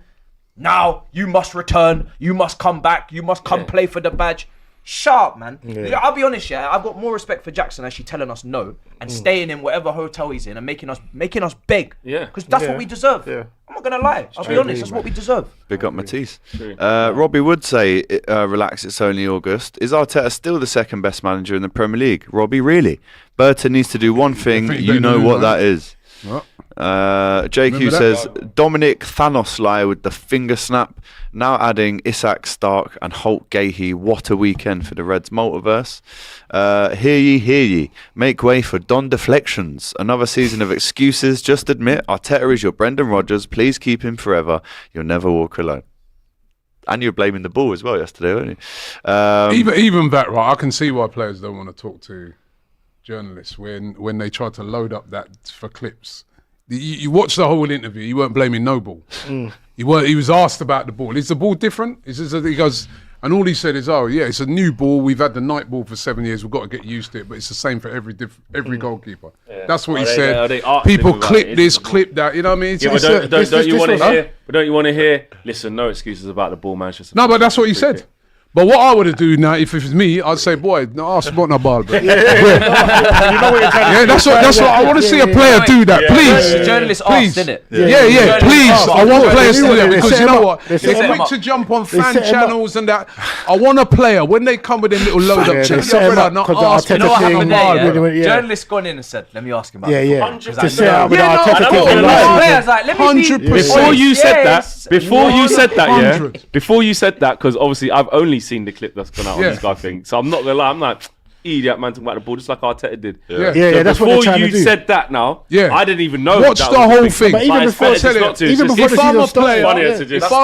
Speaker 2: Now you must return. You must come back. You must come play for the badge. Sharp, man. Yeah, I'll be honest, I've got more respect for Jackson actually telling us no and staying in whatever hotel he's in and making us beg. Yeah. Because that's what we deserve. Yeah. I'm not going to lie. I'll be honest, that's what we deserve.
Speaker 1: Big up Matisse. Robbie would say, relax, it's only August. Is Arteta still the second best manager in the Premier League? Robbie, really? Burton needs to do one thing. You know what that is. What? JQ says Dominic Thanos lie with the finger snap. Now adding Isak, Stark and Holt Gahey. What a weekend for the Reds multiverse. Hear ye, make way for Don Deflections. Another season of excuses. Just admit Arteta is your Brendan Rodgers. Please keep him forever. You'll never walk alone. And you're blaming the ball as well yesterday, weren't you?
Speaker 4: Even that, right? I can see why players don't want to talk to journalists when they try to load up that for clips. You watched the whole interview. You weren't blaming no ball. He was asked about the ball. Is the ball different? He goes, and all he said is, "Oh yeah, it's a new ball. We've had the night ball for 7 years. We've got to get used to it. But it's the same for every goalkeeper." Yeah. That's what he said. People clip this, clip that. You know what I mean?
Speaker 3: Don't you want to hear? But don't you want to hear? Listen, no excuses about the ball, Manchester.
Speaker 4: No, but that's what he said. But what I would have do now, if it was me, I'd say, boy, no, ask about no ball, bro. You know what you're trying to do. That's what I want to see a player do that, please.
Speaker 2: The journalist asked, didn't it?
Speaker 4: Yeah, please. I want players to do that because you know what? They're quick to jump on fan channels and that. I want a player when they come with a little load up check.
Speaker 2: Not ask. You know what happened there? Journalist gone in and said, "Let me ask him about it."
Speaker 6: 100%.
Speaker 3: Before you said that, because obviously I've only seen the clip that's gone out on this guy thing, so I'm not gonna lie. I'm like, idiot man talking about the ball, just like Arteta did.
Speaker 6: That's what they're trying to do.
Speaker 3: Before you said that, now, I didn't even know.
Speaker 4: Watch the whole thing.
Speaker 6: But even before
Speaker 4: if I'm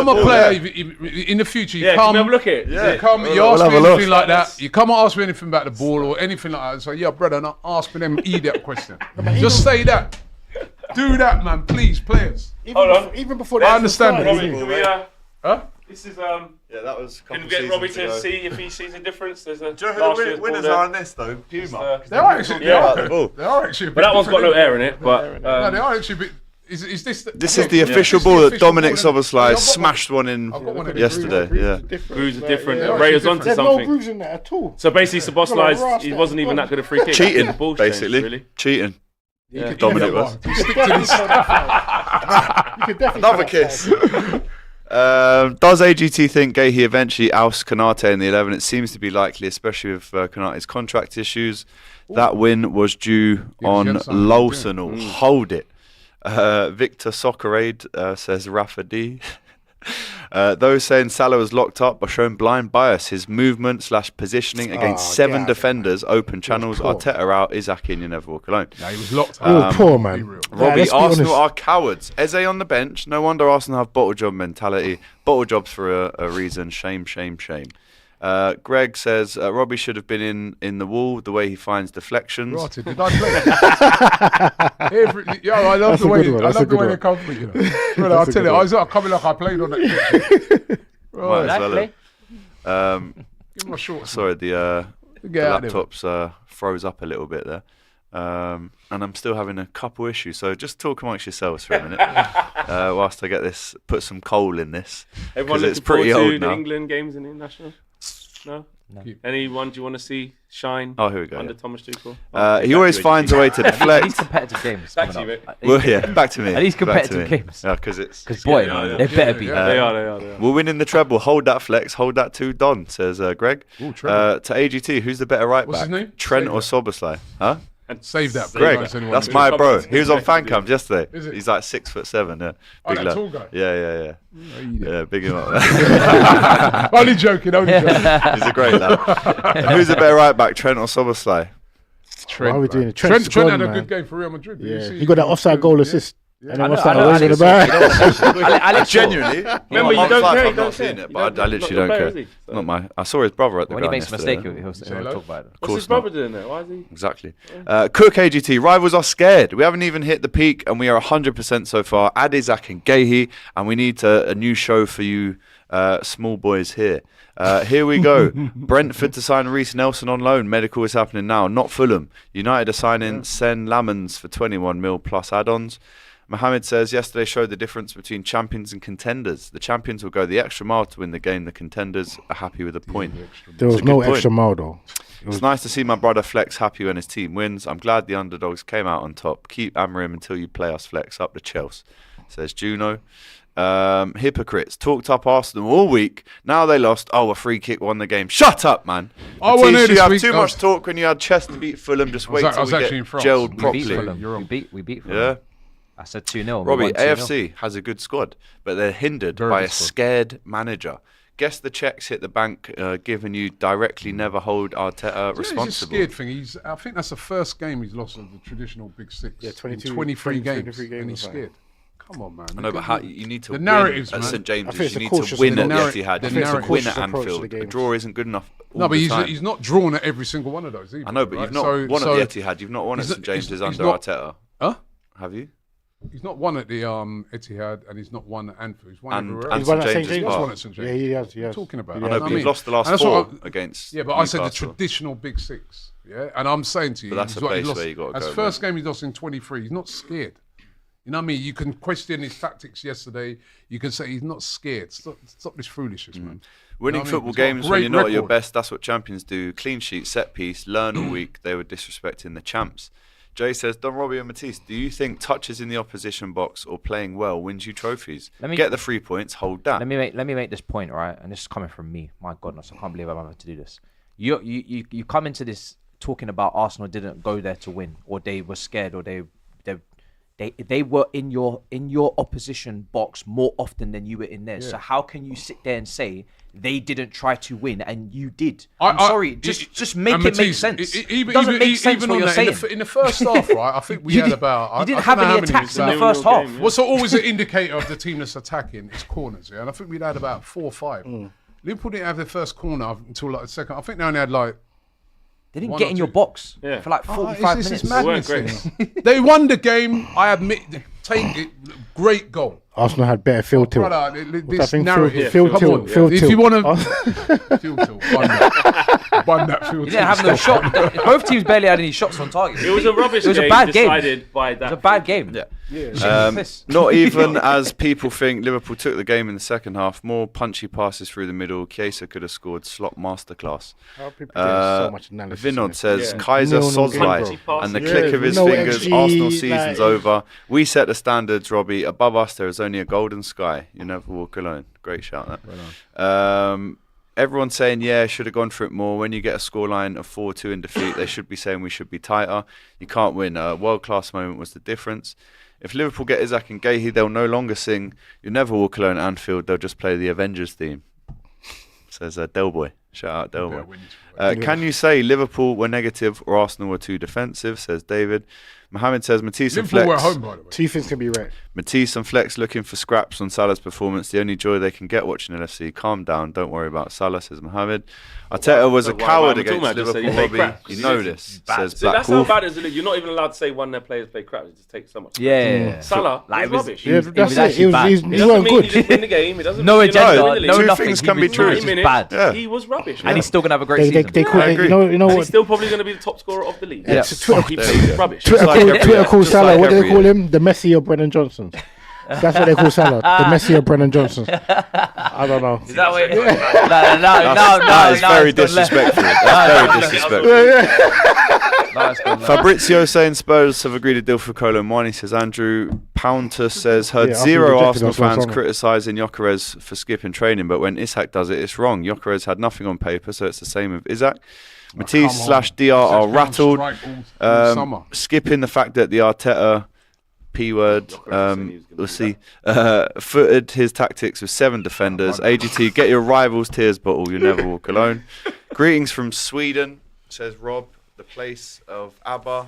Speaker 4: a player, in the future, you come
Speaker 3: have a look at it.
Speaker 4: You ask me anything like that. You come and ask me anything about the ball or anything like that. So yeah, brother, not ask me them idiot question. Just say that. Do that, man, please, players.
Speaker 6: Even before
Speaker 4: I understand it.
Speaker 3: Huh? This is
Speaker 1: yeah, that was.
Speaker 3: Can we get Robbie to see if he sees a difference? There's a.
Speaker 1: Do you know who the winners are on this though? Puma.
Speaker 4: They are actually. They are actually.
Speaker 3: But that one's got no air in it. But
Speaker 4: no, they are actually. Is this?
Speaker 1: This is the official ball that Dominic Soboslai smashed one in yesterday. Yeah.
Speaker 3: Grooves are different. Ray's onto
Speaker 6: There's
Speaker 3: something.
Speaker 6: no grooves in there at all.
Speaker 3: So basically, Soboslai, he wasn't even that good a free kick.
Speaker 1: Cheating, basically. Cheating.
Speaker 4: Yeah.
Speaker 1: Dominic was.
Speaker 6: Another
Speaker 1: kiss. Does AGT think Gahey eventually ousts Konate in the 11? It seems to be likely, especially with Konate's contract issues. That win was due on Lawsonal. Hold it. Victor Soccerade says Rafa D. Those saying Salah was locked up are showing blind bias. His movement / positioning against 7 defenders, open channels. Arteta out, Isak in, you never walk alone.
Speaker 4: Yeah, he was locked up.
Speaker 6: Poor man.
Speaker 1: Robbie, Arsenal are cowards. Eze on the bench. No wonder Arsenal have bottle job mentality. Bottle jobs for a reason. Shame. Greg says Robbie should have been in the wall. The way he finds deflections.
Speaker 4: Right, did I play? I love the way they come for you. Well, I'll tell you, I was coming like I played on that.
Speaker 1: Right. Give him a short. Sorry, the laptops froze up a little bit there. And I'm still having a couple issues. So just talk amongst yourselves for a minute whilst I get this, put some coal in this.
Speaker 3: Everyone
Speaker 1: it's
Speaker 3: looking forward
Speaker 1: pretty
Speaker 3: to
Speaker 1: old
Speaker 3: the
Speaker 1: now.
Speaker 3: England games in the international? No? Anyone do you want to see shine
Speaker 1: here we go.
Speaker 3: under Thomas Tuchel?
Speaker 1: He always finds a way to
Speaker 2: At
Speaker 1: deflect.
Speaker 2: least competitive games.
Speaker 3: Back to you, mate.
Speaker 1: Well, yeah, back to me.
Speaker 2: At least
Speaker 1: Back to
Speaker 2: competitive
Speaker 1: me.
Speaker 2: games.
Speaker 1: Yeah, because
Speaker 2: Boy,
Speaker 3: Yeah.
Speaker 2: they better be.
Speaker 3: They are.
Speaker 1: we're winning the treble. Hold that flex. Hold that too, Don, says Greg.
Speaker 4: Ooh, treble.
Speaker 1: To AGT, who's the better right
Speaker 4: What's
Speaker 1: back?
Speaker 4: his name?
Speaker 1: Trent
Speaker 4: Save
Speaker 1: or
Speaker 4: that.
Speaker 1: Soboslai? Huh?
Speaker 4: Save that.
Speaker 1: Greg,
Speaker 4: Don't anyone
Speaker 1: that's
Speaker 4: do
Speaker 1: my
Speaker 4: it.
Speaker 1: bro. He was on fan cams yesterday.
Speaker 4: Is it?
Speaker 1: He's like 6'7". Yeah,
Speaker 4: Oh,
Speaker 1: big
Speaker 4: that
Speaker 1: lad.
Speaker 4: tall guy?
Speaker 1: Yeah. Yeah, big him up.
Speaker 4: Only joking.
Speaker 1: He's a great lad. Who's the better right back, Trent or Soboslai?
Speaker 4: Trent,
Speaker 6: Why are we
Speaker 4: man.
Speaker 6: doing it?
Speaker 4: Trent
Speaker 6: Trent's
Speaker 4: had
Speaker 6: gone,
Speaker 4: a
Speaker 6: man.
Speaker 4: good game for Real Madrid. Did you
Speaker 6: Yeah,
Speaker 4: see?
Speaker 6: he got that offside goal
Speaker 4: Yeah.
Speaker 6: assist.
Speaker 4: Yeah.
Speaker 6: And then
Speaker 2: I
Speaker 6: what's
Speaker 2: know,
Speaker 6: that?
Speaker 2: I know,
Speaker 6: Alex in the
Speaker 2: Alex-
Speaker 6: back.
Speaker 2: Alex
Speaker 1: Genuinely.
Speaker 3: Remember, you
Speaker 1: I'm
Speaker 3: don't
Speaker 1: like,
Speaker 3: care.
Speaker 1: I've not seen it, but I literally don't care. Not my. I saw his brother at the
Speaker 2: When he
Speaker 1: ground
Speaker 2: makes a
Speaker 1: yesterday.
Speaker 2: mistake, he'll
Speaker 4: hello?
Speaker 2: talk about it.
Speaker 3: What's his
Speaker 1: course not.
Speaker 3: brother doing there? Why is he?
Speaker 1: Exactly. Cook AGT. Rivals are scared. We haven't even hit the peak, and we are 100% so far. Add Isak and Gehi, and we need a new show for you small boys here. Here we go. Brentford to sign Reece Nelson on loan. Medical is happening now. Not Fulham. United are signing Sen Lamans for 21 mil plus add-ons. Mohammed says, yesterday showed the difference between champions and contenders. The champions will go the extra mile to win the game. The contenders are happy with a point.
Speaker 6: There was
Speaker 1: It's a
Speaker 6: no
Speaker 1: good point.
Speaker 6: extra mile though.
Speaker 1: It's nice to see my brother Flex happy when his team wins. I'm glad the underdogs came out on top. Keep Amorim until you play us, Flex. Up the Chelsea, says Juno. Hypocrites talked up Arsenal all week. Now they lost. Oh, a free kick won the game. Shut up, man.
Speaker 4: I wasn't here
Speaker 1: you
Speaker 4: this
Speaker 1: have
Speaker 4: week.
Speaker 1: too much talk when you had chest to beat Fulham. Just wait
Speaker 4: I
Speaker 1: till
Speaker 4: was
Speaker 1: we
Speaker 4: actually
Speaker 1: get
Speaker 4: in France.
Speaker 1: gelled
Speaker 2: We beat
Speaker 1: properly.
Speaker 2: Fulham.
Speaker 4: You're wrong.
Speaker 2: We beat Fulham.
Speaker 1: Yeah.
Speaker 2: I said 2-0.
Speaker 1: Robbie,
Speaker 2: 2-0.
Speaker 1: AFC has a good squad, but they're hindered
Speaker 4: Very
Speaker 1: by
Speaker 4: good
Speaker 1: a
Speaker 4: squad.
Speaker 1: scared manager. Guess the checks hit the bank, given you directly never hold Arteta
Speaker 4: It's a
Speaker 1: responsible.
Speaker 4: scared thing. I think that's the first game he's lost of the traditional Big Six.
Speaker 6: Yeah, 22
Speaker 4: in 23 games,
Speaker 6: 23 games,
Speaker 4: and he's
Speaker 6: right.
Speaker 4: scared. Come on, man.
Speaker 1: I know, but how, you need to
Speaker 4: The
Speaker 1: win
Speaker 4: narratives,
Speaker 1: at
Speaker 4: man.
Speaker 1: St
Speaker 6: I
Speaker 1: James's.
Speaker 6: think it's
Speaker 1: You
Speaker 6: a
Speaker 1: need to
Speaker 6: cautious
Speaker 1: win at the
Speaker 4: approach.
Speaker 1: Etihad.
Speaker 4: The
Speaker 1: You need to
Speaker 4: narrative-
Speaker 1: win at
Speaker 6: cautious approach to
Speaker 1: Anfield.
Speaker 6: the
Speaker 1: A
Speaker 6: games.
Speaker 1: draw isn't good enough all
Speaker 4: No, but
Speaker 1: the time.
Speaker 4: he's not drawn at every single one of those either.
Speaker 1: I know, but
Speaker 4: right?
Speaker 1: you've not
Speaker 4: So-
Speaker 1: won
Speaker 4: so
Speaker 1: at the Etihad. You've not won at
Speaker 4: he's
Speaker 1: St
Speaker 4: not-
Speaker 1: James's
Speaker 4: he's
Speaker 1: under
Speaker 4: not-
Speaker 1: Arteta.
Speaker 4: Huh?
Speaker 1: Have you?
Speaker 4: He's not won at the Etihad, and he's not won at Anfield. He's won
Speaker 1: And-
Speaker 4: everywhere
Speaker 1: and
Speaker 4: else.
Speaker 6: He's won at
Speaker 1: St.
Speaker 6: St.
Speaker 1: James's
Speaker 6: James.
Speaker 4: He's
Speaker 1: Park.
Speaker 4: won at St. James.
Speaker 6: Yeah, he has.
Speaker 4: What are you talking about?
Speaker 6: Yeah,
Speaker 1: I know,
Speaker 4: You
Speaker 1: but
Speaker 4: what
Speaker 1: you've lost the last
Speaker 4: And that's
Speaker 1: 4
Speaker 4: what
Speaker 1: against
Speaker 4: Yeah, but I said the
Speaker 1: Newcastle.
Speaker 4: traditional Big Six. Yeah, and I'm saying to you,
Speaker 1: But that's
Speaker 4: he's
Speaker 1: a
Speaker 4: what he
Speaker 1: place
Speaker 4: lost.
Speaker 1: where you gotta
Speaker 4: That's
Speaker 1: go,
Speaker 4: first game he lost in 23. He's not scared. You know what I mean? You can question his tactics yesterday. You can say he's not scared. Stop this foolishness, man.
Speaker 1: Winning
Speaker 4: You know what I mean?
Speaker 1: football
Speaker 4: He's got a
Speaker 1: games when
Speaker 4: great
Speaker 1: you're not at your
Speaker 4: record.
Speaker 1: best, that's what champions do. Clean sheet, set piece, learn all week. They were disrespecting the champs. Jay says, Don Robbie and Matisse, do you think touches in the opposition box or playing well wins you trophies? Get the 3 points, hold that.
Speaker 2: Let me make this point, right? And this is coming from me. My goodness, I can't believe I'm having to do this. You come into this talking about Arsenal didn't go there to win, or they were scared, or they were in your opposition box more often than you were in theirs.
Speaker 4: Yeah.
Speaker 2: So how can you sit there and say they didn't try to win and you did? I'm sorry, just make it make sense. It doesn't make sense what you're saying.
Speaker 4: In the first half, right? I think we had about.
Speaker 2: You didn't
Speaker 4: I
Speaker 2: have
Speaker 4: don't know
Speaker 2: any
Speaker 4: how many
Speaker 2: attacks in the
Speaker 3: nil-nil
Speaker 2: first half.
Speaker 3: game, yeah.
Speaker 4: What's always an indicator of the team that's attacking is corners, yeah. And I think we'd had about 4 or 5. Liverpool didn't have their first corner until like the second. I think they only had like.
Speaker 2: They didn't
Speaker 4: One
Speaker 2: get
Speaker 4: or
Speaker 2: in your
Speaker 4: two.
Speaker 2: box
Speaker 3: Yeah.
Speaker 2: for like
Speaker 4: Oh,
Speaker 2: 45
Speaker 4: this
Speaker 2: minutes.
Speaker 4: is
Speaker 3: They
Speaker 4: madness.
Speaker 3: weren't great.
Speaker 4: They won the game. I admit. Take it. Great goal.
Speaker 6: Arsenal had better field tilt.
Speaker 4: Brother,
Speaker 6: What's
Speaker 4: this
Speaker 6: that thing?
Speaker 4: narrative.
Speaker 6: Field
Speaker 4: Come
Speaker 6: tilt.
Speaker 4: on.
Speaker 6: Field
Speaker 4: If
Speaker 6: tilt.
Speaker 4: you want to. Field tilt. Bun that field
Speaker 2: You
Speaker 4: tilt.
Speaker 2: didn't have no shot. Both teams barely had any shots on target.
Speaker 3: It was a rubbish
Speaker 2: It was a
Speaker 3: game
Speaker 2: bad game.
Speaker 3: decided by that.
Speaker 2: It was a bad game.
Speaker 1: Yeah. Not even as people think. Liverpool took the game in the second half. More punchy passes through the middle. Chiesa could have scored. Slot masterclass.
Speaker 6: How people get so much analysis in
Speaker 1: Vinod
Speaker 6: it.
Speaker 1: says
Speaker 3: Yeah.
Speaker 1: Kaiser
Speaker 6: 0-0 game,
Speaker 1: Szollai
Speaker 3: bro.
Speaker 1: and the
Speaker 3: Yeah,
Speaker 1: click of his
Speaker 6: no
Speaker 1: fingers.
Speaker 6: XG,
Speaker 1: Arsenal season's
Speaker 6: like-
Speaker 1: over. We set the standards, Robbie. Above us, there is only a golden sky. You never walk alone. Great shout that. Everyone's saying, yeah, should have gone for it more. When you get a scoreline of 4-2 in defeat, they should be saying we should be tighter. You can't win. A world-class moment was the difference. If Liverpool get Isak and Gehi, they'll no longer sing "You Never Walk Alone" at Anfield. They'll just play the Avengers theme. Says Delboy. Shout out Delboy. Can you say Liverpool were negative or Arsenal were too defensive? Says David. Mohammed says Matisse and
Speaker 4: Liverpool were
Speaker 1: Flex.
Speaker 4: at home, by the way.
Speaker 6: Two things can be right.
Speaker 1: Matisse and Flex looking for scraps on Salah's performance. The only joy they can get watching LFC. Calm down. Don't worry about Salah, says Mohammed. Arteta was a
Speaker 3: But why
Speaker 1: coward
Speaker 3: am I talking
Speaker 1: against
Speaker 3: about? Just say
Speaker 1: Liverpool,
Speaker 3: you play
Speaker 1: Robbie.
Speaker 3: crap.
Speaker 1: You know this, says
Speaker 3: So that's
Speaker 1: Black
Speaker 3: how
Speaker 1: Wolf.
Speaker 3: bad it is. You're not even allowed to say one of their players play crap. It just takes so much.
Speaker 2: Yeah.
Speaker 3: Salah
Speaker 2: Like,
Speaker 3: was
Speaker 2: it was-
Speaker 3: rubbish.
Speaker 6: Yeah,
Speaker 2: was
Speaker 6: that's it.
Speaker 2: actually
Speaker 6: It was,
Speaker 2: bad.
Speaker 6: he
Speaker 3: It doesn't
Speaker 6: weren't
Speaker 3: mean he
Speaker 6: good.
Speaker 3: didn't win the game. It doesn't
Speaker 2: No
Speaker 3: mean he
Speaker 2: agenda,
Speaker 3: didn't win the
Speaker 2: no
Speaker 3: league.
Speaker 1: Two
Speaker 2: nothing.
Speaker 1: things
Speaker 2: He
Speaker 1: can be
Speaker 2: was
Speaker 1: true.
Speaker 3: 90 minutes,
Speaker 2: bad.
Speaker 1: Yeah.
Speaker 3: he was rubbish.
Speaker 2: And he's still gonna have a great
Speaker 6: They
Speaker 2: season.
Speaker 6: they call it, you know
Speaker 3: He's
Speaker 6: what?
Speaker 3: still probably going to be the top scorer of the league.
Speaker 2: Yeah.
Speaker 3: He plays rubbish.
Speaker 6: Twitter calls
Speaker 1: Just
Speaker 6: Salah.
Speaker 1: like
Speaker 6: What do they
Speaker 1: every
Speaker 6: call
Speaker 1: year.
Speaker 6: him? The Messi of Brennan Johnson. That's what they call Salah. The Messi of Brennan Johnson. I don't know.
Speaker 2: Is that what? No,
Speaker 1: That is very disrespectful. That's very disrespectful. Fabrizio saying Spurs have agreed a deal for Kolo Muani. Says Andrew Pountus says heard
Speaker 6: Yeah,
Speaker 1: zero
Speaker 6: rejected
Speaker 1: Arsenal
Speaker 6: us last
Speaker 1: fans
Speaker 6: summer.
Speaker 1: criticising Gyökeres for skipping training, but when Isak does it, it's wrong. Gyökeres had nothing on paper, so it's the same with Isak. Matisse / DR are rattled, skipping the fact that the Arteta P word, we'll see, footed his tactics with 7 defenders. AGT, get your rivals' tears bottle, you never walk alone. Greetings from Sweden, says Rob, the place of ABBA,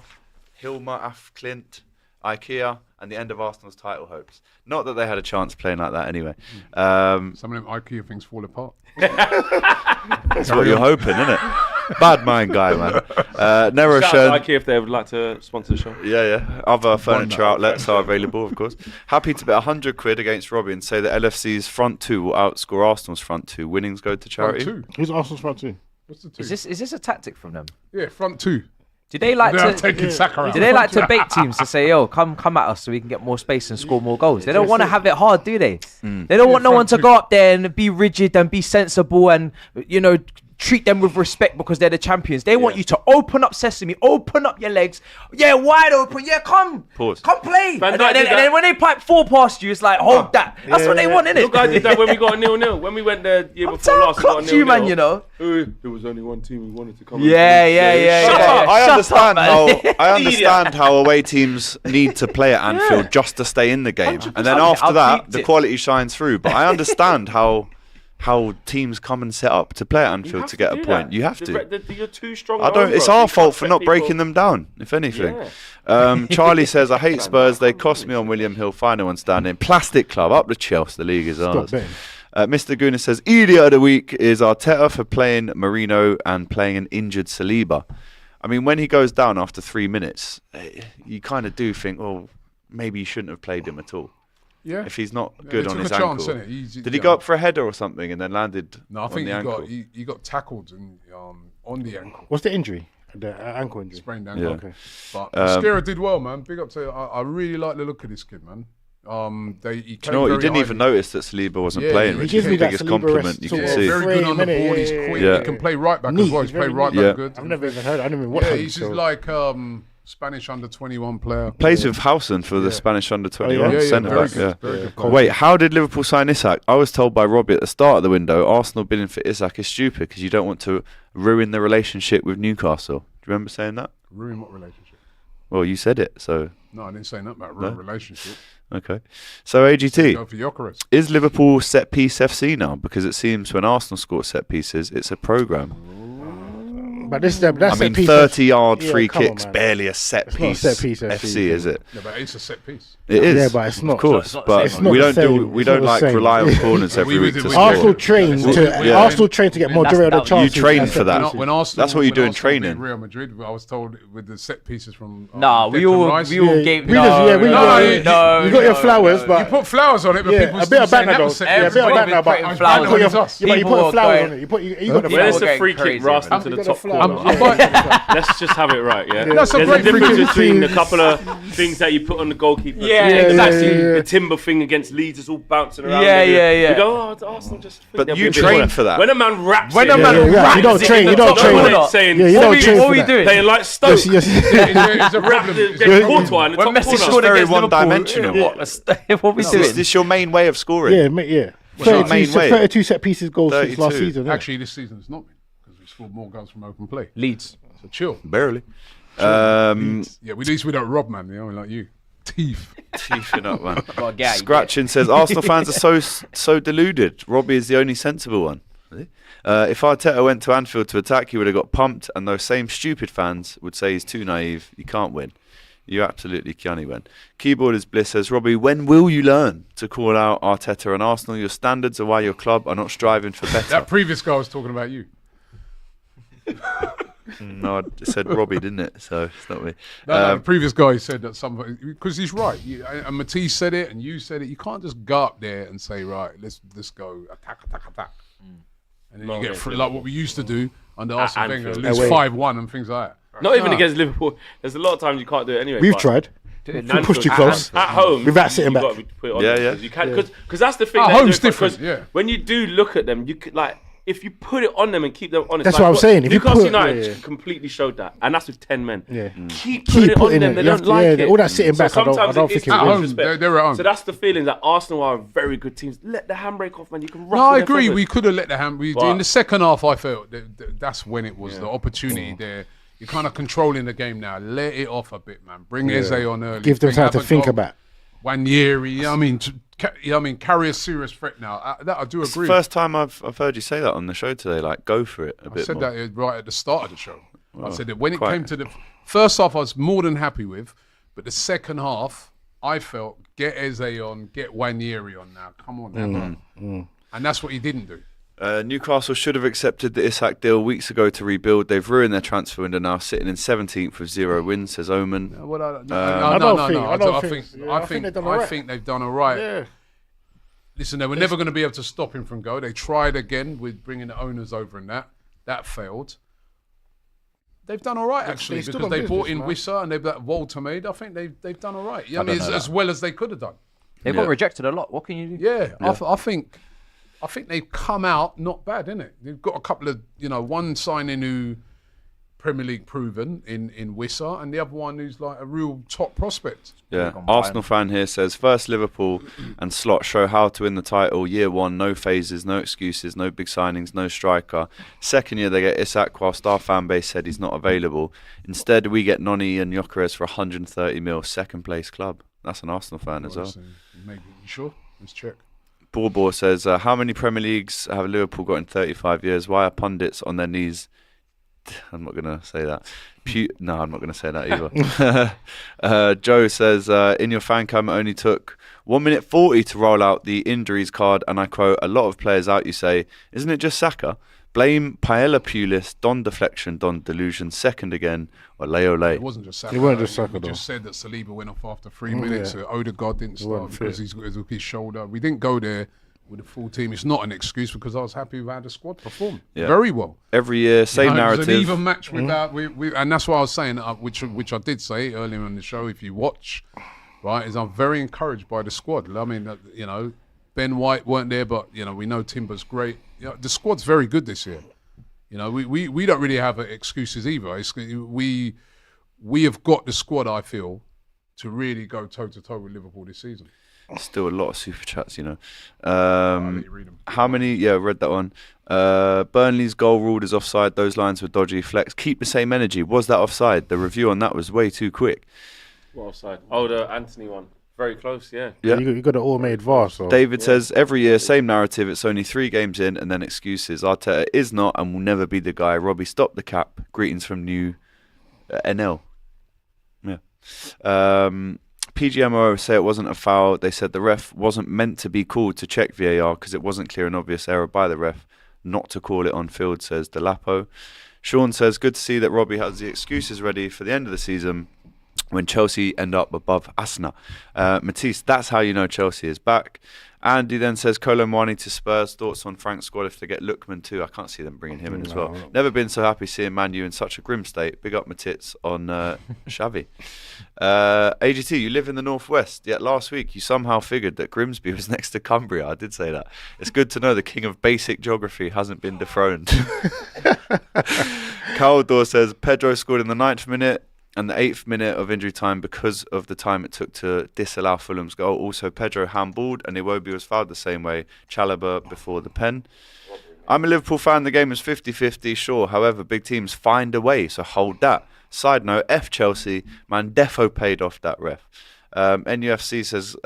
Speaker 1: Hilma af Klint, IKEA, and the end of Arsenal's title hopes. Not that they had a chance playing like that anyway.
Speaker 4: Some of them IKEA things fall apart.
Speaker 1: That's what you're hoping, isn't it? Bad mind guy, man. Nero
Speaker 3: Shout
Speaker 1: Shen.
Speaker 3: out to IKEA if they would like to sponsor the show.
Speaker 1: Yeah. Other furniture outlets are available, of course. Happy to bet 100 quid against Robbie and say that LFC's front two will outscore Arsenal's front two. Winnings go to charity.
Speaker 4: Front 2.
Speaker 6: Who's Arsenal's front two?
Speaker 4: What's the 2?
Speaker 2: Is this a tactic from them?
Speaker 4: Yeah, front 2.
Speaker 2: Do they like
Speaker 4: They're
Speaker 2: to?
Speaker 4: taking Saka out.
Speaker 2: Do they like to bait teams to say, "Yo, come at us so we can get more space and score more goals"? They don't want to have it hard, do they? They don't want no one to go up there and be rigid and be sensible and treat them with respect because they're the champions. They want you to open up sesame, open up your legs, wide open. Come play. And then when they pipe 4 past you, it's like hold that. That's what they want, innit?
Speaker 3: Look, I did that when we got a 0-0. When we went the year before last, we got a 0-0.
Speaker 2: you, man, you know.
Speaker 3: There was only one team who wanted to come.
Speaker 2: Yeah.
Speaker 3: Shut up.
Speaker 1: I understand how away teams need to play at Anfield just to stay in the game, and then after that, the quality shines through. But I understand how teams come and set up to play at Anfield to get a point. You have to.
Speaker 3: You're too strong.
Speaker 1: It's our fault for not breaking them down, if anything. Charlie says, I hate Spurs. They cost me on William Hill. Final one standing. Plastic Club. Up the Chelsea. The league is ours. Mr. Guna says, idiot of the week is Arteta for playing Marino and playing an injured Saliba. I mean, when he goes down after 3 minutes, you kind of do think, well, maybe you shouldn't have played him at all.
Speaker 4: Yeah.
Speaker 1: If he's not good on his
Speaker 4: chance,
Speaker 1: ankle. Did he
Speaker 4: go
Speaker 1: go up for a header or something and then landed
Speaker 4: No, I think he got tackled on the ankle.
Speaker 6: What's the injury? The ankle injury.
Speaker 4: Sprained ankle.
Speaker 1: Yeah.
Speaker 6: Okay.
Speaker 4: But Mascara did well, man. Big up to I really like the look of this kid, man.
Speaker 1: You know what? You didn't even notice that Saliba wasn't playing, which
Speaker 6: he
Speaker 1: is
Speaker 6: gives
Speaker 1: the
Speaker 6: me
Speaker 1: biggest
Speaker 6: that
Speaker 1: compliment you
Speaker 6: Saliba
Speaker 1: can
Speaker 6: rest
Speaker 1: see.
Speaker 4: Very good on the ball. He's quick. He can play right back as well. He's played right back good.
Speaker 6: I've never even heard. I didn't even watch him.
Speaker 4: He's just like Spanish under-21 player.
Speaker 1: Plays with Howson for the Spanish under-21 centre-back.
Speaker 4: Very good.
Speaker 1: Wait, how did Liverpool sign Isak? I was told by Robbie at the start of the window, Arsenal bidding for Isak is stupid because you don't want to ruin the relationship with Newcastle. Do you remember saying that?
Speaker 4: Ruin what relationship?
Speaker 1: Well, you said it, so...
Speaker 4: No, I didn't say nothing about ruin relationship.
Speaker 1: Okay. So, AGT,
Speaker 4: Go for Gyökeres.
Speaker 1: is Liverpool set-piece FC now? Because it seems when Arsenal score set-pieces, it's a programme.
Speaker 6: But that's
Speaker 1: 30-yard free
Speaker 6: come on,
Speaker 1: kicks,
Speaker 6: man.
Speaker 1: barely a set-piece
Speaker 6: set-piece
Speaker 1: FC, is it?
Speaker 4: Yeah, but it's a set piece.
Speaker 1: It is.
Speaker 6: Yeah, but it's not.
Speaker 1: Of course,
Speaker 2: It's not
Speaker 1: but
Speaker 2: the same.
Speaker 1: we
Speaker 6: It's not
Speaker 1: don't
Speaker 6: the
Speaker 1: do.
Speaker 6: same.
Speaker 1: We
Speaker 6: It's
Speaker 1: don't
Speaker 6: not
Speaker 1: like
Speaker 6: the same.
Speaker 1: rely on corners every week to
Speaker 6: Arsenal
Speaker 1: score.
Speaker 6: train to Arsenal train to get majority of the chances.
Speaker 1: You train
Speaker 6: at
Speaker 1: for
Speaker 6: set
Speaker 1: that.
Speaker 6: pieces.
Speaker 4: When Arsenal,
Speaker 1: That's what you
Speaker 4: when
Speaker 1: do in
Speaker 4: Arsenal beat
Speaker 1: training.
Speaker 4: Real Madrid, I was told with the set pieces from.
Speaker 2: Nah, we
Speaker 4: Declan
Speaker 2: all
Speaker 4: Rice.
Speaker 2: gave.
Speaker 6: We just- yeah, we-
Speaker 2: no,
Speaker 6: you
Speaker 2: no,
Speaker 6: got your flowers,
Speaker 4: You
Speaker 6: but
Speaker 4: put flowers on it, but
Speaker 6: yeah,
Speaker 4: people
Speaker 6: a bit
Speaker 4: still
Speaker 6: of
Speaker 4: saying
Speaker 6: banner
Speaker 4: that
Speaker 6: though.
Speaker 4: was set
Speaker 6: Yeah, a
Speaker 4: piece.
Speaker 6: bit of
Speaker 2: Everybody
Speaker 6: banner, but
Speaker 2: putting
Speaker 6: you
Speaker 2: flowers
Speaker 6: put your-
Speaker 2: on it.
Speaker 6: yeah, but you
Speaker 2: People
Speaker 6: put
Speaker 2: were
Speaker 6: flowers
Speaker 2: going-
Speaker 6: on it. You got the
Speaker 3: When
Speaker 6: flowers.
Speaker 3: it's a
Speaker 2: going
Speaker 3: free kick
Speaker 2: crazy,
Speaker 3: rust
Speaker 2: man.
Speaker 3: into
Speaker 6: You
Speaker 3: the
Speaker 6: got
Speaker 3: top
Speaker 6: the flowers.
Speaker 3: corner. Let's just have it right, yeah?
Speaker 4: That's a
Speaker 3: There's
Speaker 4: great
Speaker 3: a
Speaker 4: free
Speaker 3: difference
Speaker 4: kick.
Speaker 3: between a couple of things that you put on the goalkeeper.
Speaker 2: Yeah, exactly.
Speaker 3: The timber thing against Leeds is all bouncing around.
Speaker 2: Yeah, yeah.
Speaker 3: You go, Arsenal just think
Speaker 1: But
Speaker 3: they'll
Speaker 1: you
Speaker 3: be a bit
Speaker 1: train
Speaker 3: better.
Speaker 1: for that.
Speaker 3: When a man raps
Speaker 2: When
Speaker 3: it,
Speaker 2: a man
Speaker 6: Yeah,
Speaker 2: raps
Speaker 6: you don't
Speaker 2: it
Speaker 6: train.
Speaker 2: in
Speaker 6: You
Speaker 2: the
Speaker 6: don't
Speaker 2: top
Speaker 6: train.
Speaker 2: corner.
Speaker 3: Not saying
Speaker 6: Yeah, you don't train
Speaker 2: What
Speaker 6: for
Speaker 2: we
Speaker 6: that.
Speaker 2: doing?
Speaker 3: playing like Stoke.
Speaker 6: Yes.
Speaker 4: It's a problem.
Speaker 3: Get Courtois in the
Speaker 2: When
Speaker 3: top
Speaker 2: Messi
Speaker 3: corner.
Speaker 2: scored
Speaker 1: very
Speaker 2: against Liverpool,
Speaker 1: one-dimensional.
Speaker 2: What we
Speaker 1: Is
Speaker 2: doing?
Speaker 1: this your main way of scoring?
Speaker 6: Yeah, mate, yeah.
Speaker 1: What's your main way?
Speaker 6: 32 set pieces goals since last
Speaker 1: 32.
Speaker 6: season. Yeah.
Speaker 4: Actually, this season it's not been because we scored more goals from open play.
Speaker 2: Leeds.
Speaker 4: So chill.
Speaker 1: Barely.
Speaker 4: Yeah, at least we don't rob, man. You know, like you. Teeth.
Speaker 1: Teething up, man.
Speaker 2: Gotta get out, you
Speaker 1: Scratching says Arsenal fans are so deluded. Robbie is the only sensible one. If Arteta went to Anfield to attack, he would have got pumped, and those same stupid fans would say he's too naive. You can't win. You absolutely can't win. Keyboard is Bliss says, Robbie, when will you learn to call out Arteta and Arsenal? Your standards are why your club are not striving for better.
Speaker 4: That previous guy was talking about you.
Speaker 1: No, I said Robbie, didn't it? So it's not me.
Speaker 4: No, the previous guy said that somebody, because he's right. And Matisse said it, and you said it. You can't just go up there and say, right, let's go attack. And then you get through, like what we used to do. under Arsene Wenger,
Speaker 3: Anfield.
Speaker 4: lose 5-1 and things like that.
Speaker 3: Not even against Liverpool. There's a lot of times you can't do it anyway.
Speaker 6: We've
Speaker 3: but
Speaker 6: tried. We pushed you close.
Speaker 3: At home,
Speaker 6: without sitting back.
Speaker 3: You've got to put it on
Speaker 1: Yeah,
Speaker 3: them,
Speaker 1: yeah.
Speaker 3: 'cause you can, because that's the thing.
Speaker 4: At
Speaker 3: they
Speaker 4: home's
Speaker 3: do,
Speaker 4: different,
Speaker 3: because
Speaker 4: yeah.
Speaker 3: When you do look at them, you could like if you put it on them and keep them honest.
Speaker 6: That's
Speaker 3: like
Speaker 6: what I'm saying. If you
Speaker 3: Newcastle
Speaker 6: put-
Speaker 3: United completely showed that, and that's with 10 men.
Speaker 6: Yeah.
Speaker 3: Keep putting it on
Speaker 6: putting
Speaker 3: them.
Speaker 6: it.
Speaker 3: They
Speaker 6: You have
Speaker 3: don't
Speaker 6: to-
Speaker 3: like
Speaker 6: yeah,
Speaker 3: it.
Speaker 6: all that sitting back, I don't
Speaker 3: sometimes
Speaker 6: think
Speaker 3: it's
Speaker 6: it
Speaker 4: At
Speaker 6: will.
Speaker 4: home,
Speaker 3: disrespect.
Speaker 4: they're at home.
Speaker 3: So that's the feeling that Arsenal are a very good team. Let the handbrake off, man. You can.
Speaker 4: No, I
Speaker 3: ruffle their
Speaker 4: agree.
Speaker 3: feathers.
Speaker 4: We could have let the hand.
Speaker 3: But-
Speaker 4: In the second half, I felt that's when it was the opportunity there. You're kind of controlling the game now. Let it off a bit, man. Bring Eze on early.
Speaker 6: Give them
Speaker 4: Bring
Speaker 6: time to think
Speaker 4: Abago,
Speaker 6: about.
Speaker 4: Wanyeri. I mean, carry a serious threat now. That I do
Speaker 1: It's the
Speaker 4: agree.
Speaker 1: first time I've heard you say that on the show today. Like, go for it a
Speaker 4: I
Speaker 1: bit
Speaker 4: said
Speaker 1: more.
Speaker 4: that right at the start of the show. I said that when it
Speaker 1: quite.
Speaker 4: came to the first half, I was more than happy with, but the second half, I felt get Eze on, get Wanyeri on now. Come on, now. And that's what he didn't do.
Speaker 1: Newcastle should have accepted the Isak deal weeks ago to rebuild. They've ruined their transfer window now, sitting in 17th with 0 wins, says Omen.
Speaker 4: Well,
Speaker 6: I think they've done all
Speaker 4: I
Speaker 6: right.
Speaker 4: think they've done all right.
Speaker 6: Yeah.
Speaker 4: Listen, they were never going to be able to stop him from go. They tried again with bringing the owners over and that failed. They've done all right actually
Speaker 6: they stood
Speaker 4: because
Speaker 6: on
Speaker 4: they
Speaker 6: business,
Speaker 4: bought in
Speaker 6: man.
Speaker 4: Wissa and they've got Walter made. I think they've done all right. I mean, as well as they could have done.
Speaker 2: They got rejected a lot. What can you do?
Speaker 4: Yeah, I think they've come out not bad, innit? They've got a couple of one signing who Premier League proven in Wissa, and the other one who's like a real top prospect.
Speaker 1: Yeah, Arsenal fan here says, first Liverpool and Slot show how to win the title. Year 1, no phases, no excuses, no big signings, no striker. Second year, they get Isak whilst our fan base said he's not available. Instead, we get Noni and Gyökeres for 130 mil, second place club. That's an Arsenal fan as well.
Speaker 4: Maybe you sure? Let's check.
Speaker 1: Borbor says, how many Premier Leagues have Liverpool got in 35 years? Why are pundits on their knees? I'm not going to say that. No, I'm not going to say that either. Joe says, in your fan cam, it only took 1 minute 40 to roll out the injuries card, and I quote, a lot of players out, you say, isn't it just Saka? Blame Paella Pulis, Don Deflection, Don Delusion, second again, or Leo Lay.
Speaker 4: It wasn't just Saka.
Speaker 6: It wasn't just Saka,
Speaker 4: We
Speaker 6: though.
Speaker 4: just said that Saliba went off after 3 minutes. Odegaard didn't start
Speaker 6: wasn't
Speaker 4: because
Speaker 6: fit.
Speaker 4: he's got his shoulder. We didn't go there with the full team. It's not an excuse because I was happy with how the squad performed.
Speaker 1: Yeah.
Speaker 4: Very well.
Speaker 1: Every year, same
Speaker 4: It was
Speaker 1: narrative.
Speaker 4: an even match without, and that's why I was saying, which I did say earlier in the show. If you watch, right, is I'm very encouraged by the squad. I mean, Ben White weren't there, but we know Timber's great. The squad's very good this year. We don't really have excuses either. We have got the squad, I feel, to really go toe to toe with Liverpool this season.
Speaker 1: Still a lot of super chats,
Speaker 4: I'll let you read them.
Speaker 1: How many? Yeah, read that one. Burnley's goal ruled as offside. Those lines were dodgy. Flex. Keep the same energy. Was that offside? The review on that was way too quick.
Speaker 3: What offside? Oh, the Anthony one. Very close, yeah.
Speaker 1: Yeah.
Speaker 6: You got an all-made VAR, so
Speaker 1: David says, every year, same narrative. It's only 3 games in and then excuses. Arteta is not and will never be the guy. Robbie, stop the cap. Greetings from New NL. Yeah. PGMO say it wasn't a foul. They said the ref wasn't meant to be called to check VAR because it wasn't clear and obvious error by the ref not to call it on field, says Delapo. Sean says, good to see that Robbie has the excuses ready for the end of the season when Chelsea end up above Arsenal. Matisse, that's how you know Chelsea is back. Andy then says, Kolo Muani to Spurs. Thoughts on Frank's squad if they get Lookman too? I can't see them bringing him in as well. Never been so happy seeing Man U in such a grim state. Big up my tits on Xavi. AGT, you live in the northwest, yet last week you somehow figured that Grimsby was next to Cumbria. I did say that. It's good to know the king of basic geography hasn't been dethroned. Caldor says, Pedro scored in the 9th minute and the 8th minute of injury time because of the time it took to disallow Fulham's goal. Also, Pedro handballed and Iwobi was fouled the same way. Chalobah before the pen. I'm a Liverpool fan. The game was 50-50, sure. However, big teams find a way, so hold that. Side note, F Chelsea. Man, defo paid off that ref. NUFC says,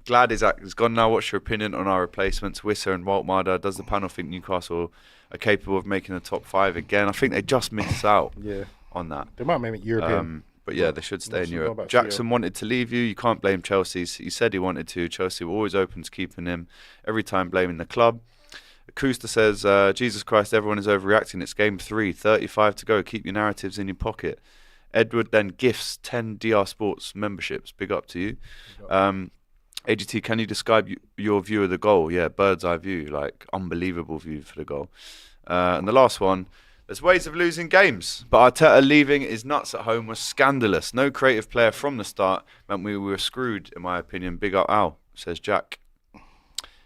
Speaker 1: glad Isak is gone now. What's your opinion on our replacements? Wissa and Waltmarder. Does the panel think Newcastle are capable of making the top 5 again? I think they just missed out.
Speaker 6: yeah,
Speaker 1: On that.
Speaker 6: they might make it European.
Speaker 1: But yeah, they should stay in
Speaker 6: Mustn't go
Speaker 1: Europe.
Speaker 6: back to
Speaker 1: Jackson wanted to leave you. You can't blame Chelsea. He said he wanted to. Chelsea were always open to keeping him. Every time blaming the club. Akusta says, Jesus Christ, everyone is overreacting. It's game 3, 35 to go. Keep your narratives in your pocket. Edward then gifts 10 DR Sports memberships. Big up to you. AGT, can you describe your view of the goal? Yeah, bird's eye view, like unbelievable view for the goal. And the last one, There's ways of losing games, but Arteta leaving his nuts at home was scandalous. No creative player from the start meant we were screwed, in my opinion. Big up Al, says Jack.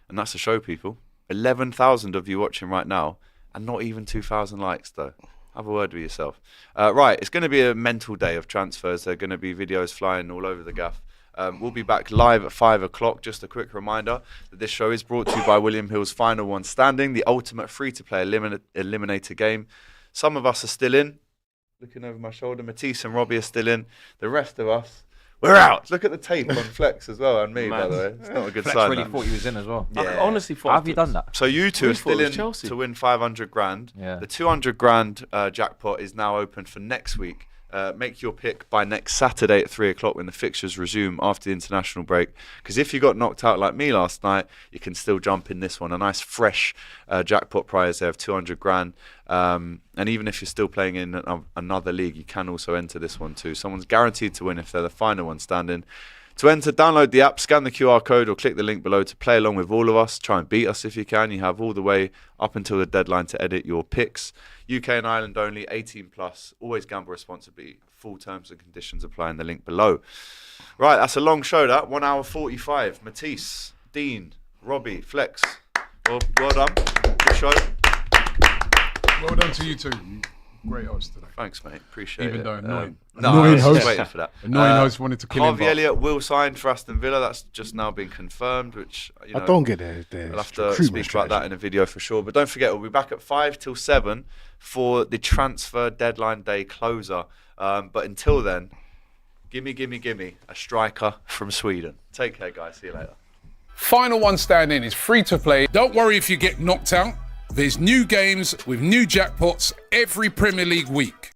Speaker 1: And that's the show, people. 11,000 of you watching right now, and not even 2,000 likes, though. Have a word with yourself. Right, it's going to be a mental day of transfers. There are going to be videos flying all over the gaff. We'll be back live at 5 o'clock. Just a quick reminder that this show is brought to you by William Hill's Final One Standing, the ultimate free-to-play eliminator game. Some of us are still in. Looking over my shoulder, Mateta and Robbie are still in. The rest of us, we're out. Look at the tape on Flex as well, and me, by the way. It's not a good
Speaker 2: Flex
Speaker 1: sign.
Speaker 2: really thought he was in as well.
Speaker 1: Yeah.
Speaker 3: I honestly thought.
Speaker 2: How have you done that?
Speaker 1: So you two are still in
Speaker 3: Chelsea
Speaker 1: to win 500 grand.
Speaker 2: Yeah.
Speaker 1: The 200 grand jackpot is now open for next week. Make your pick by next Saturday at 3 o'clock when the fixtures resume after the international break. Because if you got knocked out like me last night, you can still jump in this one. A nice fresh jackpot prize there of 200 grand. And even if you're still playing in another league, you can also enter this one too. Someone's guaranteed to win if they're the final one standing. To enter, download the app, scan the QR code or click the link below to play along with all of us. Try and beat us if you can. You have all the way up until the deadline to edit your picks. UK and Ireland only, 18 plus. Always gamble responsibly. Full terms and conditions apply in the link below. Right, that's a long show, that. 1 hour 45. Matisse, Dean, Robbie, Flex. Well done. Good show.
Speaker 4: Well done to you too. Great host today.
Speaker 1: Thanks, mate. Appreciate it.
Speaker 4: Even though annoying.
Speaker 1: No,
Speaker 4: Annoying
Speaker 1: I was
Speaker 4: host.
Speaker 1: just waiting for that.
Speaker 4: Annoying host wanted to kill him.
Speaker 1: Harvey Elliott will sign for Aston Villa. That's just now been confirmed, which, you know,
Speaker 6: I don't get it.
Speaker 1: I'll have to speak about that in a video for sure. But don't forget, we'll be back at 5 till 7 for the transfer deadline day closer. But until then, gimme a striker from Sweden. Take care, guys. See you later.
Speaker 7: Final One Standing is free to play. Don't worry if you get knocked out. There's new games with new jackpots every Premier League week.